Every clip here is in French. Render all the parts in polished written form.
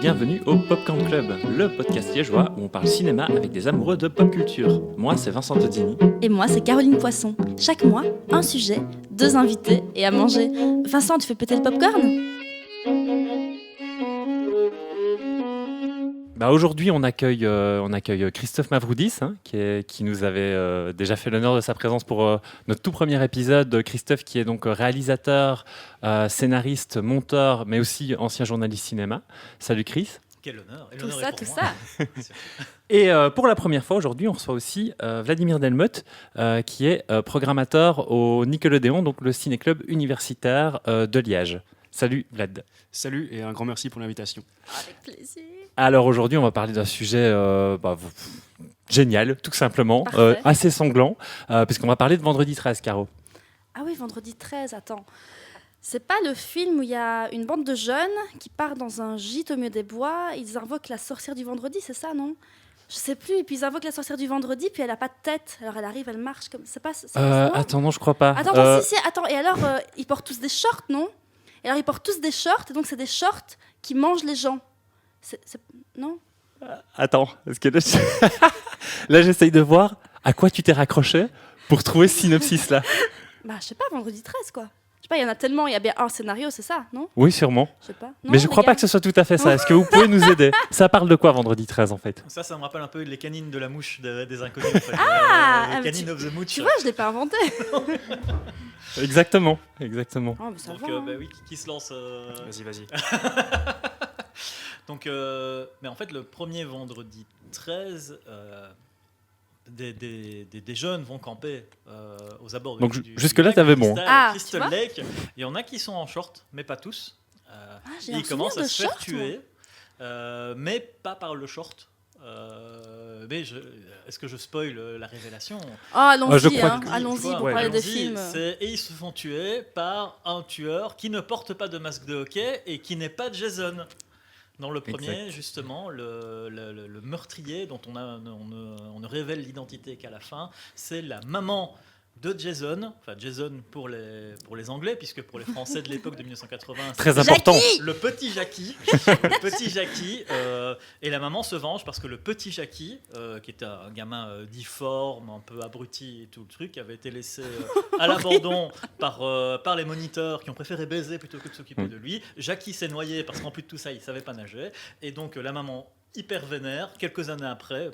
bienvenue au Popcorn Club, le podcast liégeois où on parle cinéma avec des amoureux de pop culture. Moi, c'est Vincent Todini. Et moi, c'est Caroline Poisson. Chaque mois, un sujet, 2 invités et à manger. Vincent, tu fais péter le popcorn ? Aujourd'hui, on accueille Christophe Mavroudis, qui nous avait déjà fait l'honneur de sa présence pour notre tout premier épisode. Christophe, qui est donc réalisateur, scénariste, monteur, mais aussi ancien journaliste cinéma. Salut Chris. Quel honneur. Et Tout l'honneur ça, est pour tout moi. ça. Et pour la première fois aujourd'hui, on reçoit aussi Vladimir Delmotte, qui est programmateur au Nickelodeon, donc le ciné-club universitaire de Liège. Salut Vlad. Salut et un grand merci pour l'invitation. Avec plaisir. Alors aujourd'hui, on va parler d'un sujet génial, tout simplement, assez sanglant, puisqu'on va parler de Vendredi 13, Caro. Ah oui, vendredi 13, attends. C'est pas le film où il y a une bande de jeunes qui part dans un gîte au milieu des bois, ils invoquent la sorcière du vendredi, c'est ça, non ? Je sais plus, et puis ils invoquent la sorcière du vendredi, puis elle a pas de tête, alors elle arrive, elle marche comme... C'est pas ça, Attends, non, je crois pas. Attends, et alors, ils portent tous des shorts, non ? Et alors ils portent tous des shorts, et donc c'est des shorts qui mangent les gens. Non ? Attends, parce que là, j'essaye de voir à quoi tu t'es raccroché pour trouver ce synopsis-là. Bah, je sais pas, vendredi 13, quoi. Je sais pas, il y en a tellement, il y a bien un scénario, c'est ça, non ? Oui, sûrement. Je sais pas. Non, Mais je crois pas que ce soit tout à fait ça. Est-ce que vous pouvez nous aider ? Ça parle de quoi, Vendredi 13, en fait ? Ça me rappelle un peu les canines de la mouche des inconnus. En fait. Les canines of the Mooch. Tu vois, je l'ai pas inventé. Exactement. Oh, mais ça Donc, va, hein. oui, qui se lance Vas-y. Donc, mais en fait, le premier vendredi 13, des jeunes vont camper aux abords Donc, du jusque-là, lac t'avais bon. Crystal Lake. Il y en a qui sont en short, mais pas tous. J'ai Et un ils commencent à souvenir de se faire short, tuer, mais pas par le short. Est-ce que je spoil la révélation ? Oh, allons-y, je crois que- allons-y Tu vois, pour parler des allons-y, films. Et ils se font tuer par un tueur qui ne porte pas de masque de hockey et qui n'est pas Jason. Dans le premier, Exact. justement, le meurtrier dont on ne révèle l'identité qu'à la fin, c'est la maman de Jason, enfin Jason pour les Anglais, puisque pour les Français de l'époque de 1980, Très c'est important. le petit Jackie. Et la maman se venge parce que le petit Jackie, qui était un gamin difforme, un peu abruti et tout le truc, avait été laissé à l'abandon par les moniteurs qui ont préféré baiser plutôt que de s'occuper de lui. Jackie s'est noyé parce qu'en plus de tout ça, il savait pas nager. Et donc la maman hyper vénère, quelques années après,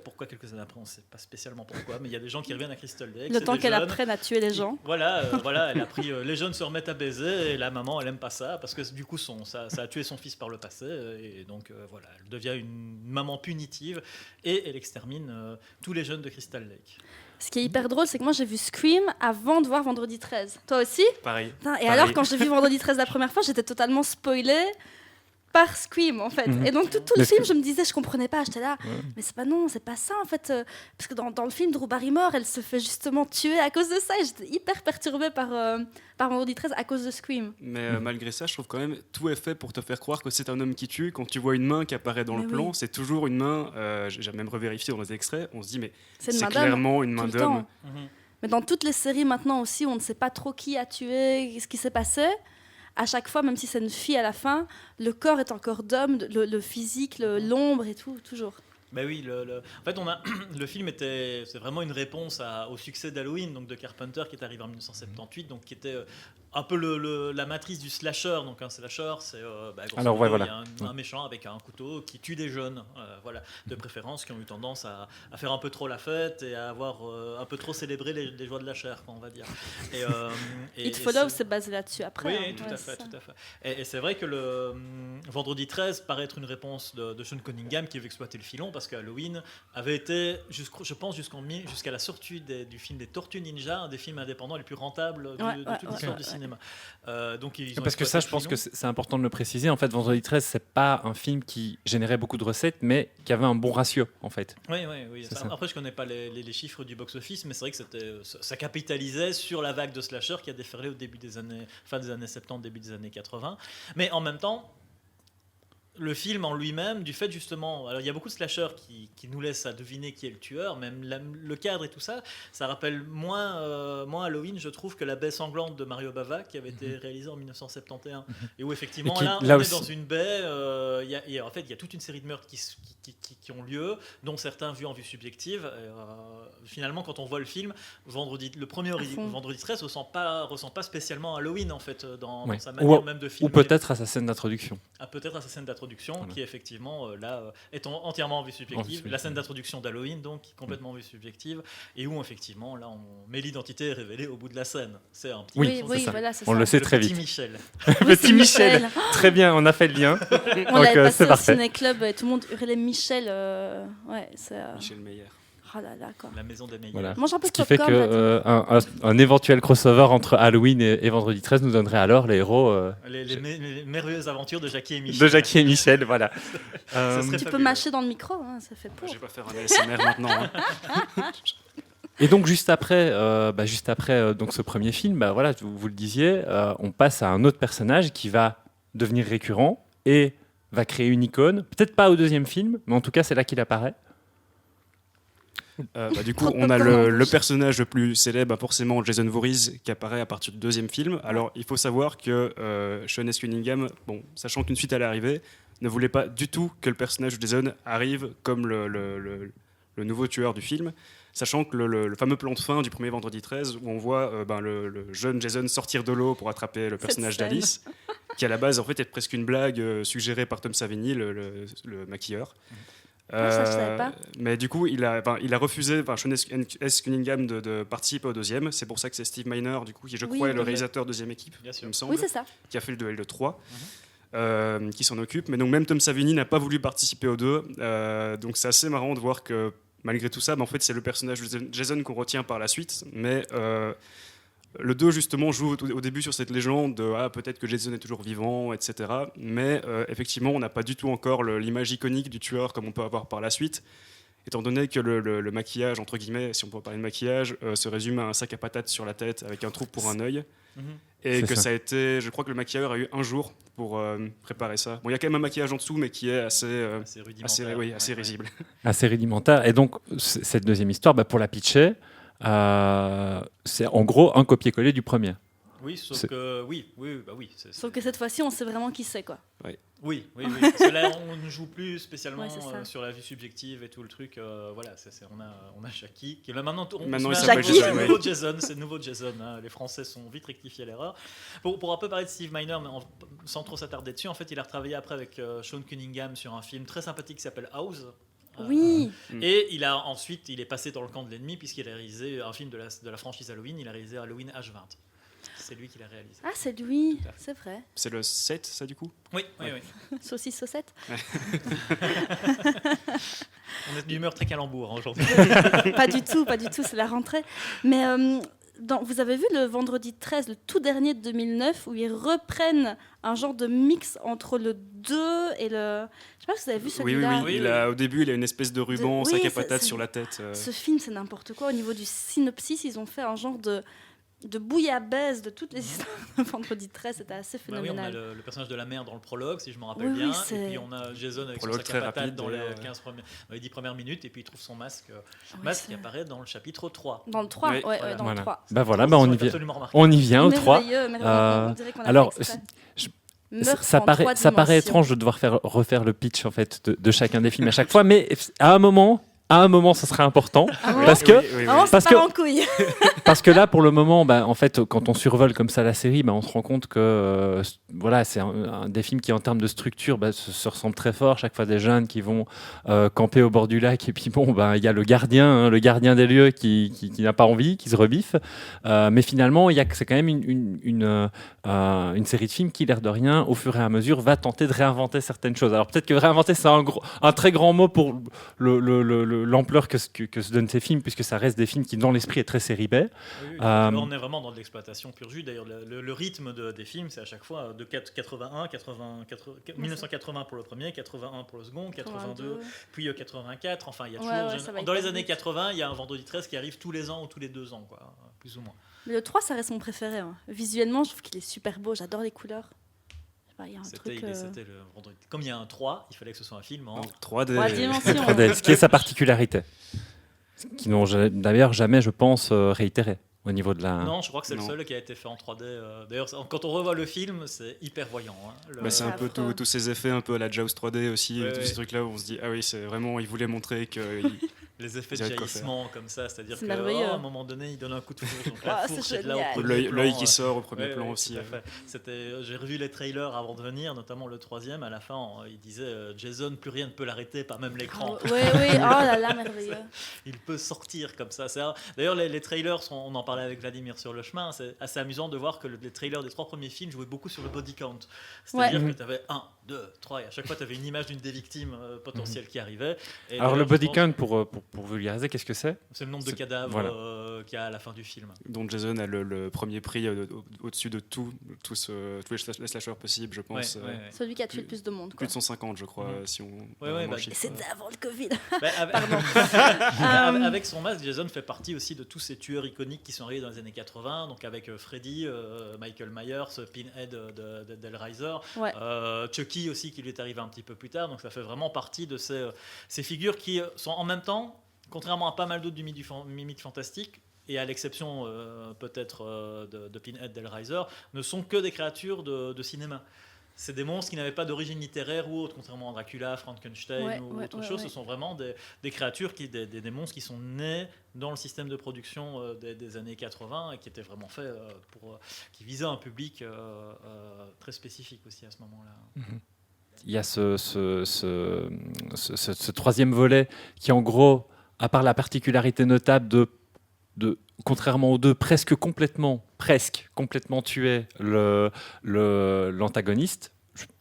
on ne sait pas spécialement pourquoi, mais il y a des gens qui reviennent à Crystal Lake. Le c'est temps des qu'elle jeunes. apprenne à tuer les gens. Voilà, elle a pris. Les jeunes se remettent à baiser et la maman, elle aime pas ça parce que du coup, ça a tué son fils par le passé et donc voilà, elle devient une maman punitive et elle extermine tous les jeunes de Crystal Lake. Ce qui est hyper drôle, c'est que moi j'ai vu Scream avant de voir Vendredi 13. Toi aussi ? Pareil. Putain, et alors, quand j'ai vu Vendredi 13 la première fois, j'étais totalement spoilée par Scream, en fait. Et donc, tout le film, je me disais, je comprenais pas. J'étais là, mais c'est pas ça, en fait. Parce que dans le film, Drew Barrymore, elle se fait justement tuer à cause de ça. Et j'étais hyper perturbée par Vendredi 13 à cause de Scream. Mais malgré ça, je trouve quand même tout est fait pour te faire croire que c'est un homme qui tue. Quand tu vois une main qui apparaît dans Mais le plan, oui. c'est toujours une main. J'ai même revérifié dans les extraits. On se dit mais C'est une c'est main d'homme, clairement une main tout le d'homme. temps. Mais dans toutes les séries maintenant aussi, on ne sait pas trop qui a tué, ce qui s'est passé. À chaque fois, même si c'est une fille à la fin, le corps est encore d'homme, le physique, l'ombre et tout, toujours. Ben oui, en fait, le film c'est vraiment une réponse au succès d'Halloween, donc de Carpenter, qui est arrivé en 1978, donc qui était un peu la matrice du slasher. Donc un slasher, c'est grosso modo, il y a un méchant avec un couteau qui tue des jeunes, voilà, de préférence qui ont eu tendance à faire un peu trop la fête et à avoir un peu trop célébré les joies de la chair, quoi, on va dire. It Follows, c'est basé là-dessus après. Oui, tout à fait. Et c'est vrai que le Vendredi 13 paraît être une réponse de Sean Cunningham qui veut exploiter le filon parce que Halloween avait été, je pense, jusqu'à la sortie du film des Tortues Ninja, un des films indépendants les plus rentables de toute l'histoire du cinéma. Donc parce que ça, je pense que c'est important de le préciser. En fait, Vendredi 13, c'est pas un film qui générait beaucoup de recettes, mais qui avait un bon ratio, en fait. Oui. Après, je connais pas les chiffres du box-office, mais c'est vrai que ça capitalisait sur la vague de slasher qui a déferlé au début fin des années 70, début des années 80. Mais en même temps, le film en lui-même, du fait justement, alors il y a beaucoup de slashers qui nous laissent à deviner qui est le tueur, même le cadre et tout ça, ça rappelle moins Halloween, je trouve, que La Baie sanglante de Mario Bava, qui avait été réalisé en 1971, et où effectivement là, on est dans une baie, en fait il y a toute une série de meurtres qui ont lieu, dont certains vus en vue subjective. Finalement, quand on voit le film, le premier Vendredi 13 ressent pas spécialement Halloween en fait dans sa manière même de filmer. Ou peut-être à sa scène d'introduction. Peut-être à sa scène d'introduction, qui effectivement est entièrement en vue subjective. La scène d'introduction d'Halloween, donc complètement en vue subjective, et où effectivement là on met l'identité révélée au bout de la scène. C'est un petit oui, voilà, c'est on ça. le sait très vite. Michel. Petit Michel. Très bien, on a fait le lien. On l'avait passé c'est au parfait. ciné-club et tout le monde hurlait Michel. Michel Meyer. Oh là là, quoi. La maison des meilleurs. Voilà. Mange un peu Ce de qui fait popcorn. qu'un éventuel crossover entre Halloween et Vendredi 13 nous donnerait alors les héros Les merveilleuses aventures de Jackie et Michel. de Jackie et Michel, voilà. Tu peux mâcher dans le micro, hein, ça fait pour. Je vais pas faire un ASMR maintenant. Hein. Et donc juste après donc ce premier film, voilà, vous le disiez, on passe à un autre personnage qui va devenir récurrent et va créer une icône. Peut-être pas au deuxième film, mais en tout cas c'est là qu'il apparaît. Du coup, on a le personnage le plus célèbre, forcément Jason Voorhees, qui apparaît à partir du deuxième film. Alors, il faut savoir que Sean S. Cunningham, sachant qu'une suite allait arriver, ne voulait pas du tout que le personnage de Jason arrive comme le nouveau tueur du film, sachant que le fameux plan de fin du premier Vendredi 13, où on voit le jeune Jason sortir de l'eau pour attraper le personnage d'Alice, qui à la base en fait est presque une blague suggérée par Tom Savini, le maquilleur. Ça, je savais pas. Mais du coup, il a refusé, Sean S. Cunningham, de participer au deuxième. C'est pour ça que c'est Steve Miner, du coup, qui je crois est le réalisateur de deuxième équipe, il me semble, oui, c'est ça. qui a fait le duel de 3, qui s'en occupe. Mais donc même Tom Savini n'a pas voulu participer aux deux. Donc c'est assez marrant de voir que malgré tout ça, en fait, c'est le personnage de Jason qu'on retient par la suite. Mais le 2, justement, joue au début sur cette légende de peut-être que Jason est toujours vivant, etc. Mais effectivement, on n'a pas du tout encore l'image iconique du tueur comme on peut avoir par la suite, étant donné que le maquillage, entre guillemets, si on peut parler de maquillage, se résume à un sac à patates sur la tête avec un trou pour un œil. Et que ça a été, je crois que le maquilleur a eu un jour pour préparer ça. Bon, il y a quand même un maquillage en dessous, mais qui est assez risible. Assez rudimentaire. Et donc, cette deuxième histoire, pour la pitcher, c'est en gros un copier-coller du premier. Oui, sauf que Sauf que cette fois-ci, on sait vraiment qui c'est, quoi. Oui. Parce que là, on ne joue plus spécialement sur la vue subjective et tout le truc. Voilà, on a Jackie qui est là maintenant. Maintenant, il s'appelle Jason. C'est le nouveau Jason. Hein. Les Français sont vite rectifiés l'erreur. Pour un peu parler de Steve Miner, mais sans trop s'attarder dessus, en fait, il a retravaillé après avec Sean Cunningham sur un film très sympathique qui s'appelle House. Oui. Et ensuite, il est passé dans le camp de l'ennemi puisqu'il a réalisé un film de la franchise Halloween. Il a réalisé Halloween H20. C'est lui qui l'a réalisé. Ah, c'est lui, c'est vrai. C'est le 7, ça, du coup ? Oui. Saucisse saucette. On est d'humeur très calembour aujourd'hui. Pas du tout, c'est la rentrée. Mais vous avez vu le Vendredi 13, le tout dernier de 2009, où ils reprennent un genre de mix entre le 2 et le... Je sais pas si vous avez vu celui-là. Oui. Au début, il a une espèce de ruban, sac à patates sur la tête. Ce film, c'est n'importe quoi. Au niveau du synopsis, ils ont fait un genre de bouillabaisse de toutes les histoires de Vendredi 13, c'était assez phénoménal. On a le personnage de la mère dans le prologue, si je me rappelle bien, et puis on a Jason avec son sac à patates dans les 10 premières minutes, et puis il trouve son masque qui apparaît dans le chapitre 3. Dans le 3, dans le 3. On y vient au 3. Alors, ça paraît étrange de devoir refaire le pitch en fait, de chacun des films à chaque fois, mais à un moment, ça serait important parce que là, pour le moment, en fait, quand on survole comme ça la série, on se rend compte que c'est un des films qui, en termes de structure, se ressemble très fort. Chaque fois, des jeunes qui vont camper au bord du lac, et puis il y a le gardien des lieux qui n'a pas envie, qui se rebiffe. Mais finalement, c'est quand même une série de films qui, l'air de rien, au fur et à mesure, va tenter de réinventer certaines choses. Alors peut-être que réinventer, c'est un très grand mot pour l'ampleur que se donnent ces films, puisque ça reste des films qui, dans l'esprit, est très série B. On est vraiment dans de l'exploitation pure jus. D'ailleurs, le rythme des films, c'est à chaque fois de 1980 pour le premier, 81 pour le second, 82, puis 84. Enfin, il y a toujours dans les années 80, il y a un Vendredi 13 qui arrive tous les ans ou tous les 2 ans, quoi, plus ou moins. Mais le 3, ça reste mon préféré. Visuellement, je trouve qu'il est super beau. J'adore les couleurs. il y a un C'était truc. le vendredi. Comme il y a un 3, il fallait que ce soit un film en 3D. 3 dimensions. 3D, ce qui est sa particularité. Qui n'ont d'ailleurs jamais, je pense, réitéré au niveau de la... Non, je crois que c'est le Non. seul qui a été fait en 3D. D'ailleurs, quand on revoit le film, c'est hyper voyant. C'est un peu affreux. tous ces effets un peu à la Jaws 3D aussi, Ouais, tous ouais. ces trucs-là où on se dit ah oui, c'est vraiment, ils voulaient montrer que Les effets Ils de avaient de quoi jaillissement comme ça, c'est-à-dire C'est qu'à merveilleux. un moment donné, il donne un coup de fourche. Donc la Ah, fourche c'est est là au génial. premier l'œil plan, qui sort au premier Ouais, plan ouais, aussi. tout à fait. J'ai revu les trailers avant de venir, notamment le 3e. À la fin, il disait Jason, plus rien ne peut l'arrêter, pas même l'écran. Oui, oui, oh là là, merveilleux. Il peut sortir comme ça. D'ailleurs, les trailers, on en parlait avec Vladimir sur le chemin, c'est assez amusant de voir que les trailers des 3 premiers films jouaient beaucoup sur le body count. C'est-à-dire Ouais. que tu avais 1, 2, 3, et à chaque fois, tu avais une image d'une des victimes potentielles qui arrivait. Et Alors d'ailleurs, le je body pense- count, pour vulgariser, qu'est-ce que c'est? c'est le nombre de c'est- cadavres voilà. qu'il y a à la fin du film. Dont Jason a le premier prix au-dessus de tous les slashers possibles, je pense. Ouais, ouais, ouais. Celui qui a tué le plus de monde. Plus Quoi. de 150, je crois, si on. Ouais, vraiment bah, le chiffre. C'était avant le Covid. Bah, avec son masque, Jason fait partie aussi de tous ces tueurs iconiques qui sont arrivés dans les années 80, donc avec Freddy, Michael Myers, Pinhead d'Hellraiser, Ouais. Chucky aussi qui lui est arrivé un petit peu plus tard, donc ça fait vraiment partie de ces figures qui sont en même temps, contrairement à pas mal d'autres du mythe fantastique, et à l'exception peut-être de Pinhead d'Hellraiser, ne sont que des créatures de cinéma. C'est des monstres qui n'avaient pas d'origine littéraire ou autre, contrairement à Dracula, Frankenstein Ouais, ou ouais, autre ouais, chose. ouais. Ce sont vraiment des créatures, des monstres qui sont nés dans le système de production des années 80 et qui étaient vraiment faits qui visaient un public très spécifique aussi à ce moment-là. Il y a ce troisième volet qui, en gros, à part la particularité notable de contrairement aux deux, presque complètement tuer l'antagoniste.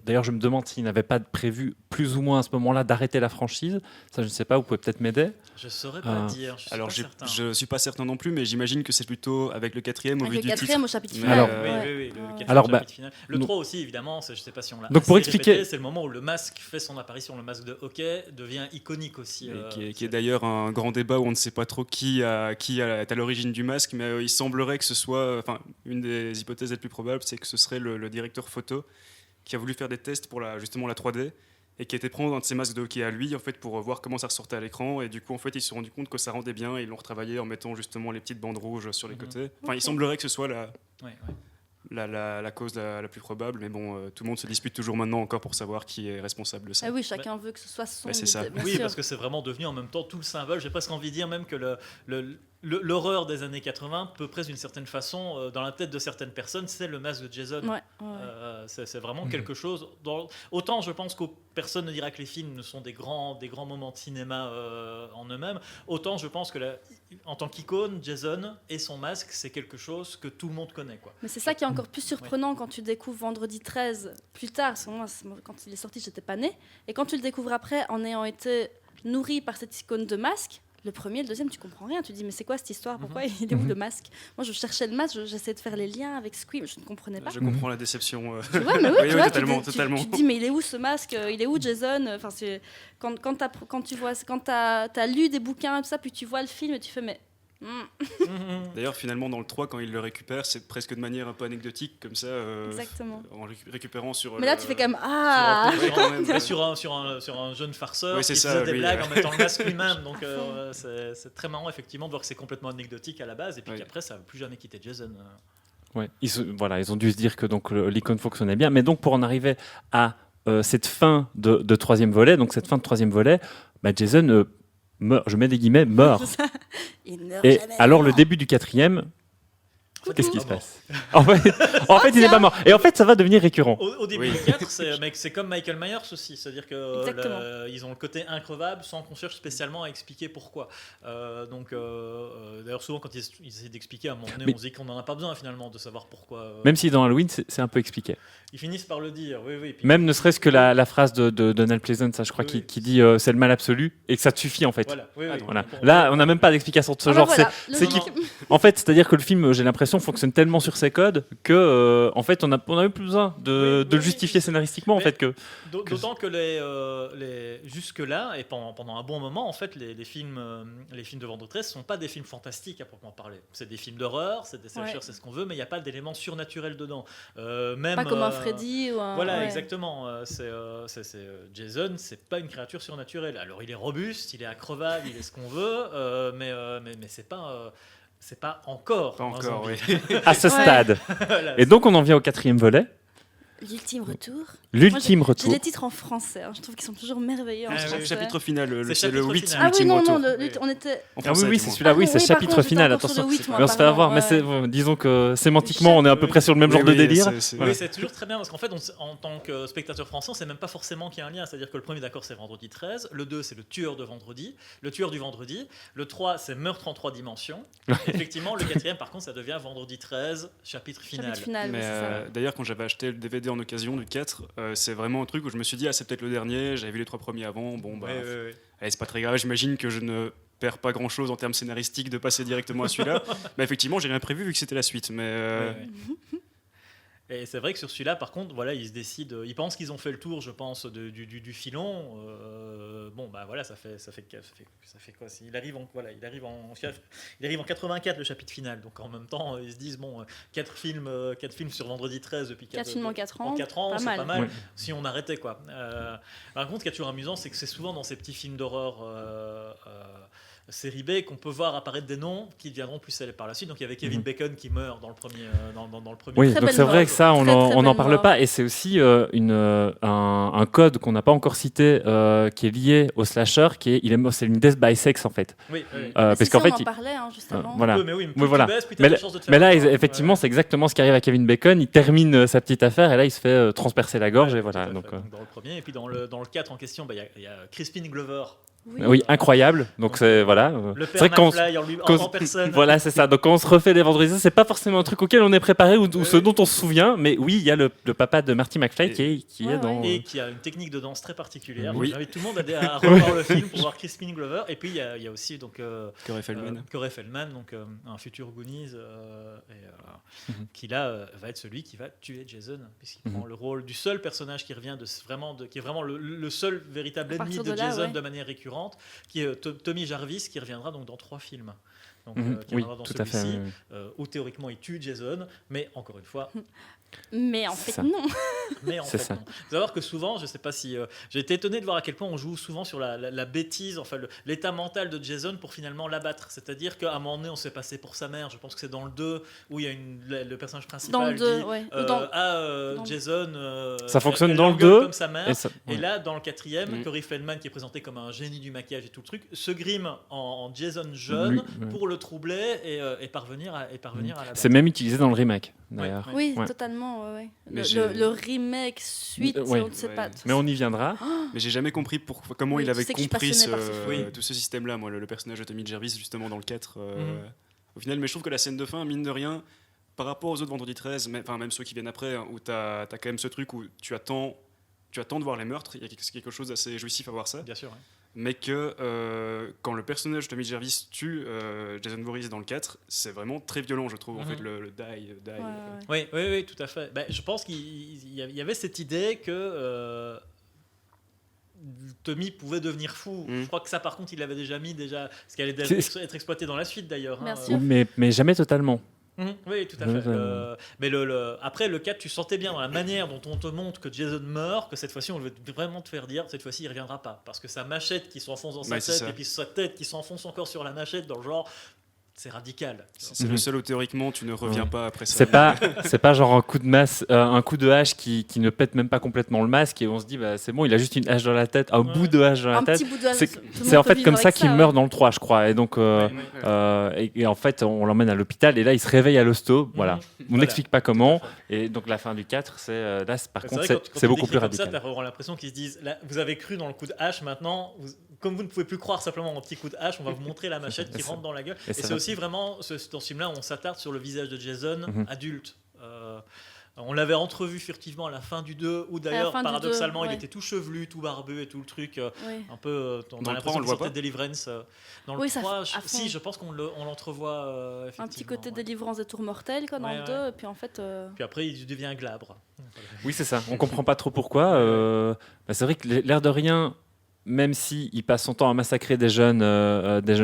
D'ailleurs, je me demande s'il n'avait pas prévu plus ou moins à ce moment-là d'arrêter la franchise. Ça, je ne sais pas, vous pouvez peut-être m'aider. Je ne saurais pas dire, je suis Alors, pas certain. je suis pas certain non plus, mais j'imagine que c'est plutôt avec le 4e au Avec vu le du 4e titre. au chapitre Mais, final. Alors, Oui, ouais. oui, oui, le Ouais. quatrième Alors, chapitre final. Le donc- 3 aussi, évidemment, je ne sais pas si on l'a Donc, pour assez expliquer- répété, c'est le moment où le masque fait son apparition, le masque de hockey devient iconique aussi. Qui est d'ailleurs un grand débat où on ne sait pas trop qui est à l'origine du masque, mais il semblerait que ce soit, enfin, une des hypothèses les plus probables, c'est que ce serait le directeur photo qui a voulu faire des tests pour justement la 3D et qui a été prendre un de ses masques de hockey à lui en fait pour voir comment ça ressortait à l'écran, et du coup en fait ils se sont rendu compte que ça rendait bien et ils l'ont retravaillé en mettant justement les petites bandes rouges sur les côtés. Enfin, il semblerait que ce soit Ouais, ouais. la cause la plus probable, mais bon, tout le monde se dispute toujours maintenant encore pour savoir qui est responsable de ça. Ah oui, chacun veut que ce soit son Ouais, c'est ça. idée, bien Oui, sûr. parce que c'est vraiment devenu en même temps tout le symbole. J'ai presque envie de dire même que l'horreur des années 80 peut presque d'une certaine façon, dans la tête de certaines personnes, c'est le masque de Jason. Ouais, ouais. C'est vraiment quelque chose. Autant je pense que personne ne dira que les films ne sont des grands moments de cinéma en eux-mêmes, autant je pense que en tant qu'icône, Jason et son masque, c'est quelque chose que tout le monde connaît, quoi. Mais c'est ça qui est encore plus surprenant quand tu découvres Vendredi 13 plus tard. Parce que moi, quand il est sorti, j'étais pas née. Et quand tu le découvres après, en ayant été nourri par cette icône de masque, le premier, le deuxième, tu comprends rien. Tu te dis, mais c'est quoi cette histoire? Pourquoi il est où le masque? Moi, je cherchais le masque, j'essayais de faire les liens avec Scream, je ne comprenais pas. Je comprends la déception. Tu vois, mais oui, Oui, tu oui, vois, totalement, tu totalement. te dis, mais il est où ce masque? Il est où Jason? Enfin, quand t'as lu des bouquins et tout ça, puis tu vois le film et tu fais, mais D'ailleurs, finalement, dans le 3, quand il le récupère, c'est presque de manière un peu anecdotique, comme ça, exactement. en récupérant sur. Mais là, tu fais quand même, ah! Ouais, quand même, ouais. sur un jeune farceur Oui, c'est qui ça, faisait des oui, blagues en mettant le masque lui-même. Donc fond. c'est très marrant effectivement de voir que c'est complètement anecdotique à la base et puis Oui. qu'après ça n'a plus jamais quitté Jason. Ouais. Ils ont dû se dire que donc l'icône fonctionnait bien. Mais donc pour en arriver à cette fin de troisième volet, donc cette fin de troisième volet, bah, Jason meurt, je mets des guillemets, meurt. Il meurt Et jamais. alors le début du quatrième, qu'est-ce qui Ah se bon. passe? En fait, il n'est pas mort. Et en fait, ça va devenir récurrent. Au début Oui. du 4, c'est comme Michael Myers aussi, c'est-à-dire que Exactement. ils ont le côté increvable sans qu'on cherche spécialement à expliquer pourquoi. D'ailleurs, souvent quand ils essaient d'expliquer à un moment donné, Mais- on se dit qu'on n'en a pas besoin finalement de savoir pourquoi. Même si dans Halloween, c'est un peu expliqué. Ils finissent par le dire, oui, oui. Puis, Même ne serait-ce que la phrase de Donald Pleasance, ça, je crois, Oui. qui dit c'est le mal absolu et que ça te suffit en fait. voilà, oui, oui. Voilà. Donc, Là, on n'a même pas d'explication de ce Ah bah genre. voilà, C'est le qui- film. En fait, c'est-à-dire que le film, j'ai l'impression, l'animation fonctionne tellement sur ses codes que en fait on a eu plus besoin de le justifier scénaristiquement en fait que d'autant que jusque là et pendant un bon moment en fait les films de Vendredi 13 sont pas des films fantastiques à proprement parler. C'est des films d'horreur, c'est des slashers, c'est ce qu'on veut, mais il n'y a pas d'éléments surnaturels dedans. Même pas comme un Freddy ou un... Voilà, exactement. Jason, c'est pas une créature surnaturelle. Alors il est robuste, il est acrobate, il est ce qu'on veut, mais c'est pas encore. Pas encore, oui. à ce stade. Voilà, et donc on en vient au 4e volet. L'ultime retour. L'ultime Moi, retour. j'ai les titres en français. Je trouve qu'ils sont toujours merveilleux en français. Le chapitre final, c'est le chapitre 8, final. Ah oui, l'ultime non, retour. on était... En Ah français, oui, du c'est moins. celui-là, oui, Ah c'est oui, chapitre par contre, final. j'étais encore Attention, sur le 8, moi, mais on se fait avoir. Mais apparemment, disons que sémantiquement, on est à peu près sur le même genre de délire. Oui, c'est toujours très bien parce qu'en fait, en tant que spectateur français, on sait même pas forcément qu'il y a un lien. C'est-à-dire que le premier, d'accord, c'est Vendredi 13. Le 2, c'est le tueur de vendredi. Le tueur du vendredi. Le 3, c'est meurtre en 3 dimensions. Effectivement, le 4e, par contre, ça devient Vendredi 13, chapitre final. Mais d'ailleurs, quand j'avais acheté le DVD en occasion du 4, c'est vraiment un truc où je me suis dit, c'est peut-être le dernier. J'avais vu les 3 premiers avant. Bon, bah, allez, c'est pas très grave. J'imagine que je ne perds pas grand chose en termes scénaristiques de passer directement à celui-là. Mais effectivement, j'ai rien prévu vu que c'était la suite. Mais Et c'est vrai que sur celui-là, par contre, voilà, ils se décident. Ils pensent qu'ils ont fait le tour, je pense, du filon. Bon, bah voilà, ça fait quoi? Il arrive en 84 le chapitre final. Donc en même temps, ils se disent 4 films sur Vendredi 13 depuis 4 films en 4 ans. En 4 ans, pas c'est mal. pas mal. Oui. Si on arrêtait quoi. Par contre, ce qui est toujours amusant, c'est que c'est souvent dans ces petits films d'horreur. Série B qu'on peut voir apparaître des noms qui deviendront plus célèbres par la suite. Donc il y avait Kevin Bacon qui meurt dans le premier. Dans le premier Oui, Très donc belle c'est vrai mort. que ça, on Très, très n'en belle parle mort. pas. Et c'est aussi un code qu'on n'a pas encore cité qui est lié au slasher, c'est une death by sex en fait. Oui. Parce qu'en fait, on en parlait juste avant. voilà. Mais oui, Oui, voilà. tu baisses, plus t'as Mais de chances de te faire Mais là, avoir. effectivement, c'est exactement ce qui arrive à Kevin Bacon. Il termine sa petite affaire et là, il se fait transpercer la gorge et voilà. Tout à Donc, fait. Donc, dans le premier, et puis dans le 4 en question, il y a Crispin Glover. oui, incroyable. Donc c'est voilà. Le C'est vrai père qu'on McFly en personne. voilà, c'est ça. Donc quand on se refait les vendredis, c'est pas forcément un truc auquel on est préparé ou ce dont on se souvient, mais oui, il y a le papa de Marty McFly qui est dans. Et qui a une technique de danse très particulière. Oui. J'invite tout le monde à revoir le film pour voir Crispin Glover. Et puis il y a aussi donc Corey Feldman. Corey Feldman, donc un futur Goonies, qui là va être celui qui va tuer Jason, puisqu'il prend le rôle du seul personnage qui revient qui est vraiment le seul véritable À ennemi partir de de là, Jason ouais. de manière récurrente, qui est Tommy Jarvis, qui reviendra donc dans 3 films. Donc, qui Oui, reviendra dans tout à fait. celui-ci, oui. où théoriquement il tue Jason, mais encore une fois, Mais en C'est fait, ça. non. mais en C'est fait, ça. non. Faut savoir que souvent, je sais pas si j'ai été étonné de voir à quel point on joue souvent sur la bêtise, enfin l'état mental de Jason pour finalement l'abattre. C'est-à-dire qu'à un moment donné, on s'est passé pour sa mère. Je pense que c'est dans le 2 où il y a le personnage principal Dans le 2, dit ouais. Dans- Jason. Ça fonctionne elle dans le l'engueule 2, comme sa mère. Et ça- Et ouais. là, dans le 4e, Corey Feldman, qui est présenté comme un génie du maquillage et tout le truc, se grime en Jason jeune Lui, ouais. pour le troubler et parvenir à la C'est même utilisé dans le remake d'ailleurs. Oui, Ouais. totalement. Ouais. Mais Le remake, suite, Ouais. on ne sait pas. Mais on y viendra. Mais j'ai jamais compris comment Oui, il tu avait sais que je suis compris passionnée par ce film. tout ce système-là, moi, le personnage de Tommy Jarvis, justement, dans le 4. Mhm. Au final, mais je trouve que la scène de fin, mine de rien, par rapport aux autres Vendredi 13, même ceux qui viennent après, hein, où tu as quand même ce truc où tu attends de voir les meurtres, il y a quelque chose d'assez jouissif à voir ça, Bien sûr. Ouais. mais que quand le personnage de Tommy Jarvis tue Jason Voorhees dans le 4, c'est vraiment très violent, je trouve, en Mhm. fait, le die. Ouais, ouais. Oui, tout à fait. Je pense qu'il y avait cette idée que Tommy pouvait devenir fou. Mm. Je crois que ça, par contre, il l'avait déjà mis, ce qui allait être exploité dans la suite, d'ailleurs. Bien hein. sûr. Mais jamais totalement. Oui, tout à Ouais, fait. ouais. Mais après, le 4, tu sentais bien dans la manière dont on te montre que Jason meurt, que cette fois-ci, on veut vraiment te faire dire, cette fois-ci, il ne reviendra pas. Parce que sa machette qui s'enfonce dans sa Ouais, c'est tête, ça. et puis sa tête qui s'enfonce encore sur la machette, dans le genre, c'est radical. C'est le seul où théoriquement tu ne reviens Ouais. pas après ça. C'est pas genre un coup de hache qui ne pète même pas complètement le masque et on se dit c'est bon, il a juste une hache dans la tête, un bout de hache dans la Un tête. petit bout de C'est tout le c'est monde en peut fait vivre comme ça avec qu'il ouais. meurt dans le 3, je crois. Et donc Ouais. et en fait, on l'emmène à l'hôpital et là il se réveille à l'hosto. Voilà. On Voilà. n'explique pas comment. Et donc la fin du 4, c'est là par C'est contre vrai, quand c'est tu beaucoup décris plus comme ça, radical. tu as vraiment l'impression qu'ils se disent là, vous avez cru dans le coup de hache, maintenant, comme vous ne pouvez plus croire simplement au petit coup de hache, on va vous montrer la machette qui rentre dans la gueule. Et Et ça c'est va. aussi vraiment, dans ce film-là, on s'attarde sur le visage de Jason Mhm. adulte. On l'avait entrevu furtivement à la fin du 2, où d'ailleurs, fin du paradoxalement, 2, il ouais. était tout chevelu, tout barbu et tout le truc. Oui. Un peu. On Dans a le 3, l'impression on le que voit c'était pas Deliverance. Dans le Oui, ça 3, à fond. si, je pense qu'on l'entrevoit. Un petit Effectivement, côté ouais. délivrance des tours mortels quoi, dans Ouais, le ouais. 2, et puis en fait... Puis après, il devient glabre. Oui, c'est ça. On comprend pas trop pourquoi. C'est vrai que l'air de rien, même s'il passe son temps à massacrer des jeunes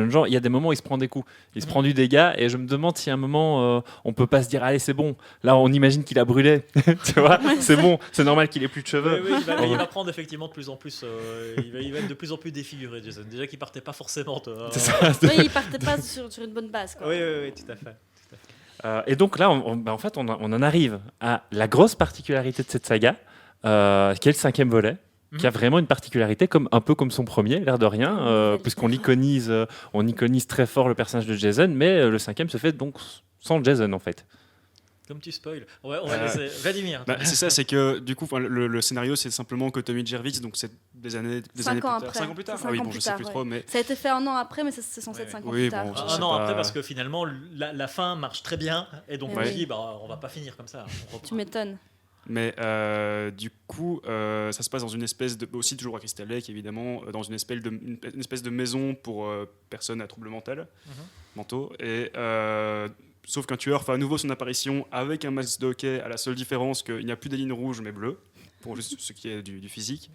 gens, il y a des moments où il se prend des coups. Il se prend du dégât, et je me demande si à un moment, on peut pas se dire allez, c'est bon. Là, on imagine qu'il a brûlé. Tu vois, c'est bon, c'est normal qu'il ait plus de cheveux. Oui, il va prendre effectivement de plus en plus. Il va être de plus en plus défiguré, Jason. Déjà qu'il partait pas forcément. C'est ça. Oui, il partait pas sur une bonne base quoi. Oui, tout à fait. Et donc là, en fait, on en arrive à la grosse particularité de cette saga, qui est le 5e volet, qui a vraiment une particularité, un peu comme son premier, l'air de rien, puisqu'on iconise très fort le personnage de Jason, mais le 5e se fait donc sans Jason en fait. Comme tu spoil. On va laisser Vladimir. C'est ça, c'est que du coup, le scénario, c'est simplement que Tommy Jarvis, donc c'est des années plus tard. 5 ans plus tard. C'est Ah oui, 5 ans bon, plus je sais tard, plus ouais. trop, mais Ça a été fait un an après, mais c'est censé être 5 ans Oui, plus tard. bon, Un an pas- après, parce que finalement, la fin marche très bien, et donc on Ouais. se dit, on va pas finir comme ça. On reprend. Tu m'étonnes. Mais du coup, ça se passe dans une espèce de, aussi toujours à Crystal Lake évidemment, dans une espèce de maison pour personnes à troubles mentaux. Et sauf qu'un tueur fait à nouveau son apparition avec un masque de hockey, à la seule différence qu'il n'y a plus des lignes rouges mais bleues, pour juste ce qui est du physique.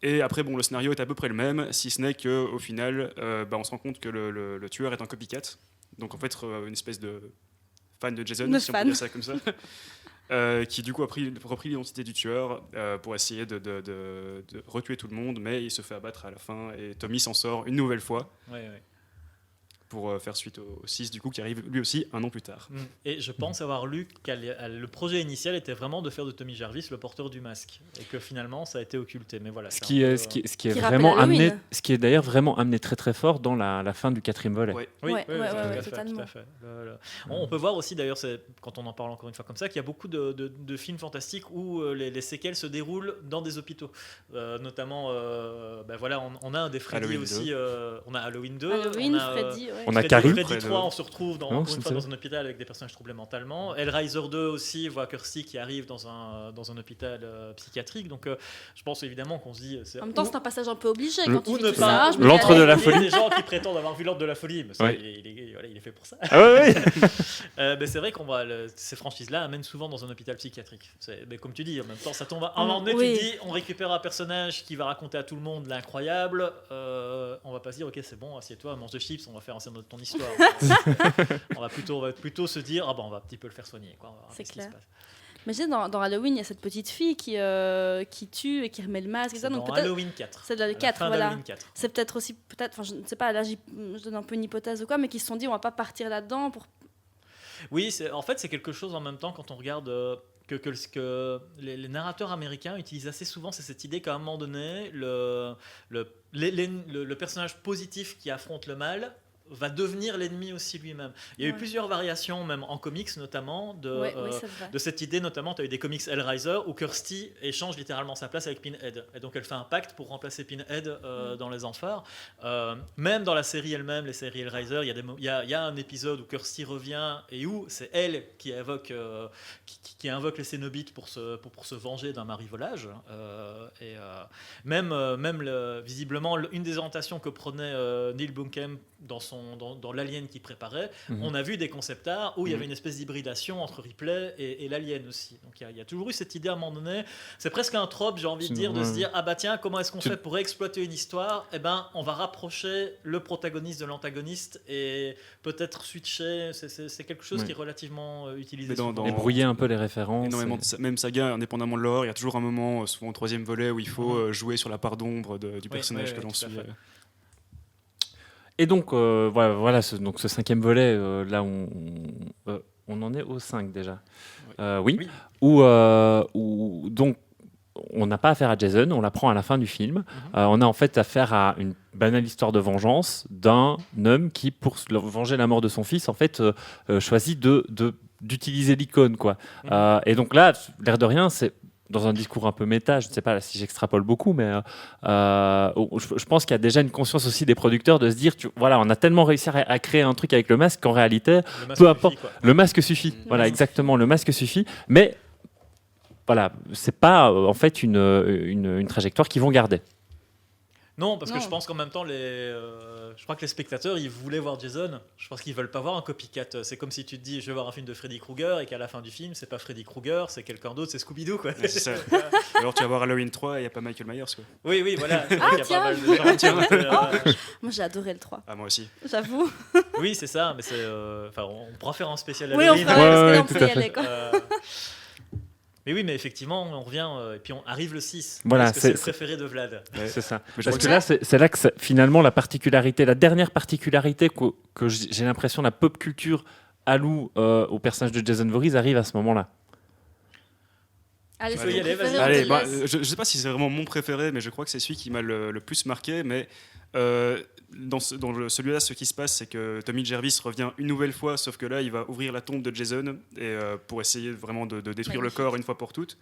Et après, le scénario est à peu près le même, si ce n'est qu'au final, on se rend compte que le tueur est un copycat. Donc en fait, une espèce de fan de Jason, si on peut dire ça comme ça. Qui du coup a repris l'identité du tueur pour essayer de retuer tout le monde, mais il se fait abattre à la fin et Tommy s'en sort une nouvelle fois pour faire suite au 6 du coup qui arrive lui aussi un an plus tard. Et je pense avoir lu que le projet initial était vraiment de faire de Tommy Jarvis le porteur du masque et que finalement ça a été occulté. Mais voilà. Ce qui est d'ailleurs vraiment amené très très fort dans la fin du 4e volet. Oui, totalement. Tout à fait. On peut voir aussi d'ailleurs, quand on en parle encore une fois comme ça, qu'il y a beaucoup de films fantastiques où les séquelles se déroulent dans des hôpitaux. Notamment, on a un des Freddy Halloween aussi. On a Halloween 2. Halloween, on a, Freddy, on a Carrie. Freddy 3, on se retrouve encore une fois dans un hôpital avec des personnages troublés mentalement. Hellraiser 2 aussi voit Kirsty qui arrive dans un hôpital psychiatrique. Donc je pense évidemment qu'on se dit. En même temps, c'est un passage un peu obligé quand tu Ou vis ne tout pas. ça. L'antre de la Il y a folie. des gens qui prétendent avoir vu l'ordre de la folie, mais ça, Ouais. il est fait pour ça. Ah ouais, Mais c'est vrai qu'on voit ces franchises-là amènent souvent dans un hôpital psychiatrique. Mais comme tu dis, en même temps, ça tombe à un moment donné. Oui. Tu dis, on récupère un personnage qui va raconter à tout le monde l'incroyable. On va pas se dire, ok, c'est bon, assieds-toi, mange des chips, on va faire un scène de ton histoire. on va plutôt se dire, on va un petit peu le faire soigner. Quoi. C'est clair. Mais je sais, dans Halloween, il y a cette petite fille qui tue et qui remet le masque. C'est donc dans peut-être Halloween 4. c'est le 4, Fin voilà. d'Halloween 4. C'est peut-être aussi, je ne sais pas, là je donne un peu une hypothèse ou quoi, mais qui se sont dit on va pas partir là-dedans pour... Oui, en fait c'est quelque chose en même temps quand on regarde que les narrateurs américains utilisent assez souvent, c'est cette idée qu'à un moment donné, le personnage positif qui affronte le mal va devenir l'ennemi aussi lui-même. Il y a eu plusieurs variations, même en comics notamment, de cette idée. Notamment, tu as eu des comics Hellraiser où Kirsty échange littéralement sa place avec Pinhead. Et donc, elle fait un pacte pour remplacer Pinhead dans les enfers. Même dans la série elle-même, les séries Hellraiser, il y a un épisode où Kirsty revient et où c'est elle qui invoque les Cénobites pour se venger d'un mari-volage. Visiblement, une des orientations que prenait Neil Blomkamp dans l'Alien qu'il préparait, on a vu des concept art où il y avait une espèce d'hybridation entre Ripley et l'Alien aussi. Donc il y a toujours eu cette idée à un moment donné, c'est presque un trope, j'ai envie de dire, de se dire, ah bah tiens, comment est-ce qu'on fait pour exploiter une histoire? Eh ben, on va rapprocher le protagoniste de l'antagoniste et peut-être switcher, c'est quelque chose qui est relativement utilisé. Et brouiller un peu les références. Énormément même saga, indépendamment de l'or, il y a toujours un moment, souvent au 3e volet, où il faut jouer sur la part d'ombre du personnage que l'on suit. Et donc, voilà ce 5e volet, là, on en est au 5 déjà. Oui. Où donc, on n'a pas affaire à Jason, on l'apprend à la fin du film. On a en fait affaire à une banale histoire de vengeance d'un homme qui, pour venger la mort de son fils, en fait, choisit d'utiliser l'icône, quoi. Et donc là, l'air de rien, c'est dans un discours un peu méta, je ne sais pas si j'extrapole beaucoup, mais je pense qu'il y a déjà une conscience aussi des producteurs de se dire, on a tellement réussi à créer un truc avec le masque qu'en réalité, peu importe, le masque suffit. Voilà, exactement, le masque suffit. Mais voilà, c'est pas en fait une trajectoire qu'ils vont garder. Non, parce que Non. je pense qu'en même temps, je crois que les spectateurs, ils voulaient voir Jason. Je pense qu'ils veulent pas voir un copycat. C'est comme si tu te dis, je vais voir un film de Freddy Krueger et qu'à la fin du film, c'est pas Freddy Krueger, c'est quelqu'un d'autre, c'est Scooby-Doo, quoi. Ouais, c'est ça. Alors tu vas voir Halloween 3 et il n'y a pas Michael Myers, quoi. Oui, voilà. C'est vrai qu'il y a tiens. pas mal de gens qui ont été, Moi, j'ai adoré le 3, Ah, moi aussi. j'avoue. Oui, c'est ça, mais c'est. Enfin, on pourra faire un spécial Oui, on Halloween. fera, Ouais, parce que là, on tout peut à y fait. aller, quoi. Mais oui, mais effectivement, on revient et puis on arrive le 6. Voilà, parce que c'est le c'est- préféré de Vlad. Ouais. C'est ça. Mais je Parce crois que là, c'est là que finalement la dernière particularité que j'ai l'impression la pop culture alloue au personnage de Jason Voorhees arrive à ce moment-là. Allez, Tu c'est peux y ton aller, préféré, vas-y. on te Allez, bah, laisse. je sais pas si c'est vraiment mon préféré, mais je crois que c'est celui qui m'a le plus marqué. Mais celui-là, ce qui se passe, c'est que Tommy Jarvis revient une nouvelle fois, sauf que là, il va ouvrir la tombe de Jason et, pour essayer vraiment de détruire le Magnifique. corps une fois pour toutes.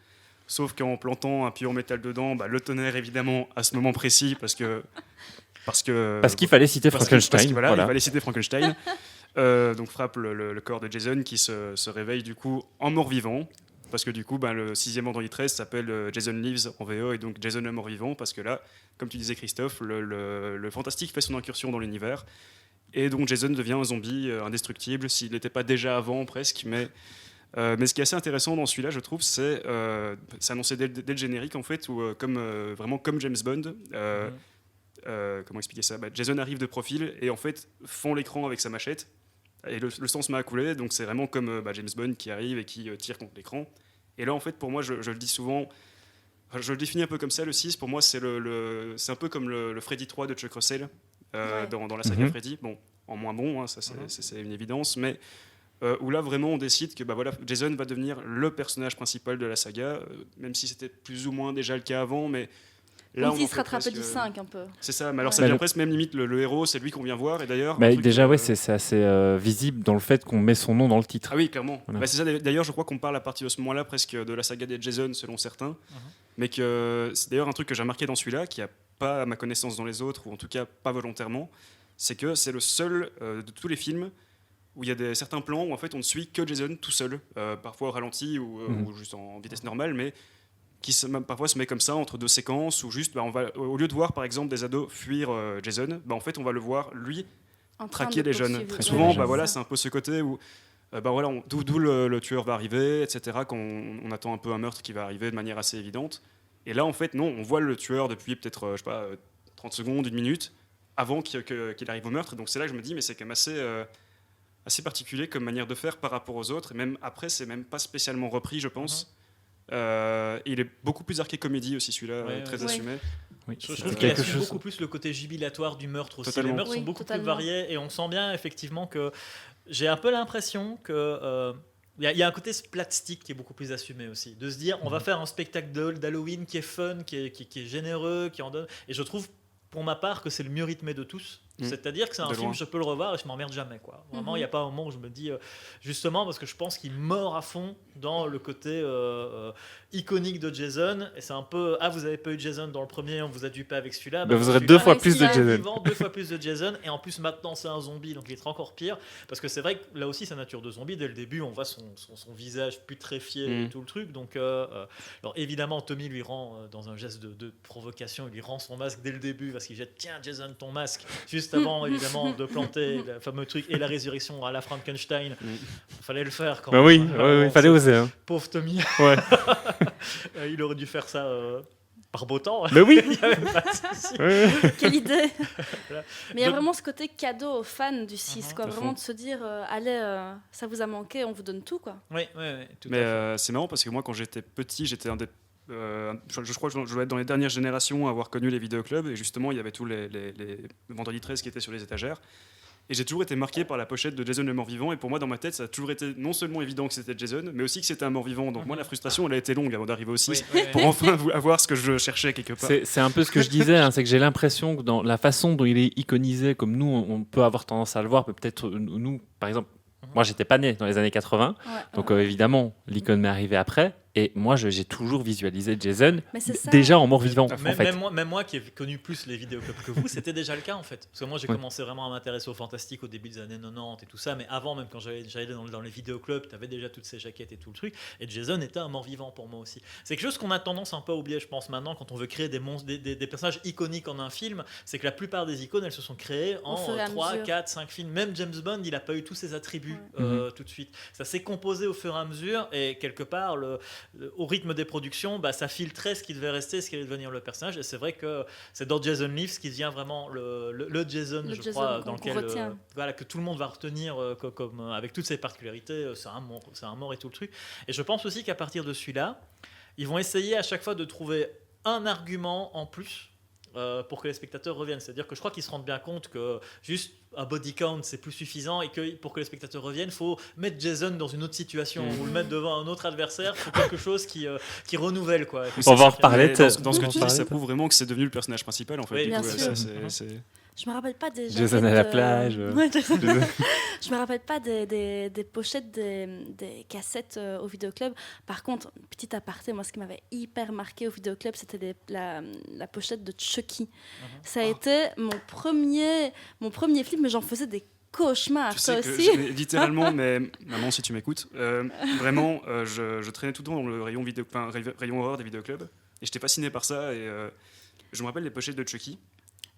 Sauf qu'en plantant un pieu en métal dedans, le tonnerre, évidemment, à ce moment précis, parce Parce qu'il fallait citer parce Frankenstein. que, voilà, voilà. il fallait citer Frankenstein. Donc frappe le corps de Jason qui se réveille du coup en mort-vivant. Parce que du coup, le 6e Vendredi 13 s'appelle Jason Lives en VO et donc Jason le mort-vivant. Parce que là, comme tu disais Christophe, le fantastique fait son incursion dans l'univers. Et donc Jason devient un zombie indestructible, s'il n'était pas déjà avant presque. Mais ce qui est assez intéressant dans celui-là, je trouve, c'est annoncé dès le générique en fait, où vraiment comme James Bond. Comment expliquer ça ? Jason arrive de profil et en fait fond l'écran avec sa machette et le sang se met à couler, donc c'est vraiment comme James Bond qui arrive et qui tire contre l'écran. Et là en fait pour moi je le dis souvent, je le définis un peu comme ça, le 6 pour moi c'est c'est un peu comme le Freddy 3 de Chuck Russell Ouais. dans la saga Mhm. Freddy, bon en moins bon, hein, ça c'est une évidence, mais où là vraiment on décide que voilà, Jason va devenir le personnage principal de la saga, même si c'était plus ou moins déjà le cas avant, mais là, Comme on s'il en se fait rattrapait presque- du 5 un peu. C'est ça, mais alors Ouais. ça devient presque même limite le héros, c'est lui qu'on vient voir. Et d'ailleurs, un truc, Déjà, ouais, c'est assez visible dans le fait qu'on met son nom dans le titre. Ah oui, clairement. Voilà. C'est ça. D'ailleurs, je crois qu'on parle à partir de ce moment-là presque de la saga des Jason, selon certains. Mais que c'est d'ailleurs un truc que j'ai remarqué dans celui-là, qui a pas à ma connaissance dans les autres, ou en tout cas pas volontairement, c'est que c'est le seul de tous les films où il y a certains plans où en fait on ne suit que Jason tout seul, parfois au ralenti ou juste en vitesse normale, mais qui parfois se met comme ça entre deux séquences où juste on va, au lieu de voir par exemple des ados fuir Jason, en fait on va le voir lui En train traquer de les jeunes. poursuivre. Très Traquer souvent, les jeunes. voilà, ça. c'est un peu ce côté où voilà, d'où le tueur va arriver, etc. Quand on attend un peu un meurtre qui va arriver de manière assez évidente. Et là, en fait, non, on voit le tueur depuis peut-être, je sais pas, 30 secondes, une minute, avant qu'il arrive au meurtre. Donc c'est là que je me dis, mais c'est quand même assez particulier comme manière de faire par rapport aux autres. Et même après, c'est même pas spécialement repris, je pense. Il est beaucoup plus arché comédie aussi, celui-là, Ouais, très ouais. assumé. Oui, Je c'était trouve qu'il quelque assume chose. beaucoup plus le côté jubilatoire du meurtre aussi. Totalement. Les meurtres Oui, sont beaucoup totalement. plus variés et on sent bien effectivement que j'ai un peu l'impression que il y a un côté splatstick qui est beaucoup plus assumé aussi. De se dire, on va faire un spectacle d'Halloween qui est fun, qui est généreux, qui en donne. Et je trouve, pour ma part, que c'est le mieux rythmé de tous. C'est-à-dire que c'est un De film, loin. je peux le revoir et je m'emmerde jamais. Quoi. Vraiment, il Mhm. n'y a pas un moment où je me dis, justement, parce que je pense qu'il mord à fond dans le côté iconique de Jason. Et c'est un peu, vous avez pas eu Jason dans le premier, on vous a dupé avec celui-là. Bah, vous aurez celui-là, deux fois Ouais, plus de celui-là, Jason. vivant, 2 fois plus de Jason. Et en plus, maintenant, c'est un zombie, donc il est encore pire. Parce que c'est vrai que là aussi, sa nature de zombie, dès le début, on voit son visage putréfié et tout le truc. Donc, alors évidemment, Tommy lui rend, dans un geste de provocation, il lui rend son masque dès le début parce qu'il jette, tiens, Jason, ton masque. Juste avant, évidemment, de planter le fameux truc et la résurrection à la Frankenstein. Il fallait le faire quand Bah même. oui, Hein. il Vraiment, fallait oser. Hein. Pauvre Tommy. Ouais. Il aurait dû faire ça par beau temps. Mais oui. Il n'y avait pas de souci. Quelle idée. Voilà. Mais il y a Donc- vraiment ce côté cadeau aux fans du 6, quoi. à Vraiment fond. de se dire, allez, ça vous a manqué, on vous donne tout, quoi. Oui, tout Mais à fait. c'est marrant parce que moi, quand j'étais petit, j'étais un des. Je crois que je dois être dans les dernières générations à avoir connu les vidéoclubs. Et justement, il y avait tous les Vendredi 13 qui étaient sur les étagères. Et j'ai toujours été marqué par la pochette de Jason le mort-vivant. Et pour moi, dans ma tête, ça a toujours été non seulement évident que c'était Jason, mais aussi que c'était un mort-vivant. Donc moi, la frustration, elle a été longue avant d'arriver au 6. Pour enfin avoir ce que je cherchais quelque part. C'est un peu ce que je disais, hein, c'est que j'ai l'impression que dans la façon dont il est iconisé, comme nous, on peut avoir tendance à le voir, peut-être nous, par exemple, moi j'étais pas né dans les années 80, Ouais, donc ouais. évidemment l'icône m'est arrivée après, Et moi, j'ai toujours visualisé Jason Mais c'est ça. déjà en mort-vivant, À fond. en fait. Même moi qui ai connu plus les vidéoclubs que vous, c'était déjà le cas en fait. Parce que moi j'ai commencé vraiment à m'intéresser au fantastique au début des années 90 et tout ça, mais avant même quand j'allais dans les vidéoclubs, tu avais déjà toutes ces jaquettes et tout le truc. Et Jason était un mort-vivant pour moi aussi. C'est quelque chose qu'on a tendance un peu à oublier, je pense, maintenant quand on veut créer des monstres, des personnages iconiques en un film, c'est que la plupart des icônes elles se sont créées en fur et à 3, mesure. 4, 5 films. Même James Bond, il n'a pas eu tous ses attributs tout de suite. Ça s'est composé au fur et à mesure et quelque part, au rythme des productions, bah, ça filtrait ce qui devait rester, ce qui allait devenir le personnage. Et c'est vrai que c'est dans Jason Lives qui devient vraiment le Jason, Le je Jason crois, qu'on dans lequel retient. voilà, que tout le monde va retenir comme, avec toutes ses particularités. C'est un mort et tout le truc. Et je pense aussi qu'à partir de celui-là, ils vont essayer à chaque fois de trouver un argument en plus pour que les spectateurs reviennent. C'est-à-dire que je crois qu'ils se rendent bien compte que juste un body count c'est plus suffisant et que pour que les spectateurs reviennent, il faut mettre Jason dans une autre situation ou le mettre devant un autre adversaire. Il faut quelque chose qui renouvelle, quoi. On va en reparler. Mais dans ce que tu dis, ça prouve vraiment que c'est devenu le personnage principal en fait. Oui, Du bien coup, sûr. ça, c'est- Je me rappelle pas des Jason jaquettes, à la plage. Ouais, Jason. Je me rappelle pas des pochettes des cassettes au vidéoclub. Par contre, petit aparté, moi ce qui m'avait hyper marqué au vidéoclub, c'était la pochette de Chucky. Ça a été mon premier film, mais j'en faisais des cauchemars. Tu sais Toi que aussi. littéralement, mais maman, si tu m'écoutes, vraiment, je traînais tout le temps dans le rayon horreur des vidéoclubs et j'étais fasciné par ça. Et je me rappelle les pochettes de Chucky.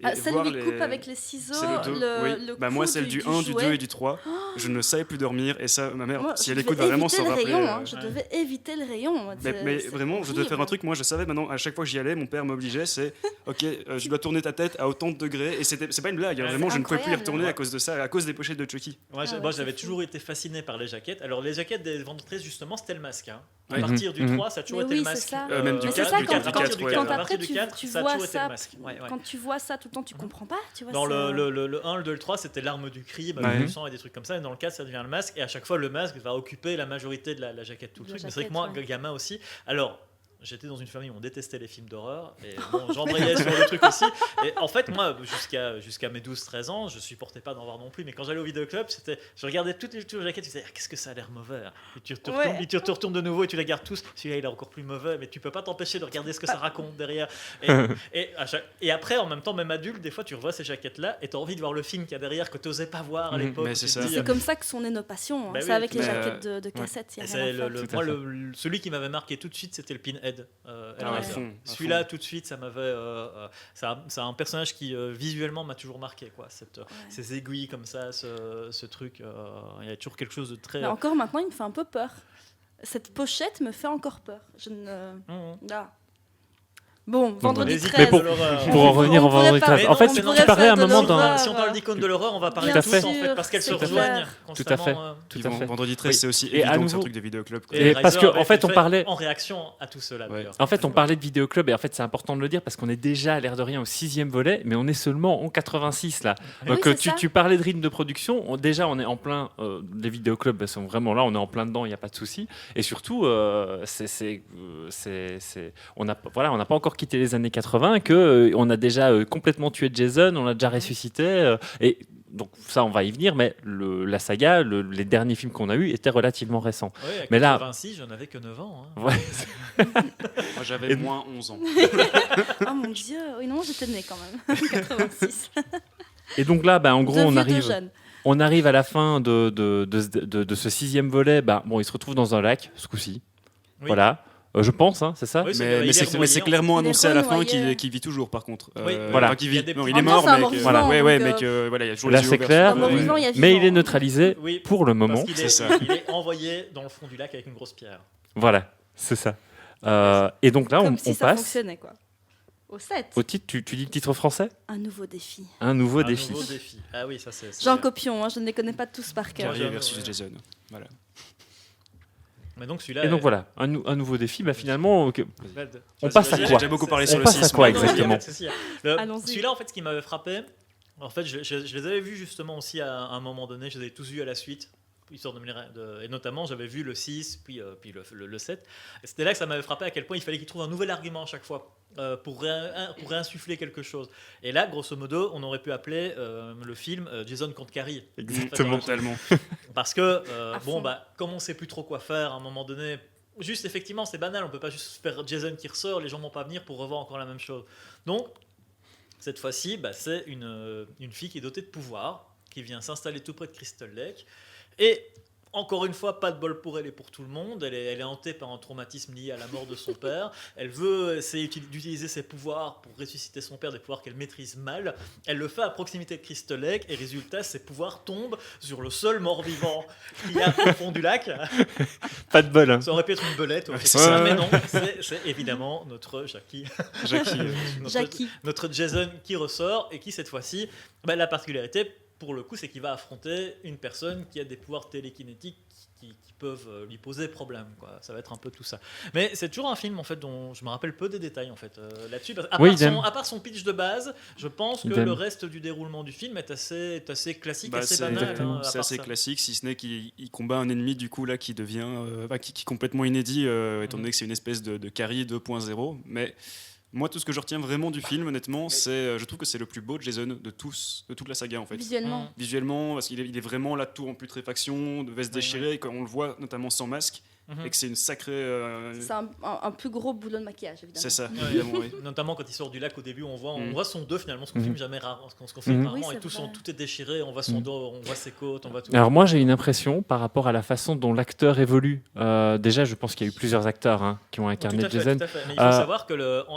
Et Celle voir où il coupe avec les ciseaux, C'est le 2, oui. Moi, celle du 1, du 2 et du 3, je ne savais plus dormir. Et ça, ma mère, Moi, si je elle écoute, devais va vraiment s'en éviter le rappeler. rayon, hein. Je devais éviter le rayon. Mais vraiment, je devais faire un truc. Moi, je savais maintenant, à chaque fois que j'y allais, mon père m'obligeait. C'est OK, tu dois tourner ta tête à autant de degrés. Et c'est pas une blague. Hein, Ouais, vraiment, je ne pouvais plus y incroyable. retourner à cause de ça, à cause des pochettes de Chucky. Moi, Ah ouais, moi, c'est j'avais fou. toujours été fasciné par les jaquettes. Alors, les jaquettes des vendetrices, justement, c'était le masque. Hein. À Ouais. partir du Mhm. 3, ça a toujours Mais été oui, le c'est masque. ça. Même du Mais c'est 4, ça, du quand 4, à partir du ouais. 4, quand à après partir du tu 4, tu ça a vois toujours été ça, le masque. Ouais, ouais. quand tu vois ça tout le temps, tu comprends pas. Tu vois, Dans c'est- le 1, le 2, le 3, c'était l'arme du cri, Ouais. du sang et des trucs comme ça. Et dans le 4, ça devient le masque. Et à chaque fois, le masque va occuper la majorité de la jaquette, tout le De la truc. Mais c'est vrai que jaquette, moi, ouais. gamin aussi. Alors, j'étais dans une famille où on détestait les films d'horreur. Et bon, j'embrayais sur le truc aussi. Et en fait, moi, jusqu'à mes 12-13 ans, je supportais pas d'en voir non plus. Mais quand j'allais au vidéoclub, je regardais toutes les jaquettes. Je disais, qu'est-ce que ça a l'air mauvais. Et tu te retournes, Ouais. et tu te retournes de nouveau et tu les regardes tous. Celui-là, il est encore plus mauvais. Mais tu peux pas t'empêcher de regarder ce que ça raconte derrière. Et après, en même temps, même adulte, des fois, tu revois ces jaquettes-là et tu as envie de voir le film qu'il y a derrière que tu n'osais pas voir à Mhm. l'époque. Mais c'est Tu te ça. dis, C'est comme ça que sont nées nos passions. Hein. Bah C'est oui, avec les mais, jaquettes de cassettes. Et Il y a c'est rien à faire. Tout à fait. celui qui m'avait marqué tout de suite, c'était le Pinhead. Ah, à Hellraiser. fond, à Celui-là, fond. tout de suite, ça m'avait. C'est un personnage qui visuellement m'a toujours marqué, quoi. Ces aiguilles comme ça, ce truc. Il y a toujours quelque chose de très. Mais encore maintenant, il me fait un peu peur. Cette pochette me fait encore peur. Je ne. Mhm. Là. Bon, vendredi Les 13. Mais pour- icônes de l'horreur. Pour en revenir On en pourrait vendredi parler- 13. Mais En fait, non, tu on pourrait parlais à un faire de moment d'un. l'horreur. Si on parle d'icônes de l'horreur, on va parler Tout à tous fait. en fait, parce qu'elles se Tout à fait. rejoignent Tout à fait. constamment. Tout Puis à fait. Vendredi 13, Oui. c'est aussi Et à évident que c'est un nouveau- truc de vidéoclub. quoi. Et Et parce Hellraiser que, en avait fait, été on fait parlait- en réaction à tout cela. Ouais. d'ailleurs. En fait, on parlait de vidéoclub et en fait, c'est important de le dire parce qu'on est déjà, à l'air de rien, au 6e volet, mais on est seulement en 86 là. Donc, Oui, c'est ça. tu parlais de rythme de production. Déjà, on est en plein. Les vidéoclubs sont vraiment là, on est en plein dedans, il n'y a pas de souci. Et surtout, on n'a pas encore quitté les années 80, on a déjà complètement tué Jason, on l'a déjà ressuscité. Et donc, ça, on va y venir, mais la saga, les derniers films qu'on a eus étaient relativement récents. Ouais, à Mais là- 86, je n'avais que 9 ans. Hein. Ouais. Moi, j'avais Et- moins 11 ans. Oh mon dieu, oui, non, j'étais née quand même. 86. Et donc là, en gros, Deux vieux, deux jeunes. on arrive à la fin de ce 6e volet. Bon, il se retrouve dans un lac, ce coup-ci. Oui. Voilà. Je pense, hein, c'est ça. Oui, Mais il est c'est revoyant. clairement Il est annoncé à la fin renoyé. qu'il vit toujours, par contre. Oui. Voilà. Enfin, qu'il Il y a vit. des Non, petits- il est En même mort, temps, c'est un mais mort que- vivant, ouais, donc, mais voilà, il y a toujours Là, les yeux c'est ouverts. clair. Un mort vivant, il y a Mais vivant. il est neutralisé Oui, pour le moment. Parce qu'il C'est ça. il est envoyé dans le fond du lac avec une grosse pierre. Voilà, c'est ça. Et donc là, Comme on si ça passe fonctionnait, quoi. Au 7. au titre. Tu dis le titre français? Un nouveau défi. Un nouveau Un défi. nouveau défi. Ah oui, ça c'est. Jean Copion, hein, je ne les connais pas tous par cœur. Guerrier Ouais. versus Jason. Voilà. Mais donc celui-là. Et donc voilà, un nouveau défi. Finalement, Vas-y, on passe à vas-y. quoi? J'ai beaucoup parlé On sur le passe à 6. quoi Non, non, il y a exactement? pas de souci. Allons-y. Celui-là, en fait, ce qui m'avait frappé, en fait, je les avais vus justement aussi à un moment donné, je les avais tous vus à la suite, histoire et notamment, j'avais vu le 6, puis le 7. Et c'était là que ça m'avait frappé à quel point il fallait qu'ils trouvent un nouvel argument à chaque fois pour réinsuffler quelque chose. Et là, grosso modo, on aurait pu appeler le film Jason contre Carrie. Exactement. Totalement. Parce que, À fond. comme on sait plus trop quoi faire, à un moment donné, juste effectivement c'est banal, on peut pas juste faire Jason qui ressort, les gens vont pas venir pour revoir encore la même chose. Donc cette fois-ci, c'est une fille qui est dotée de pouvoir, qui vient s'installer tout près de Crystal Lake, et encore une fois, pas de bol pour elle et pour tout le monde. Elle est hantée par un traumatisme lié à la mort de son père. Elle veut essayer d'utiliser ses pouvoirs pour ressusciter son père, des pouvoirs qu'elle maîtrise mal. Elle le fait à proximité de Crystal Lake et résultat, ses pouvoirs tombent sur le seul mort-vivant qu'il y a au fond du lac. Pas de bol. Hein. Ça aurait pu être une belette, mais non, c'est évidemment notre Jackie. Notre Jason qui ressort et qui cette fois-ci, la particularité pour le coup, c'est qu'il va affronter une personne qui a des pouvoirs télékinétiques qui peuvent lui poser problème, quoi. Ça va être un peu tout ça. Mais c'est toujours un film en fait dont je me rappelle peu des détails en fait là-dessus. À part son pitch de base, je pense que le reste du déroulement du film est assez classique, assez banal. C'est assez classique, si ce n'est qu'il combat un ennemi du coup là qui devient qui est complètement inédit, étant donné que c'est une espèce de Carrie 2.0, mais moi, tout ce que je retiens vraiment du film, honnêtement, je trouve que c'est le plus beau Jason de toute la saga, en fait. Visuellement, parce qu'il est vraiment là, tout en putréfaction, de veste déchirée, quand on le voit notamment sans masque, et que c'est une sacrée... C'est un plus gros boulot de maquillage, évidemment. C'est ça, évidemment, oui. Notamment quand il sort du lac au début, on voit son dos finalement, ce qu'on filme jamais rarement, ce qu'on filme rarement, et tout est déchiré, on voit son dos, on voit ses côtes, on voit tout. Alors moi, j'ai une impression par rapport à la façon dont l'acteur évolue. Déjà, je pense qu'il y a eu plusieurs acteurs qui ont incarné Jason. Tout à fait. Mais il faut savoir que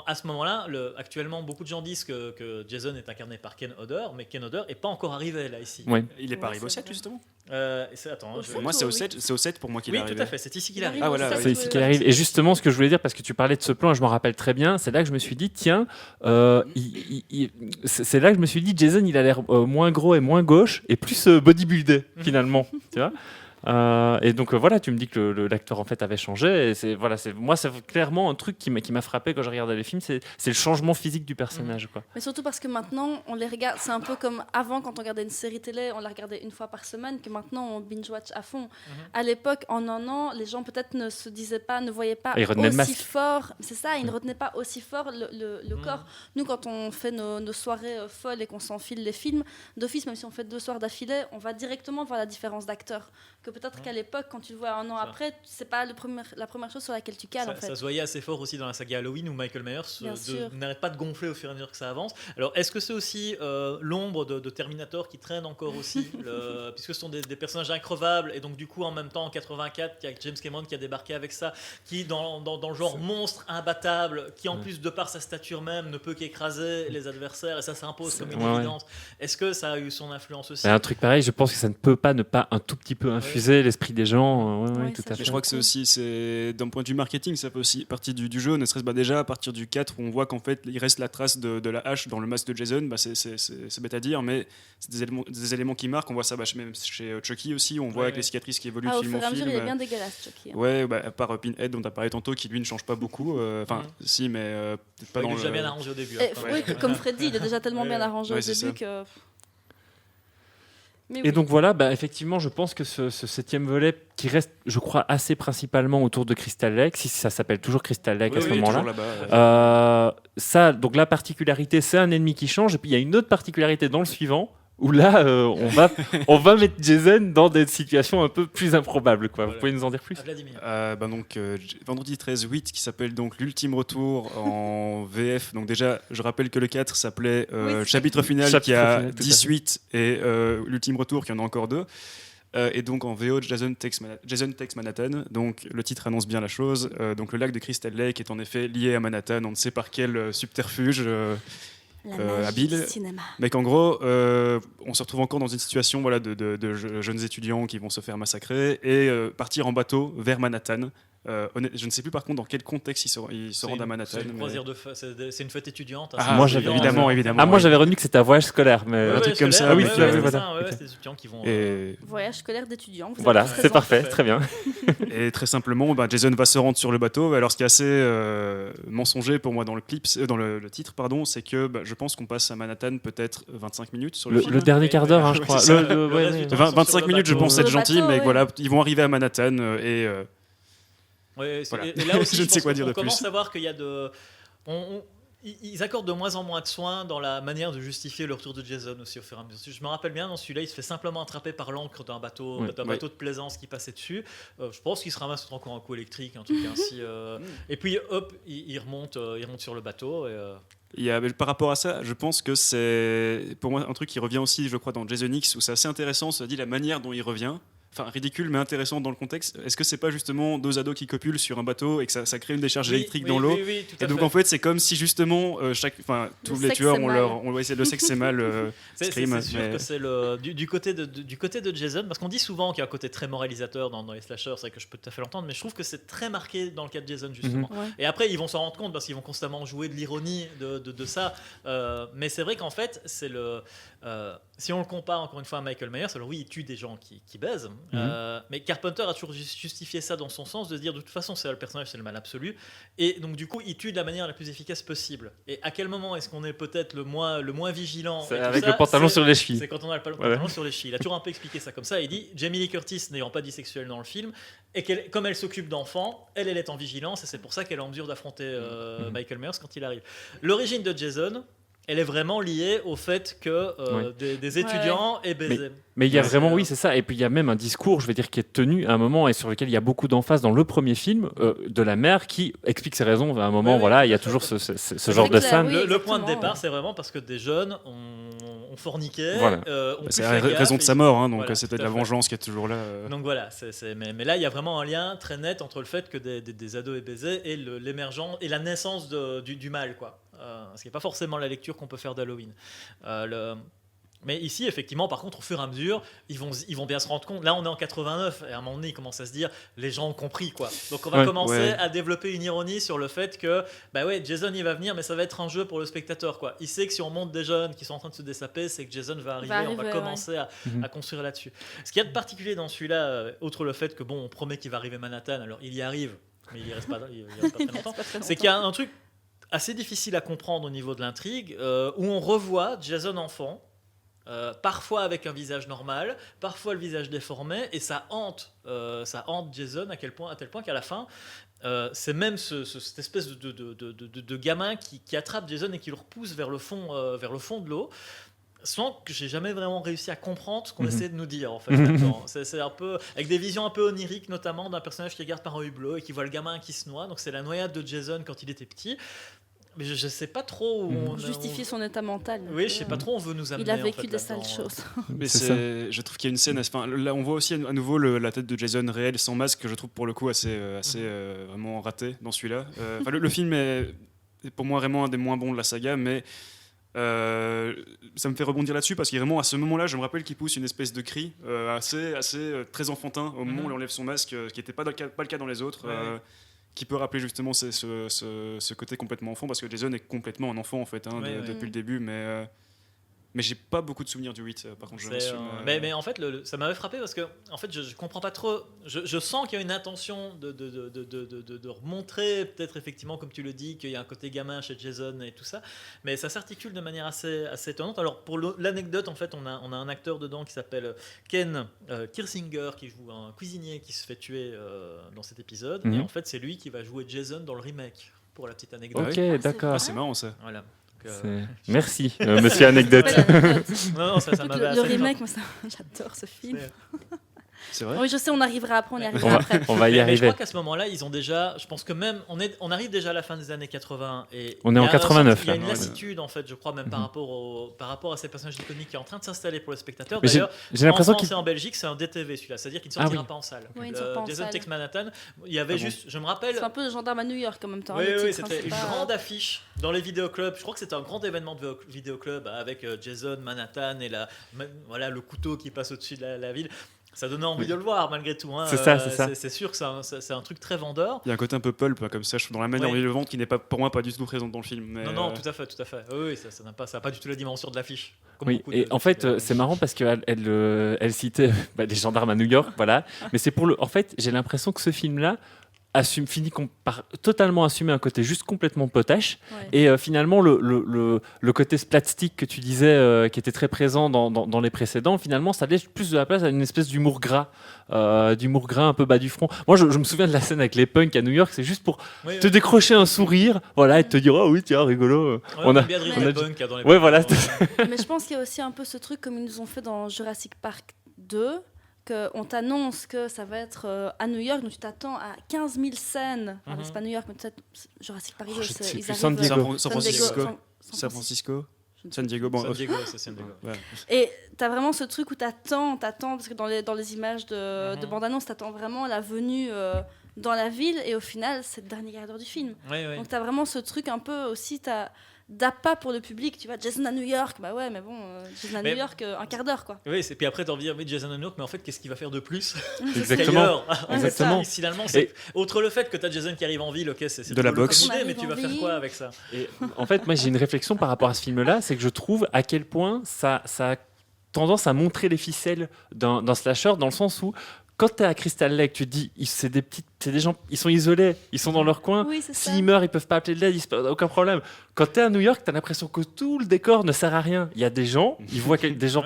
à ce moment-là, actuellement, beaucoup de gens disent que Jason est incarné par Ken Hodder, mais Ken Hodder n'est pas encore arrivé là ici. Oui. Il n'est pas arrivé au 7 justement. Moi, c'est au 7 pour moi qu'il est arrivé. Oui, tout à fait. C'est ici qu'il arrive. Ah voilà. C'est ici qu'il arrive. Et justement, ce que je voulais dire, parce que tu parlais de ce plan, et je m'en rappelle très bien, c'est là que je me suis dit, tiens, c'est là que je me suis dit, Jason, il a l'air moins gros et moins gauche, et plus bodybuildé finalement, tu vois. Et donc voilà, tu me dis que l'acteur en fait avait changé. Et moi, c'est clairement un truc qui m'a frappé quand je regardais les films, c'est le changement physique du personnage, quoi. Mais surtout parce que maintenant, on les regarde. C'est un peu comme avant, quand on regardait une série télé, on la regardait une fois par semaine, que maintenant on binge-watch à fond. À l'époque, en un an, les gens peut-être ne se disaient pas, ne voyaient pas aussi fort. C'est ça, ils ne retenaient pas aussi fort le corps. Nous, quand on fait nos soirées folles et qu'on s'enfile les films, d'office, même si on fait 2 soirs d'affilée, on va directement voir la différence d'acteur. Que peut-être qu'à l'époque, quand tu le vois un an après, c'est pas la première chose sur laquelle tu cales. En fait. Ça se voyait assez fort aussi dans la saga Halloween où Michael Myers n'arrête pas de gonfler au fur et à mesure que ça avance. Alors, est-ce que c'est aussi l'ombre de Terminator qui traîne encore aussi puisque ce sont des personnages increvables et donc du coup en même temps en 84, il y a James Cameron qui a débarqué avec ça, qui dans le genre monstre imbattable, qui en plus de par sa stature même ne peut qu'écraser les adversaires et ça s'impose comme une évidence. Est-ce que ça a eu son influence aussi? Un truc pareil, je pense que ça ne peut pas ne pas un tout petit peu infuser l'esprit des gens. Tout à fait. Je crois que c'est d'un point de vue marketing, ça fait aussi partie du jeu, ne serait-ce déjà à partir du 4 où on voit qu'en fait il reste la trace de la hache dans le masque de Jason. C'est bête à dire, mais c'est des éléments qui marquent. On voit ça même chez Chucky aussi, on voit avec les cicatrices qui évoluent de film en film. Au fur et à mesure, il est bien dégueulasse, Chucky. Ouais, à part Pinhead dont tu as parlé tantôt, qui lui ne change pas beaucoup. Si, mais peut-être pas dans le... Il est déjà bien arrangé au début. Oui, comme Freddy, il est déjà tellement bien arrangé au début que... Et donc voilà, effectivement, je pense que ce 7e volet, qui reste, je crois, assez principalement autour de Crystal Lake, si ça s'appelle toujours Crystal Lake à ce moment-là. Donc la particularité, c'est un ennemi qui change, et puis il y a une autre particularité dans le suivant, où là, on va mettre Jason dans des situations un peu plus improbables, quoi. Vous pouvez nous en dire plus? Vendredi 13/8, qui s'appelle donc l'ultime retour en VF. Donc déjà, je rappelle que le 4 s'appelait Chapitre final, qui a 18, et l'ultime retour, qui en a encore 2. Et donc en VO, Jason Takes Manhattan. Donc le titre annonce bien la chose. Donc le lac de Crystal Lake est en effet lié à Manhattan. On ne sait par quel subterfuge. Habile, mais qu'en gros on se retrouve encore dans une situation de jeunes étudiants qui vont se faire massacrer et partir en bateau vers Manhattan. Je ne sais plus par contre dans quel contexte ils se rendent à Manhattan. C'est une fête étudiante. Moi j'avais évidemment. Moi j'avais retenu que c'était un voyage scolaire, mais un truc comme ça. Oui, c'est des étudiants qui vont. Voyage scolaire d'étudiants. Voilà, c'est parfait, très bien. Et très simplement, Jason va se rendre sur le bateau. Alors ce qui est assez mensonger pour moi dans le clip, dans le titre, pardon, c'est que je pense qu'on passe à Manhattan peut-être 25 minutes sur le film. Le dernier quart d'heure, je crois. 25 minutes, je pense être gentil, mais voilà, ils vont arriver à Manhattan et. Ouais, voilà. Et là aussi, je ne sais quoi dire de plus. On commence à voir qu'il y a ils accordent de moins en moins de soin dans la manière de justifier le retour de Jason aussi au fur et à mesure. Je me rappelle bien, dans celui-là, il se fait simplement attraper par l'ancre d'un bateau, bateau de plaisance qui passait dessus. Je pense qu'il se ramasse encore un coup électrique, un truc ainsi. Et puis, hop, il remonte sur le bateau. Par rapport à ça, je pense que c'est pour moi un truc qui revient aussi, je crois, dans Jason X, où c'est assez intéressant, ça dit la manière dont il revient. Enfin, ridicule mais intéressant dans le contexte. Est-ce que c'est pas justement deux ados qui copulent sur un bateau et que ça crée une décharge électrique dans l'eau? Oui, et donc en fait c'est comme si justement tous les tueurs on essaie le sexe c'est mal. C'est sûr que c'est du côté de Jason, parce qu'on dit souvent qu'il y a un côté très moralisateur dans les slashers, c'est vrai que je peux tout à fait l'entendre, mais je trouve que c'est très marqué dans le cas de Jason justement. Et après ils vont s'en rendre compte parce qu'ils vont constamment jouer de l'ironie de ça. Mais c'est vrai qu'en fait c'est si on le compare encore une fois à Michael Myers, alors oui il tue des gens qui baisent. Mais Carpenter a toujours justifié ça dans son sens de dire de toute façon c'est le personnage, c'est le mal absolu, et donc du coup il tue de la manière la plus efficace possible. Et à quel moment est-ce qu'on est peut-être le moins vigilant avec le pantalon sur les chevilles? C'est quand on a le pantalon sur les chevilles. Il a toujours un peu expliqué ça comme ça. Il dit Jamie Lee Curtis n'ayant pas dit sexuelle dans le film, et comme elle s'occupe d'enfants, elle est en vigilance, et c'est pour ça qu'elle est en mesure d'affronter Michael Myers quand il arrive. L'origine de Jason, elle est vraiment liée au fait que des étudiants aient baisé. Mais il y a vraiment, oui, c'est ça. Et puis il y a même un discours, je vais dire, qui est tenu à un moment et sur lequel il y a beaucoup d'emphase dans le premier film de la mère qui explique ses raisons. À un moment, il y a toujours ce genre de scène. Le point de départ, c'est vraiment parce que des jeunes ont forniqué. C'est la raison de sa mort, donc c'est peut-être la vengeance qui est toujours là. Donc voilà, mais là, il y a vraiment un lien très net entre le fait que des ados aient baisé et l'émergence et la naissance du mal, quoi. Ce qui n'est pas forcément la lecture qu'on peut faire d'Halloween. Mais ici, effectivement, par contre, au fur et à mesure, ils vont bien se rendre compte. Là, on est en 89, et à un moment donné, ils commencent à se dire, les gens ont compris, quoi. Donc, on va commencer à développer une ironie sur le fait que, Jason, il va venir, mais ça va être un jeu pour le spectateur, quoi. Il sait que si on monte des jeunes qui sont en train de se dessaper, c'est que Jason va arriver, on va commencer à construire là-dessus. Ce qu'il y a de particulier dans celui-là, outre le fait que, on promet qu'il va arriver Manhattan, alors il y arrive, mais il y reste pas très longtemps, c'est qu'il y a un truc assez difficile à comprendre au niveau de l'intrigue, où on revoit Jason enfant, parfois avec un visage normal, parfois le visage déformé, et ça hante Jason à tel point qu'à la fin, c'est même cette espèce de gamin qui attrape Jason et qui le repousse vers le fond de l'eau, sans que j'ai jamais vraiment réussi à comprendre ce qu'on essaie de nous dire en fait. C'est un peu avec des visions un peu oniriques, notamment d'un personnage qui regarde par un hublot et qui voit le gamin qui se noie. Donc c'est la noyade de Jason quand il était petit. Mais je sais pas trop où justifier son état mental. Oui, je sais pas trop où on veut nous amener. Il a vécu des sales choses. Mais je trouve qu'il y a une scène. Là, on voit aussi à nouveau la tête de Jason réel sans masque, que je trouve pour le coup assez vraiment raté dans celui-là. Le film est pour moi vraiment un des moins bons de la saga, mais ça me fait rebondir là-dessus parce qu'il vraiment à ce moment-là, je me rappelle qu'il pousse une espèce de cri assez très enfantin au moment où il enlève son masque, qui n'était pas le cas dans les autres. Qui peut rappeler justement ce côté complètement enfant, parce que Jason est complètement un enfant en fait depuis le début, mais j'ai pas beaucoup de souvenirs du 8 par contre. Mais en fait ça m'avait frappé parce que en fait je comprends pas trop, je sens qu'il y a une intention de remontrer peut-être effectivement comme tu le dis qu'il y a un côté gamin chez Jason et tout ça, mais ça s'articule de manière assez étonnante. Alors pour l'anecdote, en fait on a un acteur dedans qui s'appelle Ken Kirsinger, qui joue un cuisinier qui se fait tuer dans cet épisode, et en fait c'est lui qui va jouer Jason dans le remake, pour la petite anecdote. Ok, d'accord. C'est marrant ça. Voilà. Merci, monsieur anecdote. Non, ça m'avait assez le remake, moi, j'adore ce film. C'est vrai. Oui, je sais, on arrivera après, on y arrivera après. On va y arriver. Mais je crois qu'à ce moment-là, ils ont déjà, je pense que même, on arrive déjà à la fin des années 80 et on est en 89. Il y a une lassitude en fait, je crois, même par rapport à ces personnages iconiques qui est en train de s'installer pour le spectateur. Mais d'ailleurs, j'ai l'impression en France et en Belgique, c'est un DTV celui-là, c'est-à-dire qu'il ne sortira pas en salle. Oui, Jason Takes Manhattan, il y avait juste, je me rappelle. C'est un peu le gendarme à New York en même temps. Oui, c'était une grande affiche dans les vidéoclubs. Je crois que c'était un grand événement de vidéoclub avec Jason, Manhattan et le couteau qui passe au-dessus de la ville. Ça donnait envie de le voir malgré tout. C'est ça. C'est sûr que c'est un truc très vendeur. Il y a un côté un peu pulp comme ça, je trouve, dans la manière dont il le vend, qui n'est pas pour moi pas du tout présente dans le film. Mais non, tout à fait. Oui, ça n'a pas du tout la dimension de l'affiche. Oui, et en fait, c'est marrant parce qu'elle citait des gendarmes à New York, voilà. Mais c'est en fait, j'ai l'impression que ce film-là finit par totalement assumer un côté juste complètement potache. Ouais. Et finalement, le côté splatstick que tu disais, qui était très présent dans les précédents, finalement, ça laisse plus de la place à une espèce d'humour gras un peu bas du front. Moi, je me souviens de la scène avec les punks à New York, c'est juste pour te décrocher un sourire, voilà, et te dire, oh oui, tiens, rigolo. On a bien de rire les punks dans les ouais, voilà. Mais je pense qu'il y a aussi un peu ce truc comme ils nous ont fait dans Jurassic Park 2, qu'on t'annonce que ça va être à New York, donc tu t'attends à 15 000 scènes. Enfin, c'est pas New York, mais peut-être Jurassic Park 2. sais Ils plus, arrivent, San Diego. San Francisco. San Diego, bon. San Diego, c'est San Diego. Ouais. Et t'as vraiment ce truc où t'attends, parce que dans les images de bande-annonce, t'attends vraiment la venue dans la ville, et au final, c'est le dernier quart d'heure du film. Oui. Donc t'as vraiment ce truc un peu aussi, d'appât pour le public, tu vois, Jason à New York, bah ouais, mais bon, Jason à New York, un quart d'heure, quoi. Oui, puis après, t'as envie de dire, oui, Jason à New York, mais en fait, qu'est-ce qu'il va faire de plus Exactement. Exactement. Finalement, outre le fait que t'as Jason qui arrive en ville, ok, c'est de la boxe. Mais tu vas faire quoi avec ça? Et en fait, moi, j'ai une réflexion par rapport à ce film-là, c'est que je trouve à quel point ça a tendance à montrer les ficelles d'un slasher, dans le sens où quand tu es à Crystal Lake, tu te dis, c'est des gens, ils sont isolés, ils sont dans leur coin. Oui, c'est ça. S'ils meurent, ils peuvent pas appeler de l'aide, aucun problème. Quand tu es à New York, tu as l'impression que tout le décor ne sert à rien. Il y a des gens, ils voient des gens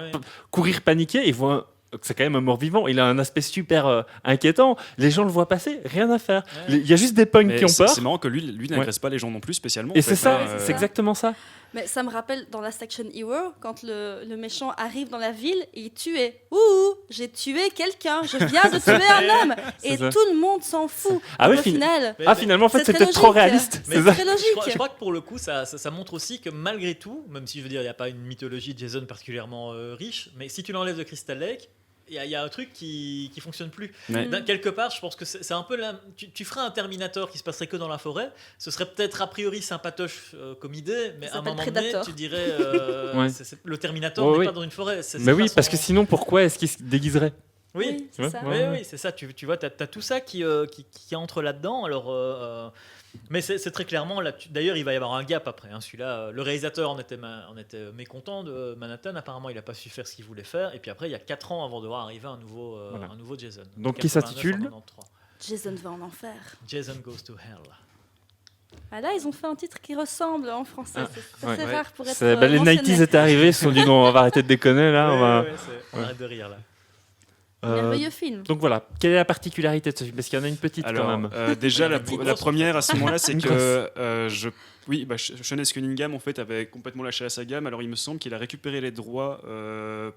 courir paniquer, ils voient que c'est quand même un mort-vivant. Il a un aspect super inquiétant. Les gens le voient passer, rien à faire. Il y a juste des punks qui ont peur. C'est marrant que lui n'agresse pas les gens non plus spécialement. Et c'est ça, c'est exactement ça. Mais ça me rappelle dans Last Action Hero, quand le méchant arrive dans la ville et il est tué. Ouh, j'ai tué quelqu'un, je viens de tuer un homme. Et ça. tout le monde s'en fout. Ah oui, au final, finalement, en fait, c'est c'était très trop logique. réaliste. Mais C'est c'est ça. très logique. Je crois que pour le coup, ça montre aussi que malgré tout, même si je veux dire, il n'y a pas une mythologie de Jason particulièrement riche, mais si tu l'enlèves de Crystal Lake, il y a un truc qui fonctionne plus. Ouais. Quelque part, je pense que c'est un peu tu ferais un Terminator qui se passerait que dans la forêt. Ce serait peut-être a priori sympatoche comme idée, mais Ça à un s'appelle moment Predator. donné, tu dirais Ouais. le Terminator n'est oui. pas dans une forêt. Mais oui, parce que sinon, pourquoi est-ce qu'il se déguiserait? Oui, c'est ça. oui, c'est ça. Tu vois, t'as tout ça qui entre là-dedans. Alors, mais c'est très clairement là. D'ailleurs, il va y avoir un gap après. Celui-là, le réalisateur en était mécontent de Manhattan. Apparemment, il n'a pas su faire ce qu'il voulait faire. Et puis après, il y a 4 ans avant de voir arriver un nouveau Jason. Donc, qui s'intitule Jason va en enfer. Jason Goes to Hell. Ah là, ils ont fait un titre qui ressemble en français. C'est assez rare pour être les mentionné. 90s étaient arrivés, ils se sont dit non, on va arrêter de déconner là. On arrête de rire là. Merveilleux film. Donc voilà, quelle est la particularité de ce film? Parce qu'il y en a une petite quand même. Déjà, la première à ce moment-là, c'est Une que Sean S. Cunningham en fait avait complètement lâché la saga. Alors il me semble qu'il a récupéré les droits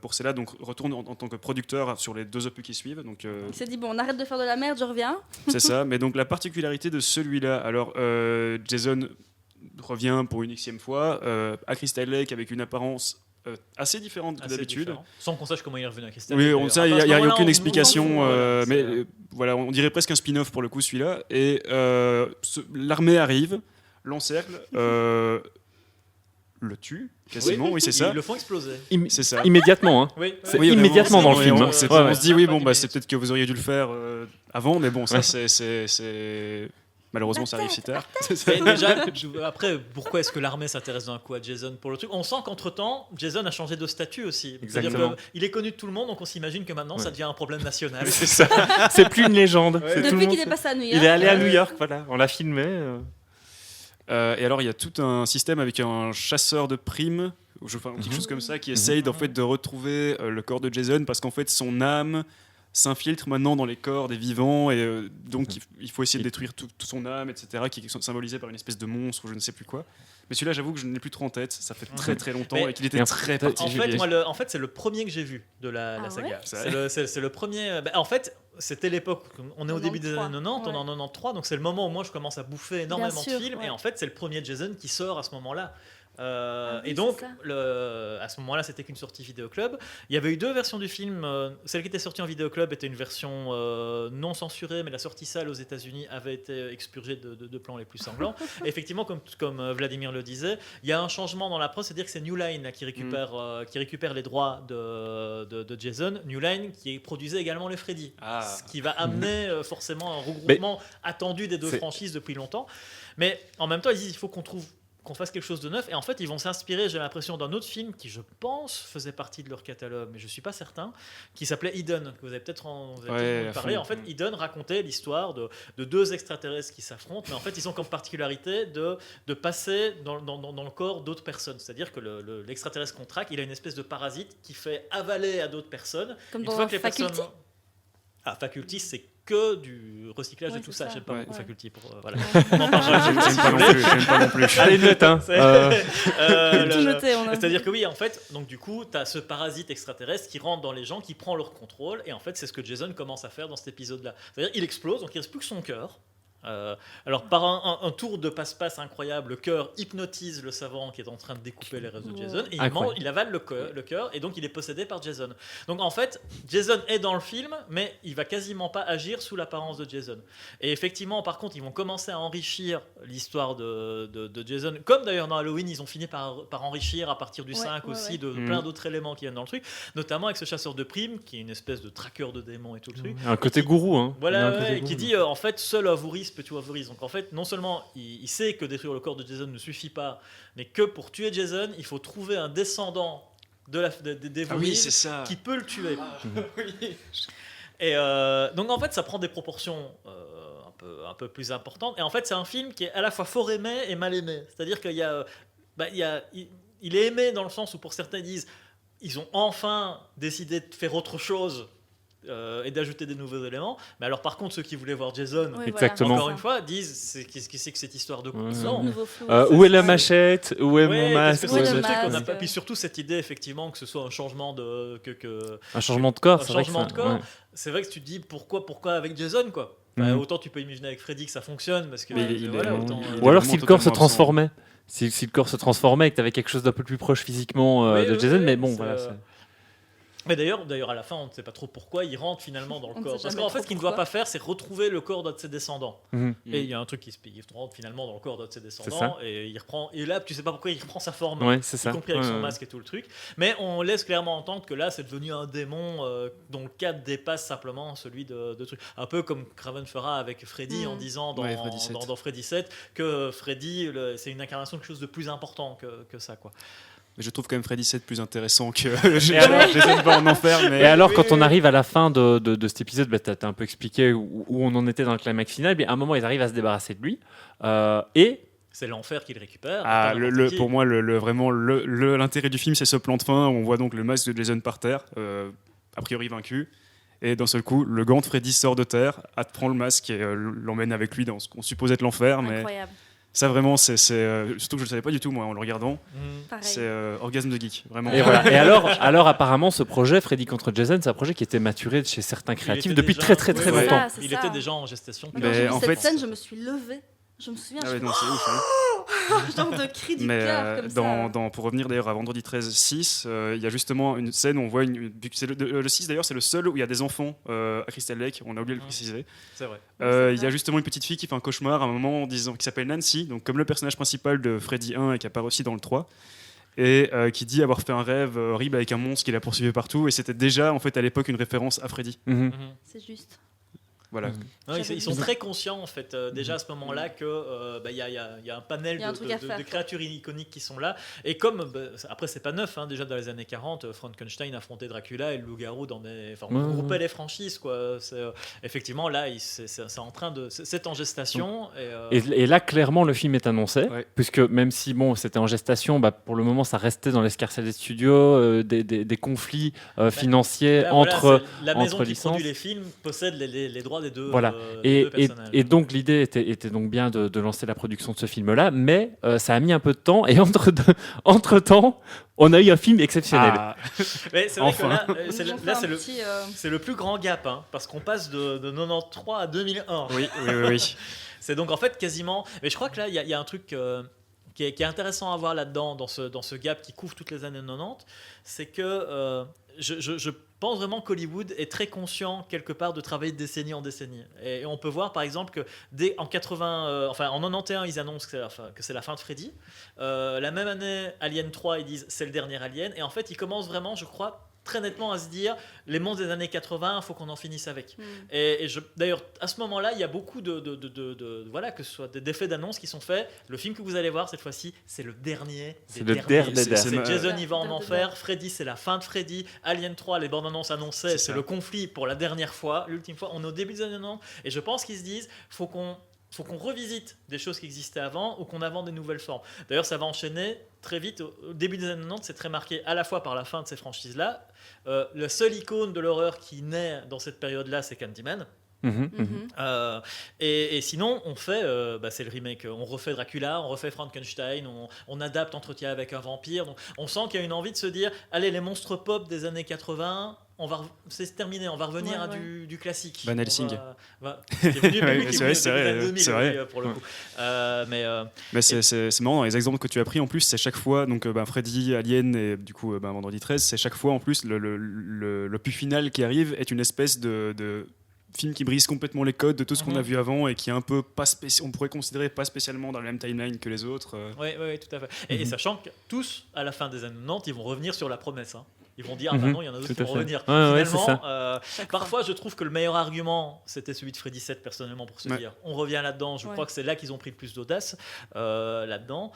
pour cela, donc retourne en tant que producteur sur les 2 opus qui suivent. Donc Il s'est dit bon, on arrête de faire de la merde, je reviens. c'est ça. Mais donc la particularité de celui-là, alors Jason revient pour une xème fois à Crystal Lake avec une apparence assez différente que d'habitude. Différent. Sans qu'on sache comment il est revenu à Crystal Oui, Lake. il n'y a aucune on explication, voilà, mais voilà, on dirait presque un spin-off pour le coup celui-là. Et l'armée arrive, l'encercle, le tue quasiment, oui, c'est ça. Ils le font exploser. C'est ça. Immédiatement, hein. C'est immédiatement dans le film. On se dit oui, bon, bah, c'est peut-être que vous auriez dû le faire avant, mais bon, ça c'est malheureusement ça arrive si tard. Et déjà, après, pourquoi est-ce que l'armée s'intéresse d'un coup à Jason pour le truc? On sent qu'entre-temps, Jason a changé de statut aussi. C'est-à-dire qu'il est connu de tout le monde, donc on s'imagine que maintenant, ça devient un problème national. C'est ça. C'est plus une légende. Ouais. Depuis qu'il est passé à New York. Il est allé à New York, voilà. On l'a filmé. Et alors, il y a tout un système avec un chasseur de primes, quelque chose comme ça, qui essaye en fait, de retrouver le corps de Jason parce qu'en fait, son âme s'infiltre maintenant dans les corps des vivants et donc il faut essayer de détruire toute son âme, etc., qui est symbolisée par une espèce de monstre ou je ne sais plus quoi. Mais celui-là, j'avoue que je ne l'ai plus trop en tête. Ça fait très très longtemps et qu'il était très particulier. En fait, c'est le premier que j'ai vu de la saga. C'est le premier. En fait, c'était l'époque. On est au début des années 90, on est en 93, donc c'est le moment où moi je commence à bouffer énormément de films. Et en fait, c'est le premier Jason qui sort à ce moment-là. Et donc, à ce moment-là, c'était qu'une sortie vidéoclub. Il y avait eu 2 versions du film. Celle qui était sortie en vidéoclub était une version non censurée, mais la sortie salle aux États-Unis avait été expurgée de plans les plus sanglants. Et effectivement, comme Vladimir le disait, il y a un changement dans la prod, c'est-à-dire que c'est New Line là, qui récupère les droits de Jason. New Line qui produisait également les Freddy, ce qui va amener forcément un regroupement attendu des 2 franchises depuis longtemps. Mais en même temps, ils disent il faut qu'on trouve qu'on fasse quelque chose de neuf. Et en fait, ils vont s'inspirer, j'ai l'impression, d'un autre film qui, je pense, faisait partie de leur catalogue, mais je ne suis pas certain, qui s'appelait Eden, que vous avez peut-être parlé. En fait, Eden racontait l'histoire de deux extraterrestres qui s'affrontent, mais en fait, ils ont comme particularité de passer dans le corps d'autres personnes. C'est-à-dire que l'extraterrestre qu'on traque, il a une espèce de parasite qui fait avaler à d'autres personnes. Comme dans Faculty. Faculty, c'est que du recyclage et tout ça. J'aime pas beaucoup Faculty. Voilà. J'aime pas non plus. Allez, note, hein. C'est-à-dire que oui, en fait, donc du coup, tu as ce parasite extraterrestre qui rentre dans les gens, qui prend leur contrôle, et en fait, c'est ce que Jason commence à faire dans cet épisode-là. C'est-à-dire, il explose, donc il reste plus que son cœur. Alors par un tour de passe-passe incroyable, le cœur hypnotise le savant qui est en train de découper les restes de Jason et il avale le cœur et donc il est possédé par Jason. Donc en fait, Jason est dans le film, mais il va quasiment pas agir sous l'apparence de Jason. Et effectivement, par contre, ils vont commencer à enrichir l'histoire de Jason, comme d'ailleurs dans Halloween, ils ont fini par enrichir à partir du 5 aussi de plein d'autres éléments qui viennent dans le truc, notamment avec ce chasseur de primes qui est une espèce de traqueur de démons et tout le truc. Un côté gourou, hein. Voilà, qui dit en fait, seul avourise peut tuer avourise. Donc en fait, non seulement il sait que détruire le corps de Jason ne suffit pas, mais que pour tuer Jason, il faut trouver un descendant des Voorhees qui peut le tuer. Et donc en fait, ça prend des proportions un peu plus importantes. Et en fait, c'est un film qui est à la fois fort aimé et mal aimé. C'est-à-dire qu'il y a, il est aimé dans le sens où pour certains disent ils ont enfin décidé de faire autre chose. Et d'ajouter des nouveaux éléments, mais alors par contre ceux qui voulaient voir Jason, exactement. Encore une fois, disent qu'est-ce que c'est que cette histoire de non. Où est la machette, où est mon masque, puis surtout cette idée effectivement que ce soit un changement de un changement de corps, c'est vrai que tu te dis pourquoi avec Jason quoi. Autant tu peux imaginer avec Freddy que ça fonctionne parce que ou alors si le corps se transformait, si le corps se transformait et que tu avais quelque chose d'un peu plus proche physiquement de Jason, mais bon voilà. Mais d'ailleurs, à la fin, on ne sait pas trop pourquoi il rentre finalement dans le corps. Parce qu'en fait, ce qu'il ne doit pas faire, c'est retrouver le corps d'un de ses descendants. Et il y a un truc il rentre finalement dans le corps d'un de ses descendants et il reprend. Et là, tu ne sais pas pourquoi il reprend sa forme, y compris avec son masque et tout le truc. Mais on laisse clairement entendre que là, c'est devenu un démon dont le cadre dépasse simplement celui de truc. Un peu comme Craven fera avec Freddy en disant dans Freddy 7 que Freddy, c'est une incarnation de quelque chose de plus important que ça, quoi. Je trouve quand même Freddy 7 plus intéressant que Jason va en enfer. Mais... Et alors, quand on arrive à la fin de cet épisode, tu as un peu expliqué où on en était dans le climax final, mais à un moment, ils arrivent à se débarrasser de lui. Et c'est l'enfer qu'il récupère. Pour moi, vraiment, l'intérêt du film, c'est ce plan de fin où on voit donc le masque de Jason par terre, a priori vaincu. Et d'un seul coup, le gant de Freddy sort de terre, prend le masque et l'emmène avec lui dans ce qu'on suppose être l'enfer. Incroyable. Mais ça vraiment, c'est surtout que je le savais pas du tout moi en le regardant. C'est orgasme de geek, vraiment. Et, voilà. Et alors apparemment, ce projet Freddy contre Jason, c'est un projet qui était maturé chez certains créatifs depuis très longtemps. Il était déjà en gestation. Quand j'ai vu cette scène, je me suis levée. Je me souviens. C'est ouf. Genre de cri du cœur comme ça. Pour revenir d'ailleurs à Vendredi 13-6, il y a justement une scène où on voit le 6 d'ailleurs, c'est le seul où il y a des enfants à Crystal Lake. On a oublié de le préciser. C'est vrai. Il y a justement une petite fille qui fait un cauchemar à un moment qui s'appelle Nancy, donc comme le personnage principal de Freddy 1 et qui apparaît aussi dans le 3. Et qui dit avoir fait un rêve horrible avec un monstre qui l'a poursuivi partout, et c'était déjà en fait à l'époque une référence à Freddy. C'est juste. Voilà. Non, ils sont très conscients en fait déjà à ce moment-là que il y a un panel de créatures iconiques qui sont là, et comme après c'est pas neuf déjà dans les années 40 Frankenstein affrontait Dracula et le loup-garou on groupait les franchises quoi. Effectivement là c'est en train de c'est en gestation et là clairement le film est annoncé puisque même si c'était en gestation, pour le moment ça restait dans l'escarcelle des studios, des conflits financiers entre la maison licences. Qui produit les films possède les droits des deux, voilà. Deux personnages. Et donc l'idée était donc bien de lancer la production de ce film-là, mais ça a mis un peu de temps, et entre-temps, on a eu un film exceptionnel. Mais c'est vrai que là c'est le plus grand gap, parce qu'on passe de 93 à 2001. Oui. C'est donc en fait quasiment... Mais je crois que là, il y a un truc... Qui est intéressant à voir là-dedans, dans ce gap qui couvre toutes les années 90, c'est que je pense vraiment qu'Hollywood est très conscient quelque part de travailler de décennie en décennie. Et on peut voir par exemple que en 91 ils annoncent que c'est la fin de Freddy. La même année, Alien 3, ils disent c'est le dernier Alien. Et en fait, ils commencent vraiment, je crois, très nettement à se dire les monstres des années 80, il faut qu'on en finisse avec. Et d'ailleurs, à ce moment-là, il y a beaucoup voilà, que ce soit d'effets d'annonce qui sont faits. Le film que vous allez voir cette fois-ci, c'est le dernier. C'est Jason, il va en enfer. Freddy, c'est la fin de Freddy. Alien 3, les bandes annonces annonçaient, c'est le conflit pour la dernière fois, l'ultime fois. On est au début des années 90. Et je pense qu'ils se disent, faut qu'on revisite des choses qui existaient avant ou qu'on invente des nouvelles formes. D'ailleurs, ça va enchaîner très vite. Au début des années 90, c'est très marqué à la fois par la fin de ces franchises-là. La seule icône de l'horreur qui naît dans cette période-là, c'est Candyman. Et sinon, on fait, c'est le remake. On refait Dracula, on refait Frankenstein, on adapte Entretien avec un vampire. Donc, on sent qu'il y a une envie de se dire, allez, les monstres pop des années 80... c'est terminé, on va revenir à du classique. Van Helsing. C'est vrai, pour le coup. Mais c'est marrant, dans les exemples que tu as pris, en plus, c'est chaque fois, donc Freddy, Alien et du coup Vendredi 13, c'est chaque fois en plus le plus final qui arrive est une espèce de film qui brise complètement les codes de tout ce qu'on a vu avant et qui est un peu on pourrait considérer pas spécialement dans la même timeline que les autres. Oui, tout à fait. Et sachant que tous, à la fin des années 90, ils vont revenir sur la promesse. Ils vont dire, non, il y en a d'autres qui vont revenir. Finalement, parfois, je trouve que le meilleur argument, c'était celui de Freddy 7, personnellement, pour se dire, on revient là-dedans. Je crois que c'est là qu'ils ont pris le plus d'audace, là-dedans.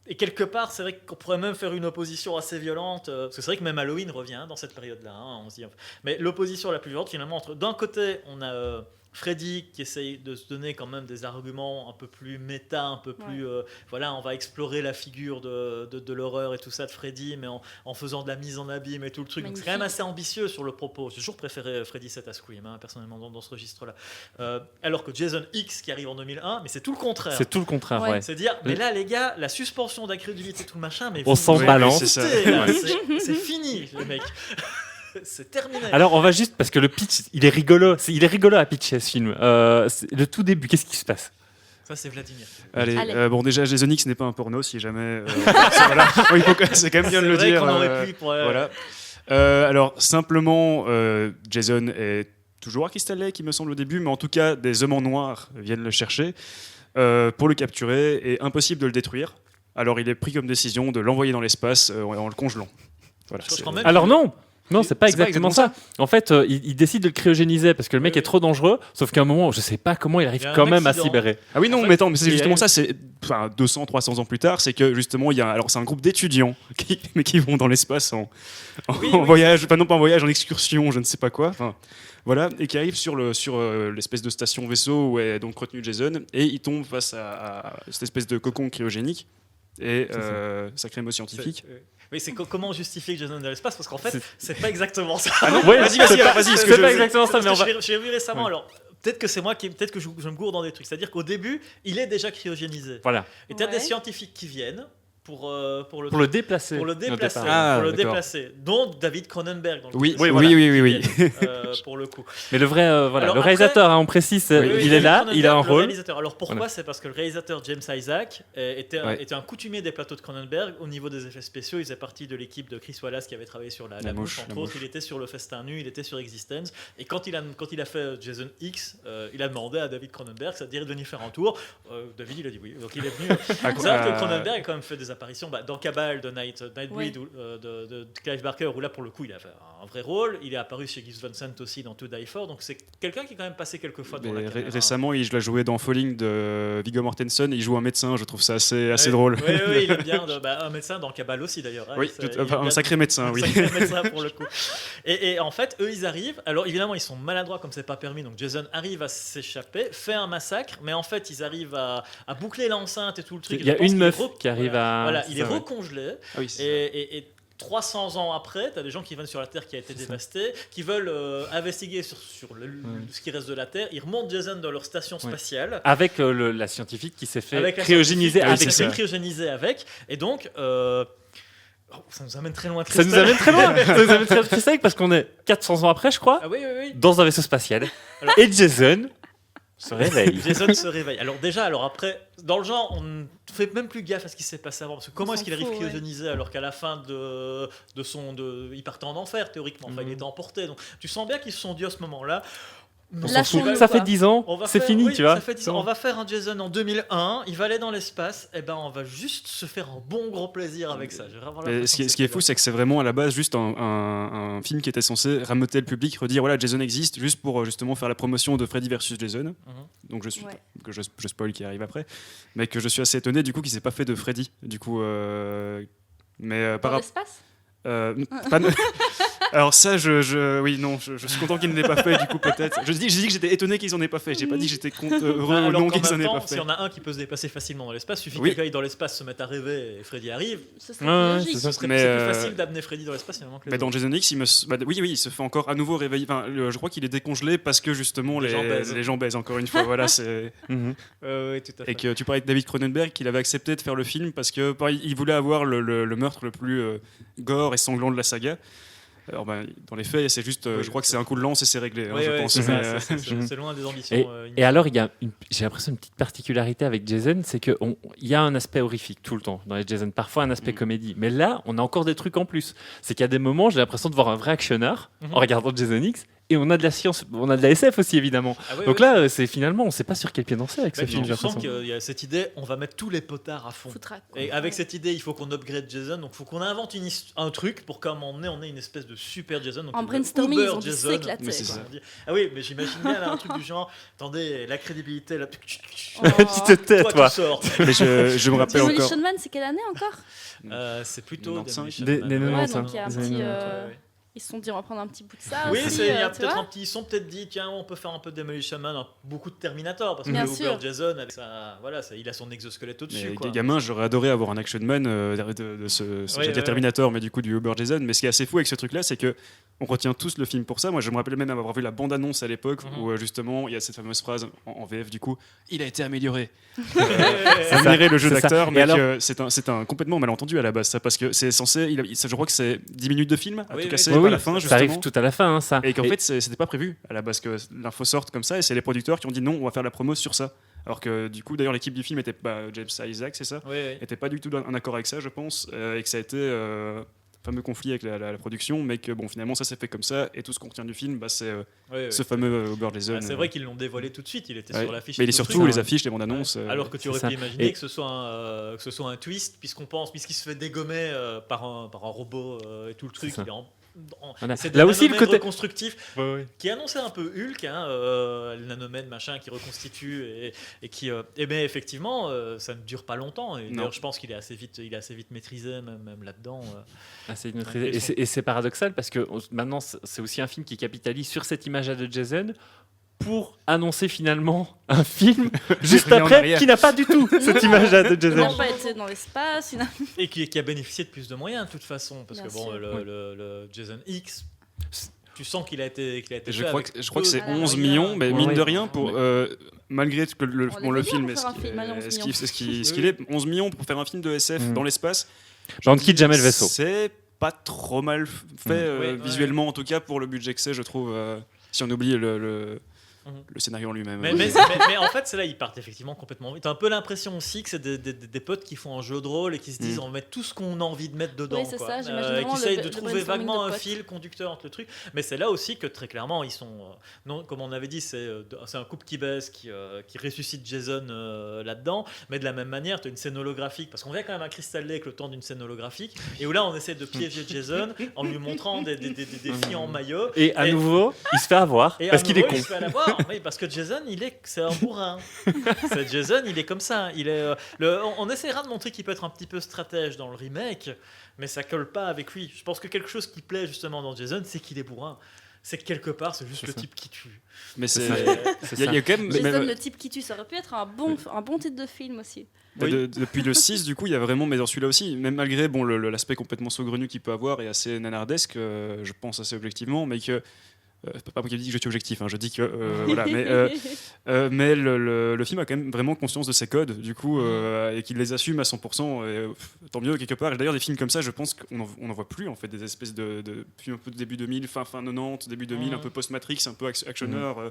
Et quelque part, c'est vrai qu'on pourrait même faire une opposition assez violente, parce que c'est vrai que même Halloween revient dans cette période-là. On se dit, mais l'opposition la plus violente, finalement, d'un côté, on a Freddy qui essaye de se donner quand même des arguments un peu plus méta, un peu plus... voilà, on va explorer la figure de l'horreur et tout ça de Freddy, mais en faisant de la mise en abîme et tout le truc. Donc c'est quand même assez ambitieux sur le propos. J'ai toujours préféré Freddy 7 à Scream, personnellement, dans ce registre-là. Alors que Jason X qui arrive en 2001, mais c'est tout le contraire. C'est tout le contraire, ouais. C'est dire, mais là, les gars, la suspension d'incrédulité, tout le machin, mais on s'en balance. C'est fini, les mecs. C'est terminé. Alors on va juste, parce que le pitch, il est rigolo à pitcher ce film. Le tout début, qu'est-ce qui se passe ? Ça, c'est Vladimir. Allez. Bon, déjà, Jason X n'est pas un porno, si jamais. C'est quand même bien de le dire. Qu'on aurait pu pour, voilà. Alors, simplement, Jason est toujours à Crystal Lake, il me semble, au début, mais en tout cas, des hommes en noir viennent le chercher pour le capturer, et impossible de le détruire. Alors, il est pris comme décision de l'envoyer dans l'espace en le congelant. Voilà, alors non, c'est pas exactement ça. En fait, il décide de le cryogéniser parce que le mec est trop dangereux. Sauf qu'à un moment, je sais pas comment il arrive quand même à se libérer. Ah oui, non, mais attends, mais c'est justement ça. C'est 200, 300 ans plus tard, c'est que justement, c'est un groupe d'étudiants qui vont dans l'espace en voyage, enfin non pas en voyage, en excursion, je ne sais pas quoi. Voilà, et qui arrive sur l'espèce de station vaisseau où est donc retenu Jason, et il tombe face à cette espèce de cocon cryogénique. Et sacré mot scientifique. Oui, c'est comment justifier que Jason est dans l'espace, parce qu'en fait, c'est pas exactement ça. Ah non, vas-y. C'est pas exactement ça, mais j'ai vu récemment. Alors, peut-être que c'est moi peut-être que je me gourde dans des trucs. C'est-à-dire qu'au début, il est déjà cryogénisé. Voilà. Et tu as des scientifiques qui viennent pour le déplacer. Pour le déplacer. Dont David Cronenberg. Oui. Pour le coup. Mais le vrai, alors, le réalisateur, on précise, il est là, il a un rôle. Alors pourquoi ? C'est parce que le réalisateur James Isaac était un coutumier des plateaux de Cronenberg au niveau des effets spéciaux. Il faisait partie de l'équipe de Chris Wallace qui avait travaillé sur la mouche, entre autres. Il était sur Le Festin Nu, il était sur Existence. Et quand il a fait Jason X, il a demandé à David Cronenberg, c'est-à-dire de venir faire un tour. David, il a dit oui. Donc il est venu. Cronenberg a quand même fait des apparitions dans Cabal de Nightbreed de Clive Barker, où là pour le coup il a fait un vrai rôle. Il est apparu chez Gus Van Sant aussi dans To Die For, donc c'est quelqu'un qui est quand même passé quelques fois dans la caméra. Récemment, il a joué dans Falling de Viggo Mortensen, il joue un médecin, je trouve ça assez drôle. Oui, il est bien, un médecin dans Cabal aussi d'ailleurs. Oui, un sacré médecin, oui. Un sacré médecin pour le coup. Et en fait, eux ils arrivent, alors évidemment ils sont maladroits comme c'est pas permis, donc Jason arrive à s'échapper, fait un massacre, mais en fait ils arrivent à boucler l'enceinte et tout le truc. Il y a une meuf qui arrive à... Voilà, il est recongelé. Ah oui, et 300 ans après, tu as des gens qui viennent sur la Terre qui a été dévastée, qui veulent investiguer sur ce qui reste de la Terre. Ils remontent Jason dans leur station spatiale. Avec la scientifique qui s'est fait cryogéniser avec. Et donc... ça nous amène très loin. Ça nous amène très loin. Parce qu'on est 400 ans après, je crois, dans un vaisseau spatial. Alors, et Jason se réveille. Alors déjà, après, dans le genre, on ne fait même plus gaffe à ce qui s'est passé avant. Parce que comment est-ce qu'il arrive cryogénisé alors qu'à la fin il partait en enfer, théoriquement. Enfin, il était emporté. Donc tu sens bien qu'ils se sont dit à ce moment-là, On s'en fout. Ça fait 10 ans, c'est fini, tu vois. Ça fait 10 ans. On va faire un Jason en 2001, il va aller dans l'espace, et ben on va juste se faire un bon gros plaisir avec ça. Ce qui est fou, c'est que c'est vraiment à la base juste un film qui était censé rameuter le public, redire voilà, Jason existe, juste pour justement faire la promotion de Freddy versus Jason. Donc je spoil qui arrive après, mais que je suis assez étonné du coup qu'il s'est pas fait de Freddy. Du coup, mais Dans l'espace Alors ça, je suis content qu'ils ne l'aient pas fait, du coup peut-être. J'ai dit que j'étais étonné qu'ils en aient pas fait. J'ai pas dit que j'étais heureux ou non qu'ils en aient pas fait. S'il y en a un qui peut se déplacer facilement dans l'espace, suffit que quelqu'un aille dans l'espace, se mette à rêver et Freddy arrive. Ce serait logique. C'est plus facile d'amener Freddy dans l'espace finalement que les dans Jason X, il se fait encore à nouveau réveiller. Enfin, je crois qu'il est décongelé parce que justement les gens baisent encore une fois. Voilà, c'est. Oui, tout à fait. Et que tu parlais de David Cronenberg, qu'il avait accepté de faire le film parce que il voulait avoir le meurtre le plus gore et sanglant de la saga. Alors dans les faits, c'est juste, je crois que c'est un coup de lance et c'est réglé. Je pense. C'est loin des ambitions. Et alors, j'ai l'impression une petite particularité avec Jason, c'est qu'il y a un aspect horrifique tout le temps dans les Jason, parfois un aspect comédie. Mais là, on a encore des trucs en plus. C'est qu'il y a des moments, j'ai l'impression de voir un vrai actionneur en regardant Jason X. Et on a de la science, on a de la SF aussi évidemment. Donc là, c'est finalement, on ne sait pas sur quel pied danser avec ce film. Je sens qu'il y a cette idée, on va mettre tous les potards à fond. Et avec cette idée, il faut qu'on upgrade Jason, donc il faut qu'on invente un truc pour qu'à un moment donné, on ait une espèce de super Jason. Donc en brainstorming, ils ont dû Jason, s'éclater. Ah oui, mais j'imagine bien là, un truc du genre, attendez, la crédibilité, la petite tête, toi. Mais je me rappelle encore. Demolition Man, c'est quelle année encore C'est plutôt des 90. Donc il y a un petit. Ils se sont dit on va prendre un petit bout de ça. Oui, aussi, ils sont peut-être dit tiens on peut faire un peu de Demolition Man, beaucoup de Terminator parce que le Uber Jason avec il a son exosquelette au-dessus. Gamin, j'aurais adoré avoir un action man de ce Terminator, mais du coup du Uber Jason. Mais ce qui est assez fou avec ce truc-là, c'est que on retient tous le film pour ça. Moi, je me rappelle même avoir vu la bande-annonce à l'époque où justement il y a cette fameuse phrase en VF du coup, il a été amélioré. Améliorer le jeu d'acteur, mais c'est un complètement malentendu à la base ça parce que c'est censé, je crois que c'est 10 minutes de film à tout casser. À la fin, ça arrive tout à la fin, ça. Et qu'en fait, c'était pas prévu à la base que l'info sorte comme ça, et c'est les producteurs qui ont dit non, on va faire la promo sur ça. Alors que du coup, d'ailleurs, l'équipe du film était pas James Isaac, c'est ça, était pas du tout en accord avec ça, je pense, et que ça a été fameux conflit avec la production, mais que bon, finalement, ça s'est fait comme ça, et tout ce qu'on retient du film, c'est ce fameux Uber Jason. C'est vrai qu'ils l'ont dévoilé tout de suite, il était sur l'affiche. Mais il est surtout les affiches, les bandes annonces. Alors que tu aurais pu imaginer que ce soit un twist, puisqu'il se fait dégommer par un robot et tout le truc. C'est là aussi le côté reconstructif qui annonçait un peu Hulk, le nanomène machin qui reconstitue et qui mais effectivement ça ne dure pas longtemps et d'ailleurs je pense qu'il est assez vite maîtrisé même là-dedans. Et c'est paradoxal parce que maintenant c'est aussi un film qui capitalise sur cette image de Jason pour annoncer finalement un film juste après qui n'a pas du tout cette image de Jason. Il n'a pas été dans l'espace. Et qui a bénéficié de plus de moyens de toute façon. Parce que le Jason X, tu sens qu'il a été je crois que c'est 11 millions, mais mine de rien, malgré que le film est ce qu'il est, 11 millions pour faire un film de SF dans l'espace. On ne quitte jamais le vaisseau. C'est pas trop mal fait visuellement, en tout cas pour le budget que c'est, je trouve, si on oublie le scénario en lui-même. Mais en fait, c'est là, ils partent effectivement complètement. T'as un peu l'impression aussi que c'est des potes qui font un jeu de rôle et qui se disent on met tout ce qu'on a envie de mettre dedans. Oui, c'est ça, et qui essayent de trouver vaguement un fil conducteur entre le truc. Mais c'est là aussi que très clairement, ils sont. Non, comme on avait dit, c'est un couple qui baisse, qui ressuscite Jason là-dedans. Mais de la même manière, tu as une scène holographique. Parce qu'on vient quand même à Crystal Lake le temps d'une scène holographique. Et où là, on essaie de piéger Jason en lui montrant des filles en maillot. Et à nouveau, il se fait avoir. Parce qu'il est con. Oui, parce que Jason, c'est un bourrin. Jason, il est comme ça. On essaiera de montrer qu'il peut être un petit peu stratège dans le remake, mais ça colle pas avec lui. Je pense que quelque chose qui plaît justement dans Jason, c'est qu'il est bourrin. C'est que quelque part, c'est juste le type qui tue. Mais il y a quand même. Jason, le type qui tue, ça aurait pu être un bon titre de film aussi. Depuis le 6, du coup, il y a vraiment, mais dans celui-là aussi, même malgré l'aspect complètement saugrenu qu'il peut avoir et assez nanardesque, je pense assez objectivement, mais que. Pas moi qui dis que je suis objectif, je dis que voilà, mais le film a quand même vraiment conscience de ses codes, du coup, et qu'il les assume à 100%. Tant mieux quelque part. Et d'ailleurs, des films comme ça, je pense qu'on n'en voit plus en fait, des espèces de un peu début 2000, fin 90, début 2000, un peu post-Matrix, un peu actionneur.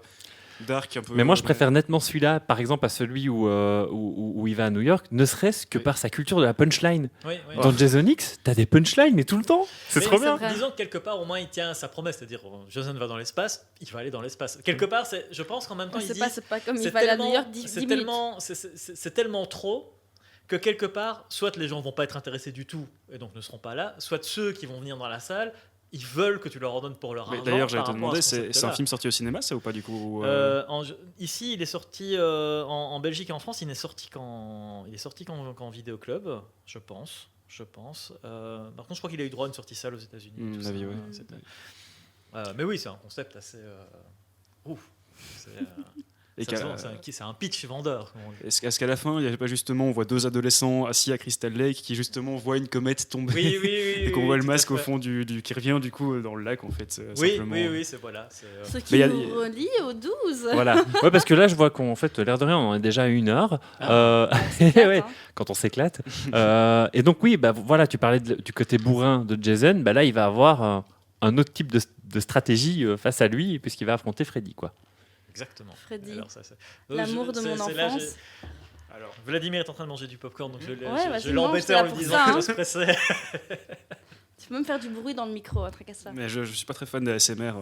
dark un peu. Mais moi, je préfère nettement celui-là, par exemple, à celui où il va à New York, ne serait-ce que par sa culture de la punchline. Oui. Dans Jason X, t'as des punchlines, mais tout le temps. C'est Mais trop bien. Disons que quelque part, au moins, il tient à sa promesse, c'est-à-dire Jason va dans l'espace, il va aller dans l'espace. Quelque part, je pense qu'en même temps, il dit... C'est pas comme il va aller à New York 10 minutes. C'est tellement trop que quelque part, soit les gens vont pas être intéressés du tout et donc ne seront pas là, soit ceux qui vont venir dans la salle, ils veulent que tu leur ordonnes pour leur argent. D'ailleurs, j'allais te par rapport à demander, ce c'est un concept-là. film sorti au cinéma, ça ou pas du coup Ici, il est sorti en Belgique et en France. Il est sorti qu'en vidéoclub, je pense. Par contre, je crois qu'il a eu droit à une sortie salle aux États-Unis. tout ça. ouais. C'était- mais oui, c'est un concept assez ouf. C'est, Et c'est un pitch vendeur. Comme on dit. est-ce qu'à la fin, il n'y avait pas justement, on voit deux adolescents assis à Crystal Lake qui justement voient une comète tomber Oui, et qu'on voit le tout à masque au fait. fond qui revient du coup dans le lac en fait. Oui, simplement. c'est voilà. Ce Mais qui y a- nous relie au 12. Voilà. Ouais, parce que là, je vois qu'en fait, l'air de rien, on en est déjà à 1 heure. C'est Ouais, hein. quand on s'éclate. Et donc, oui, bah, voilà, tu parlais du côté bourrin de Jason. Bah, là, il va avoir un autre type de stratégie face à lui, puisqu'il va affronter Freddy, quoi. Exactement. Freddy. Alors, L'amour de mon là, enfance. Alors, Vladimir est en train de manger du popcorn, donc je vas-y, l'embêtais mange, en lui t'es là disant pour ça, que je se pressais. Tu peux même faire du bruit dans le micro, tracasse pas. Mais je suis pas très fan de ASMR,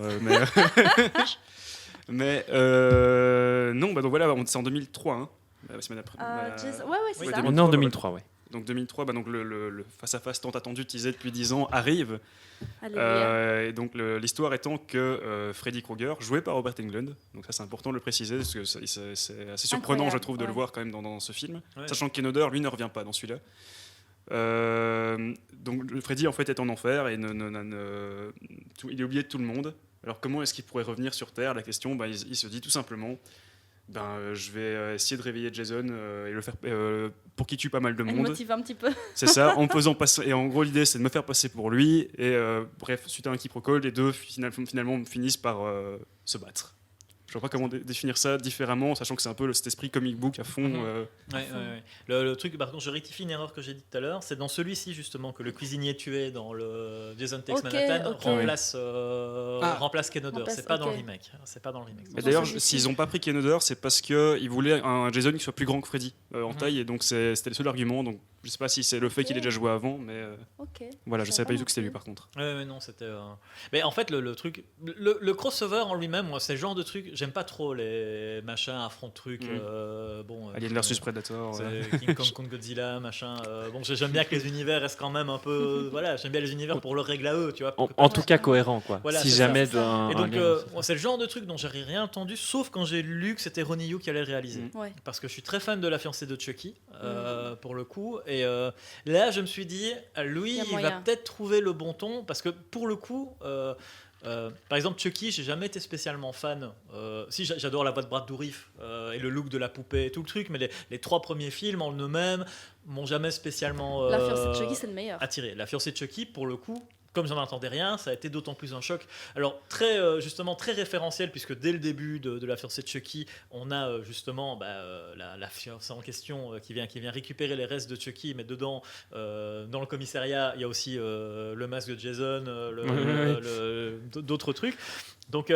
mais non, bah donc voilà, c'est en 2003, hein, la semaine après. Ouais, c'est Oui, ça. On est en 2003, ouais. Donc 2003, bah donc le face-à-face tant attendu, teasé depuis 10 ans, arrive. Alléluia. Et donc l'histoire étant que Freddy Krueger, joué par Robert Englund, donc ça c'est important de le préciser parce que c'est assez surprenant, je trouve, de le voir quand même dans ce film, sachant que Ken Hodder, lui, ne revient pas dans celui-là. Donc Freddy en fait est en enfer et il est oublié de tout le monde. Alors comment est-ce qu'il pourrait revenir sur Terre? La question, bah, il se dit tout simplement, je vais essayer de réveiller Jason et le faire pour qu'il tue pas mal de Elle monde. motive un petit peu. C'est ça, en me faisant passer. Et en gros, l'idée, c'est de me faire passer pour lui. Et bref, suite à un quiproquo, les deux finalement finissent par se battre. Je ne vois pas comment définir ça différemment, sachant que c'est un peu cet esprit comic book à fond. Ouais. Le truc, par contre, je rectifie une erreur que j'ai dite tout à l'heure. C'est dans celui-ci justement que le cuisinier tué dans le Jason Takes Manhattan remplace Ken Hodder. C'est pas dans le remake. C'est pas dans le remake. Mais d'ailleurs, s'ils n'ont pas pris Ken Hodder, c'est parce qu'ils voulaient un Jason qui soit plus grand que Freddy en taille, et donc c'était le seul argument. Donc je sais pas si c'est le fait qu'il ait déjà joué avant, mais voilà, je savais pas du tout que c'était lui par contre. Ouais, non, c'était. Mais en fait, le truc, le crossover en lui-même, moi, c'est le genre de truc. J'aime pas trop les machins affrontent trucs. Alien vs Predator. King Kong contre Godzilla, machin. J'aime bien que les univers restent quand même un peu. Voilà, j'aime bien les univers pour leur règle à eux, tu vois. En tout cas, cohérent, quoi. Voilà, si c'est jamais ça. Et donc, lien, c'est le genre de truc dont j'ai rien entendu, sauf quand j'ai lu que c'était Ronnie Yu qui allait le réaliser. Parce que je suis très fan de La fiancée de Chucky, pour le coup. Et là, je me suis dit, lui, il va peut-être trouver le bon ton, parce que pour le coup. Par exemple, Chucky, j'ai jamais été spécialement fan. Si, j'adore la voix de Brad Dourif et le look de la poupée et tout le truc, mais les 3 premiers films en eux-mêmes m'ont jamais spécialement La fiancée de Chucky, c'est le meilleur. attiré. La fiancée de Chucky, pour le coup, comme j'en entendais rien, ça a été d'autant plus un choc. Alors, justement, très référentiel, puisque dès le début de La fiancée de Chucky, on a justement la fiancée en question qui vient récupérer les restes de Chucky, mais dedans, dans le commissariat, il y a aussi le masque de Jason, d'autres trucs. Donc,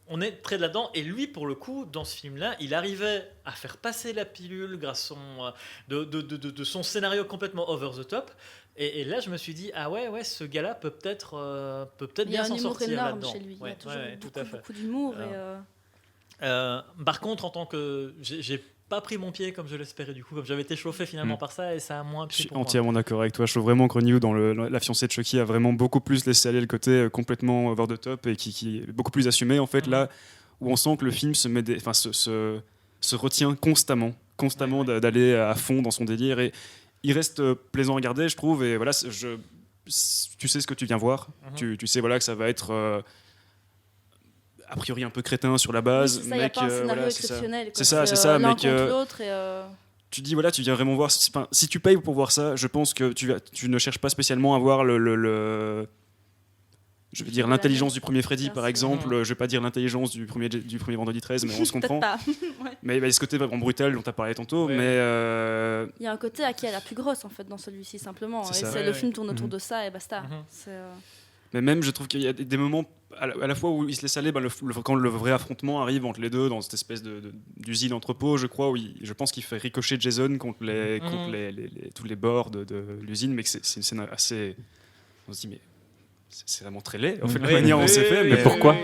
on est très là-dedans. Et lui, pour le coup, dans ce film-là, il arrivait à faire passer la pilule grâce de son scénario complètement over the top. Et là, je me suis dit, ah ouais, ce gars-là peut peut-être bien s'en sortir là-dedans. Il y a un humour énorme chez lui. Il y a toujours tout à fait. beaucoup d'humour. Par contre, en tant que... J'ai pas pris mon pied comme je l'espérais, du coup, comme j'avais été chauffé finalement par ça, et ça a moins pris. Je suis entièrement d'accord avec toi. Je trouve vraiment que Ronnie Yu, dans La fiancée de Chucky, a vraiment beaucoup plus laissé aller le côté complètement over the top et qui est beaucoup plus assumé. En fait, là où on sent que le film se retient constamment d'aller à fond dans son délire. Et il reste plaisant à regarder, je trouve. Et voilà, tu sais ce que tu viens voir. Tu sais que ça va être a priori un peu crétin sur la base. Il n'y a pas un scénario exceptionnel. C'est ça. L'un contre l'autre. Tu dis, voilà, tu viens vraiment voir. Si tu payes pour voir ça, je pense que tu ne cherches pas spécialement à voir je veux dire l'intelligence du premier Freddy, par exemple. Je vais pas dire l'intelligence du premier Vendredi 13, mais on se comprend. Mais il y a ce côté vraiment brutal dont tu as parlé tantôt. Ouais. Mais il y a un côté qui est la plus grosse en fait dans celui-ci simplement. Le film tourne autour de ça et basta. Mais même, je trouve qu'il y a des moments à la fois où il se laisse aller, quand le vrai affrontement arrive entre les deux dans cette espèce d'usine entrepôt, je crois, où je pense qu'il fait ricocher Jason contre tous les bords de l'usine, mais que c'est une scène assez... On se dit, mais c'est vraiment très laid, en fait, la manière dont c'est fait. Mais pourquoi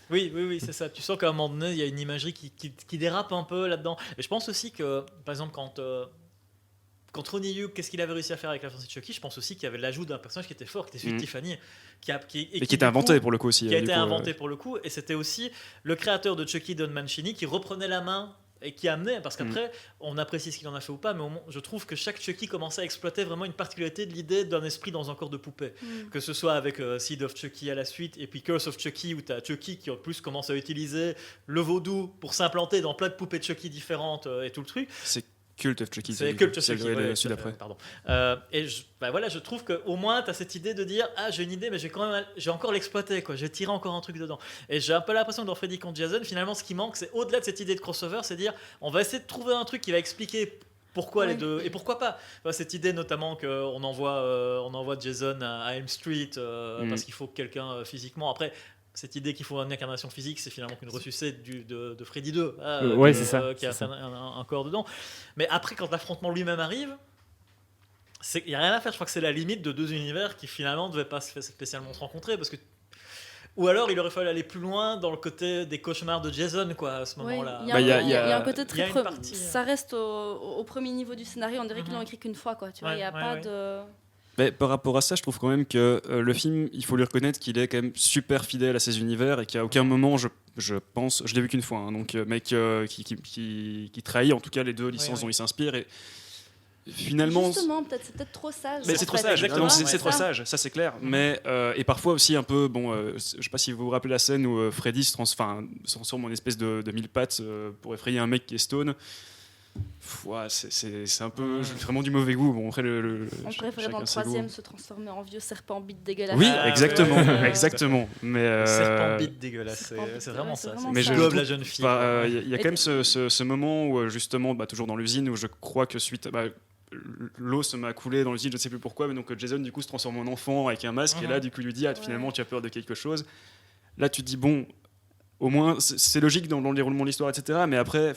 Oui, c'est ça. Tu sens qu'à un moment donné, il y a une imagerie qui dérape un peu là-dedans. Et je pense aussi que, par exemple, quand Ronny Yu, qu'est-ce qu'il avait réussi à faire avec la franchise Chucky, je pense aussi qu'il y avait l'ajout d'un personnage qui était fort, qui était celui de Tiffany, qui était inventé pour le coup aussi. Qui a été inventé pour le coup, et c'était aussi le créateur de Chucky, Don Mancini, qui reprenait la main et qui amenait, parce qu'après, on apprécie ce qu'il en a fait ou pas, mais je trouve que chaque Chucky commençait à exploiter vraiment une particularité de l'idée d'un esprit dans un corps de poupée. Que ce soit avec Seed of Chucky à la suite, et puis Curse of Chucky, où tu as Chucky qui en plus commence à utiliser le vaudou pour s'implanter dans plein de poupées de Chucky différentes et tout le truc. C'est Cult of Chucky. C'est Cult of Chucky, celui d'après. Pardon. Et je trouve qu'au moins, tu as cette idée de dire « Ah, j'ai une idée, mais j'ai encore l'exploiter, quoi. J'ai tiré encore un truc dedans. » Et j'ai un peu l'impression que dans Freddy contre Jason, finalement, ce qui manque, c'est au-delà de cette idée de crossover, c'est dire « On va essayer de trouver un truc qui va expliquer pourquoi les deux, et pourquoi pas. » Cette idée notamment qu'on envoie Jason à Elm Street parce qu'il faut quelqu'un physiquement. Après, cette idée qu'il faut une incarnation physique, c'est finalement qu'une ressuscite de Freddy 2, c'est ça, qui a un corps dedans. Mais après, quand l'affrontement lui-même arrive, il n'y a rien à faire. Je crois que c'est la limite de deux univers qui finalement ne devaient pas se spécialement se rencontrer. Parce que... Ou alors, il aurait fallu aller plus loin dans le côté des cauchemars de Jason, quoi, à ce moment-là. Il y a un côté très... Ça reste au premier niveau du scénario, on dirait qu'ils l'ont écrit qu'une fois, quoi. Tu vois, il n'y a pas de... Mais par rapport à ça, je trouve quand même que le film, il faut lui reconnaître qu'il est quand même super fidèle à ses univers et qu'à aucun moment, je pense, je l'ai vu qu'une fois, hein, donc mec qui trahit en tout cas les deux licences dont il s'inspire et finalement. Justement, c'est peut-être trop sage. Mais c'est trop sage, c'est trop sage, ça c'est clair. Mais et parfois aussi un peu, je sais pas si vous vous rappelez la scène où Freddy se transforme en espèce de mille pattes pour effrayer un mec qui est stone. Ouais, c'est un peu vraiment du mauvais goût. Bon, après, on préférait dans le troisième se transformer en vieux serpent bite dégueulasse. Oui, exactement. Mais serpent bite dégueulasse, c'est vraiment ça. Mais je globe la jeune fille. Il y a quand même ce moment où justement, toujours dans l'usine, où je crois que suite, l'eau se m'a coulé dans l'usine, je ne sais plus pourquoi, mais donc Jason du coup se transforme en enfant avec un masque et là du coup lui dit finalement tu as peur de quelque chose. Là tu te dis bon, au moins c'est logique dans le déroulement de l'histoire, etc. Mais après.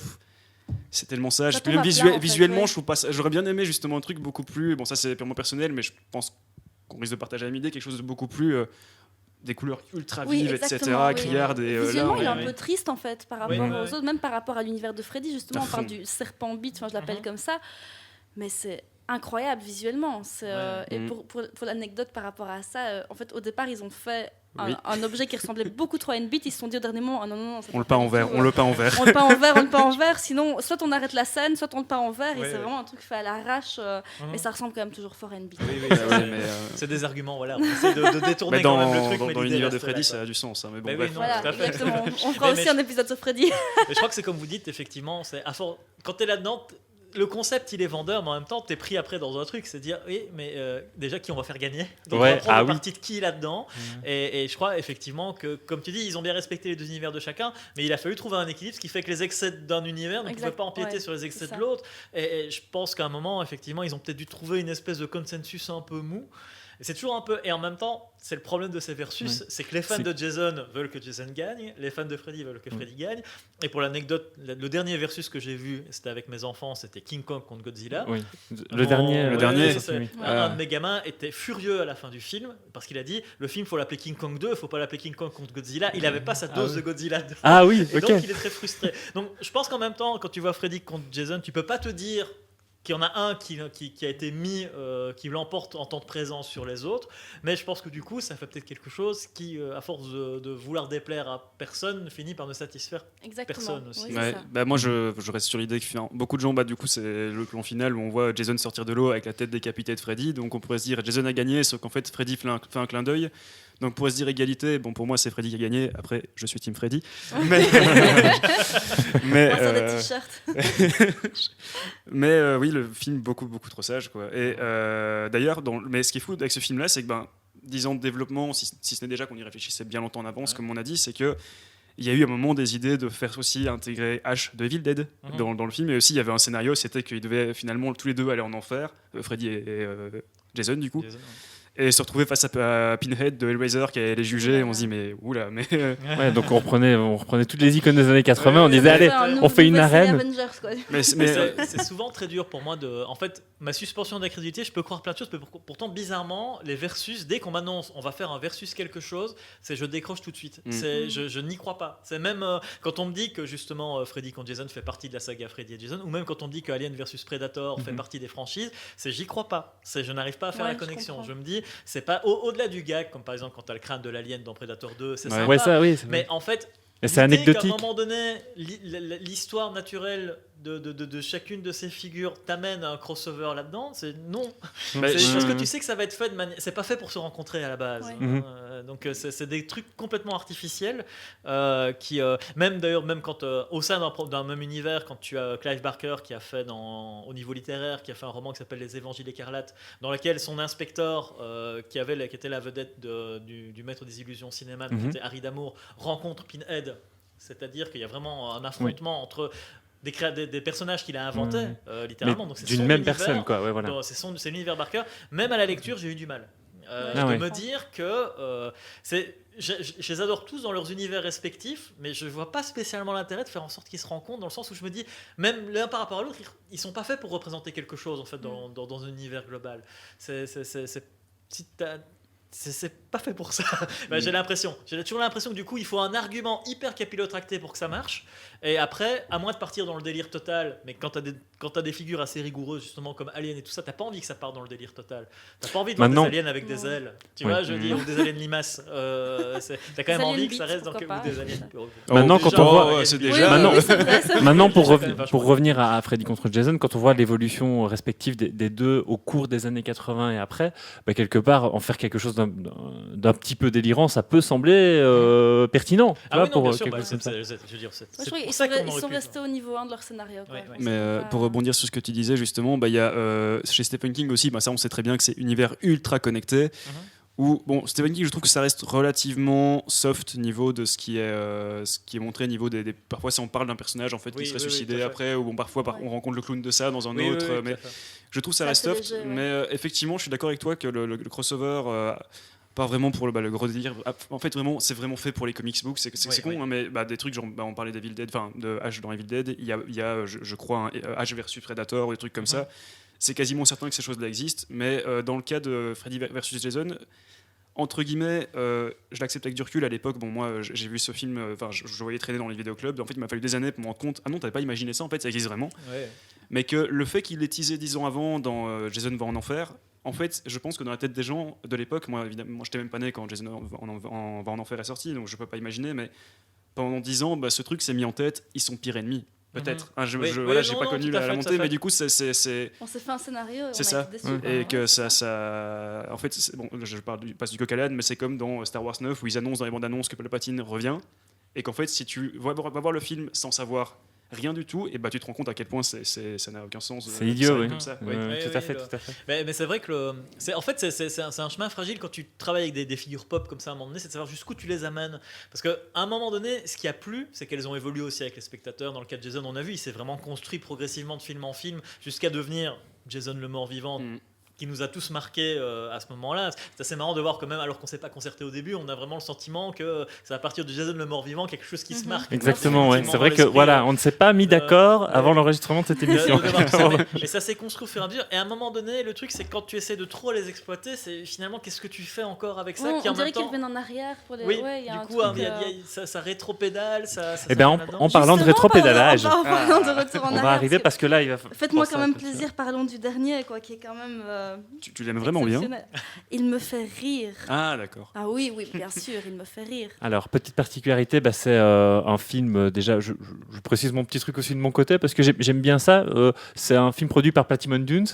C'est tellement sage. Ça puis même visuellement, je trouve pas ça. J'aurais bien aimé justement un truc beaucoup plus. Bon, ça c'est purement personnel, mais je pense qu'on risque de partager la même idée, quelque chose de beaucoup plus. Des couleurs ultra vives, etc., criardes. Et, visuellement, il est un peu triste en fait par rapport aux autres, même par rapport à l'univers de Freddy. Justement, on parle du serpent bite, je l'appelle comme ça. Mais c'est incroyable visuellement. Et pour l'anecdote par rapport à ça, en fait, au départ, ils ont fait un objet qui ressemblait beaucoup trop à une bite. Ils se sont dit au dernier moment, non, on le peint en vert, on le peint en vert. On le peint en vert, sinon, soit on arrête la scène, soit on le peint en vert, et c'est vraiment un truc fait à l'arrache, mais ça ressemble quand même toujours fort à une bite. C'est des arguments, voilà. On essaie de détourner quand même le truc. Dans l'univers de Freddy, ça a du sens. Mais bon, exactement. On fera aussi un épisode sur Freddy. Mais je crois que c'est comme vous dites, effectivement, quand t'es là-dedans, le concept il est vendeur, mais en même temps t'es pris après dans un truc, c'est dire oui, mais déjà qui on va faire gagner, donc on va prendre partie de qui là-dedans. Et je crois effectivement que, comme tu dis, ils ont bien respecté les deux univers de chacun, mais il a fallu trouver un équilibre, ce qui fait que les excès d'un univers ne pouvaient pas empiéter sur les excès de l'autre. Et je pense qu'à un moment, effectivement, ils ont peut-être dû trouver une espèce de consensus un peu mou. Et c'est toujours un peu, et en même temps, c'est le problème de ces versus, c'est que les fans de Jason veulent que Jason gagne, les fans de Freddy veulent que Freddy gagne. Et pour l'anecdote, le dernier versus que j'ai vu, c'était avec mes enfants, c'était King Kong contre Godzilla. Oui. Le dernier. Un de mes gamins était furieux à la fin du film parce qu'il a dit le film faut l'appeler King Kong 2, faut pas l'appeler King Kong contre Godzilla. Il avait pas sa dose de Godzilla 2. Ah oui, et donc il est très frustré. Donc je pense qu'en même temps, quand tu vois Freddy contre Jason, tu peux pas te dire qu'il y en a un qui a été mis, qui l'emporte en temps de présence sur les autres, mais je pense que du coup ça fait peut-être quelque chose qui, à force de vouloir déplaire à personne, finit par ne satisfaire personne aussi. Oui, moi je reste sur l'idée que beaucoup de gens, du coup c'est le plan final où on voit Jason sortir de l'eau avec la tête décapitée de Freddy, donc on pourrait se dire Jason a gagné, sauf qu'en fait Freddy fait un clin d'œil. Donc pour se dire égalité, bon pour moi c'est Freddy qui a gagné. Après je suis Team Freddy. mais sur des t-shirts. mais oui, le film beaucoup trop sage quoi. Et d'ailleurs, mais ce qui est fou avec ce film-là, c'est que 10 ans de développement, si ce n'est déjà qu'on y réfléchissait bien longtemps en avance, comme on a dit, c'est que il y a eu à un moment des idées de faire aussi intégrer Ash de Evil Dead dans le film, et aussi il y avait un scénario, c'était qu'ils devaient finalement tous les deux aller en enfer, Freddy et Jason du coup. et se retrouver face à Pinhead de Hellraiser qui allait les juger. On se dit mais oula, mais Ouais, donc on reprenait toutes les icônes des années 80, on disait allez, on fait une arène. mais c'est souvent très dur pour moi en fait, ma suspension d'incrédulité, je peux croire plein de choses, mais pourtant bizarrement, les versus, dès qu'on m'annonce on va faire un versus quelque chose, je décroche tout de suite. Je n'y crois pas. C'est même quand on me dit que justement Freddy contre Jason fait partie de la saga Freddy et Jason, ou même quand on me dit que Alien versus Predator fait partie des franchises, j'y crois pas. Je n'arrive pas à faire la connexion. Je me dis, c'est pas au-delà du gag, comme par exemple quand tu as le crâne de l'alien dans Predator 2, c'est sympa. Ouais, ça, oui, mais en fait, c'est anecdotique. À un moment donné, l'histoire naturelle de chacune de ces figures t'amène à un crossover là-dedans, c'est non. Parce que tu sais que ça va être fait c'est pas fait pour se rencontrer à la base. Ouais. Donc c'est des trucs complètement artificiels qui même quand au sein d'un même univers, quand tu as Clive Barker qui a fait au niveau littéraire, qui a fait un roman qui s'appelle Les Évangiles écarlates, dans lequel son inspecteur qui était la vedette du maître des illusions cinéma, qui était Harry Damour, rencontre Pinhead, c'est-à-dire qu'il y a vraiment un affrontement entre des personnages qu'il a inventés littéralement. Donc c'est d'une même personne, quoi. Ouais, voilà. C'est l'univers Barker. Même à la lecture, j'ai eu du mal me dire que je les adore tous dans leurs univers respectifs, mais je vois pas spécialement l'intérêt de faire en sorte qu'ils se rencontrent, dans le sens où je me dis, même l'un par rapport à l'autre, ils sont pas faits pour représenter quelque chose en fait dans un univers global. C'est pas fait pour ça. J'ai toujours l'impression que du coup il faut un argument hyper capillotracté pour que ça marche, et après, à moins de partir dans le délire total, mais quand t'as des figures assez rigoureuses justement comme Alien et tout ça, t'as pas envie que ça parte dans le délire total. T'as pas envie de voir des aliens avec des ailes, tu vois, je veux dire, ou des aliens limaces. T'as quand même envie que ça reste ou des aliens. Maintenant, quand on voit, c'est déjà. Maintenant, pour revenir à Freddy contre Jason, quand on voit l'évolution respective des deux au cours des années 80 et après, quelque part, en faire quelque chose d'un petit peu délirant, ça peut sembler pertinent. Bien sûr, ils sont restés au niveau 1 de leur scénario. Mais pour rebondir sur ce que tu disais justement, il y a chez Stephen King aussi, ça on sait très bien que c'est univers ultra connecté. Où, Stephen King, je trouve que ça reste relativement soft niveau de ce qui est montré, niveau parfois si on parle d'un personnage en fait qui serait suicidé après, ou parfois on rencontre le clown de ça dans un autre, mais je trouve ça reste soft. Léger, mais effectivement, je suis d'accord avec toi que le crossover, pas vraiment pour le gros délire. En fait, vraiment, c'est vraiment fait pour les comics books. C'est con, hein, mais des trucs genre, on parlait d'Evil Dead, de Ash dans Evil Dead. Il y a je crois, un Ash versus Predator ou des trucs comme ça. C'est quasiment certain que ces choses-là existent. Mais dans le cas de Freddy versus Jason, entre guillemets, je l'accepte avec du recul. À l'époque, moi, j'ai vu ce film, je voyais traîner dans les vidéoclubs. En fait, il m'a fallu des années pour me rendre compte. Ah non, t'avais pas imaginé ça. En fait, ça existe vraiment. Ouais. Mais que le fait qu'il l'ait teasé 10 ans avant dans Jason va en enfer. En fait, je pense que dans la tête des gens de l'époque, moi, évidemment, j'étais même pas né quand Jason va en enfer est sorti, donc je peux pas imaginer, mais pendant 10 ans, ce truc s'est mis en tête, ils sont pire ennemi. Peut-être. J'ai pas connu la montée, mais du coup, on s'est fait un scénario et on a été déçus. Et que ça. En fait, je passe du coq à l'âne, mais c'est comme dans Star Wars 9 où ils annoncent dans les bandes annonces que Palpatine revient, et qu'en fait, si tu vas voir le film sans savoir rien du tout, et tu te rends compte à quel point ça n'a aucun sens. C'est idiot, oui. Comme ça. Tout à fait. Mais c'est vrai que c'est un chemin fragile quand tu travailles avec des figures pop comme ça à un moment donné, c'est de savoir jusqu'où tu les amènes. Parce qu'à un moment donné, ce qui a plu, c'est qu'elles ont évolué aussi avec les spectateurs. Dans le cas de Jason, on a vu, il s'est vraiment construit progressivement de film en film jusqu'à devenir Jason le mort-vivant. Qui nous a tous marqués à ce moment-là. C'est assez marrant de voir que même alors qu'on ne s'est pas concerté au début, on a vraiment le sentiment que c'est à partir de Jason le mort-vivant quelque chose qui se marque. Exactement, ouais. C'est vrai que on ne s'est pas mis d'accord avant l'enregistrement de cette émission. Mais ça s'est construit au fur et à mesure. Et à un moment donné, le truc, c'est que quand tu essaies de trop les exploiter, c'est finalement qu'est-ce que tu fais encore avec ça qui en dirait qu'ils reviennent en arrière pour les. Oui, du coup, ça rétropédale. En parlant de rétropédalage, en parlant de retour en arrière. On va arriver parce que là, il va. Faites-moi quand même plaisir. Parlons du dernier, qui est quand même. Tu l'aimes vraiment bien. Il me fait rire. Ah, d'accord. Ah oui, bien sûr, il me fait rire. Alors, petite particularité, c'est un film, déjà, je précise mon petit truc aussi de mon côté, parce que j'aime bien ça. C'est un film produit par Platinum Dunes,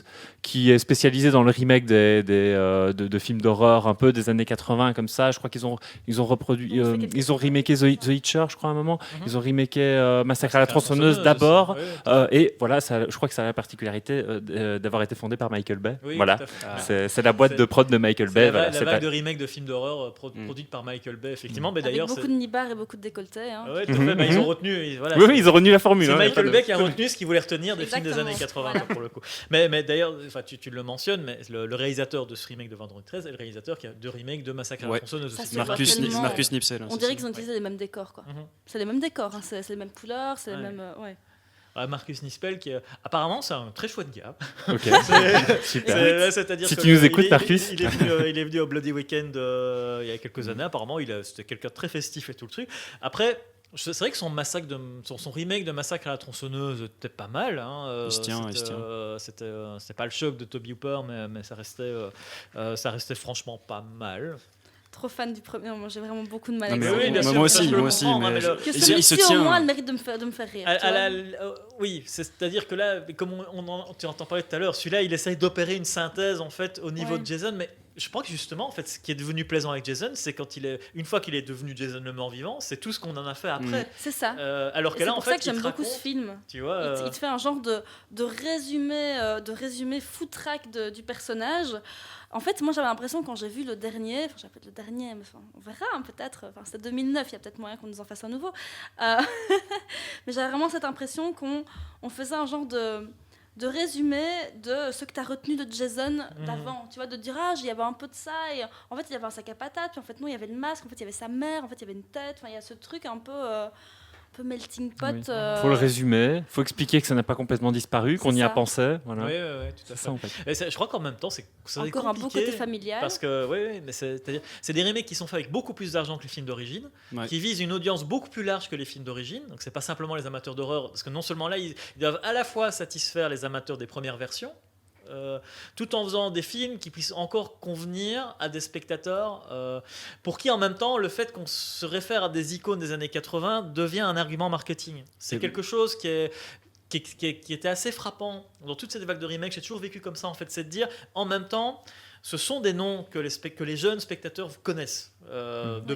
qui est spécialisé dans le remake de films d'horreur un peu des années 80, comme ça. Je crois qu'ils ont reproduit, ils ont remaké The Hitcher, je crois, à un moment. Ils ont remaké Massacre à la tronçonneuse d'abord. Et voilà, je crois que ça a la particularité d'avoir été fondé par Michael Bay. voilà. tout à fait. C'est la boîte de prod de Michael Bay. La c'est vague pas- de remake de films d'horreur produite par Michael Bay, effectivement. Mais Avec d'ailleurs, beaucoup de nibards et beaucoup de décolletés. Hein. Ouais, tout à fait. Bah, ils ont retenu. Voilà, Oui, ils ont retenu la formule. c'est hein, Michael pas Bay de- qui a retenu ce qu'il voulait retenir des films des Exactement. années 80 Voilà. pour le coup. Mais d'ailleurs, tu le mentionnes, mais le réalisateur de ce remake de Vendredi 13 est le réalisateur qui a deux remakes de Massacre à la Ouais. tronçonneuse Ça aussi. se voit tellement. Marcus Nispel. hein, On c'est dirait ça. qu'ils ont utilisé les mêmes décors, quoi. Mhm. C'est les mêmes décors, hein, c'est les mêmes couleurs, c'est les Ouais. mêmes. Ouais. Ouais, Marcus Nispel, qui apparemment c'est un très chouette gars. Ok. Super. C'est-à-dire Si que tu nous écoutes, il est- Marcus. il est venu au Bloody Weekend il y a quelques années. Apparemment, c'était quelqu'un de très festif et tout le truc. Après, c'est vrai que son remake de Massacre à la tronçonneuse était pas mal. Hein. Il se tient. C'était pas le choc de Toby Hooper, mais ça restait franchement pas mal. Trop fan du premier. Moi, j'ai vraiment beaucoup de mal Non, avec mais ça. oui, bien sûr, moi ça, aussi, je peux moi le aussi. comprendre, mais hein, mais le- Que il celui-ci, se au tient. moins, le mérite de me faire rire. tu vois. Oui, c'est-à-dire que là, comme tu entends parler tout à l'heure, celui-là, il essaye d'opérer une synthèse en fait au niveau Ouais. de Jason, mais je crois que justement, en fait, ce qui est devenu plaisant avec Jason, c'est une fois qu'il est devenu Jason le mort-vivant, c'est tout ce qu'on en a fait après. C'est ça. Alors Et que c'est là, en pour fait, ça que il j'aime te beaucoup raconte, ce film. tu vois, Il te fait un genre de résumé foutraque du personnage. En fait, moi j'avais l'impression quand j'ai vu le dernier, enfin j'appelle le dernier, mais enfin, on verra hein, peut-être, enfin, c'était 2009, il y a peut-être moyen qu'on nous en fasse un nouveau. Mais j'avais vraiment cette impression qu'on faisait un genre de résumé de ce que tu as retenu de Jason d'avant. Tu vois, de dire, il y avait un peu de ça, et en fait il y avait un sac à patates, puis en fait non, il y avait le masque, en fait il y avait sa mère, en fait il y avait une tête, enfin il y a ce truc un peu melting pot. Oui. Faut le résumer, faut expliquer que ça n'a pas complètement disparu, qu'on y a ça. pensé. Voilà. Oui, tout à C'est fait. ça en fait. Et je crois qu'en même temps, c'est Encore un beau compliqué. côté familial. Parce que, oui, mais c'est des remakes qui sont faits avec beaucoup plus d'argent que les films d'origine, Ouais. qui visent une audience beaucoup plus large que les films d'origine. Donc, c'est pas simplement les amateurs d'horreur, parce que non seulement là, ils doivent à la fois satisfaire les amateurs des premières versions, tout en faisant des films qui puissent encore convenir à des spectateurs pour qui, en même temps, le fait qu'on se réfère à des icônes des années 80 devient un argument marketing. C'est quelque chose qui était assez frappant dans toutes ces vagues de remake. J'ai toujours vécu comme ça, en fait, c'est de dire, en même temps, ce sont des noms que les jeunes spectateurs connaissent, Oui,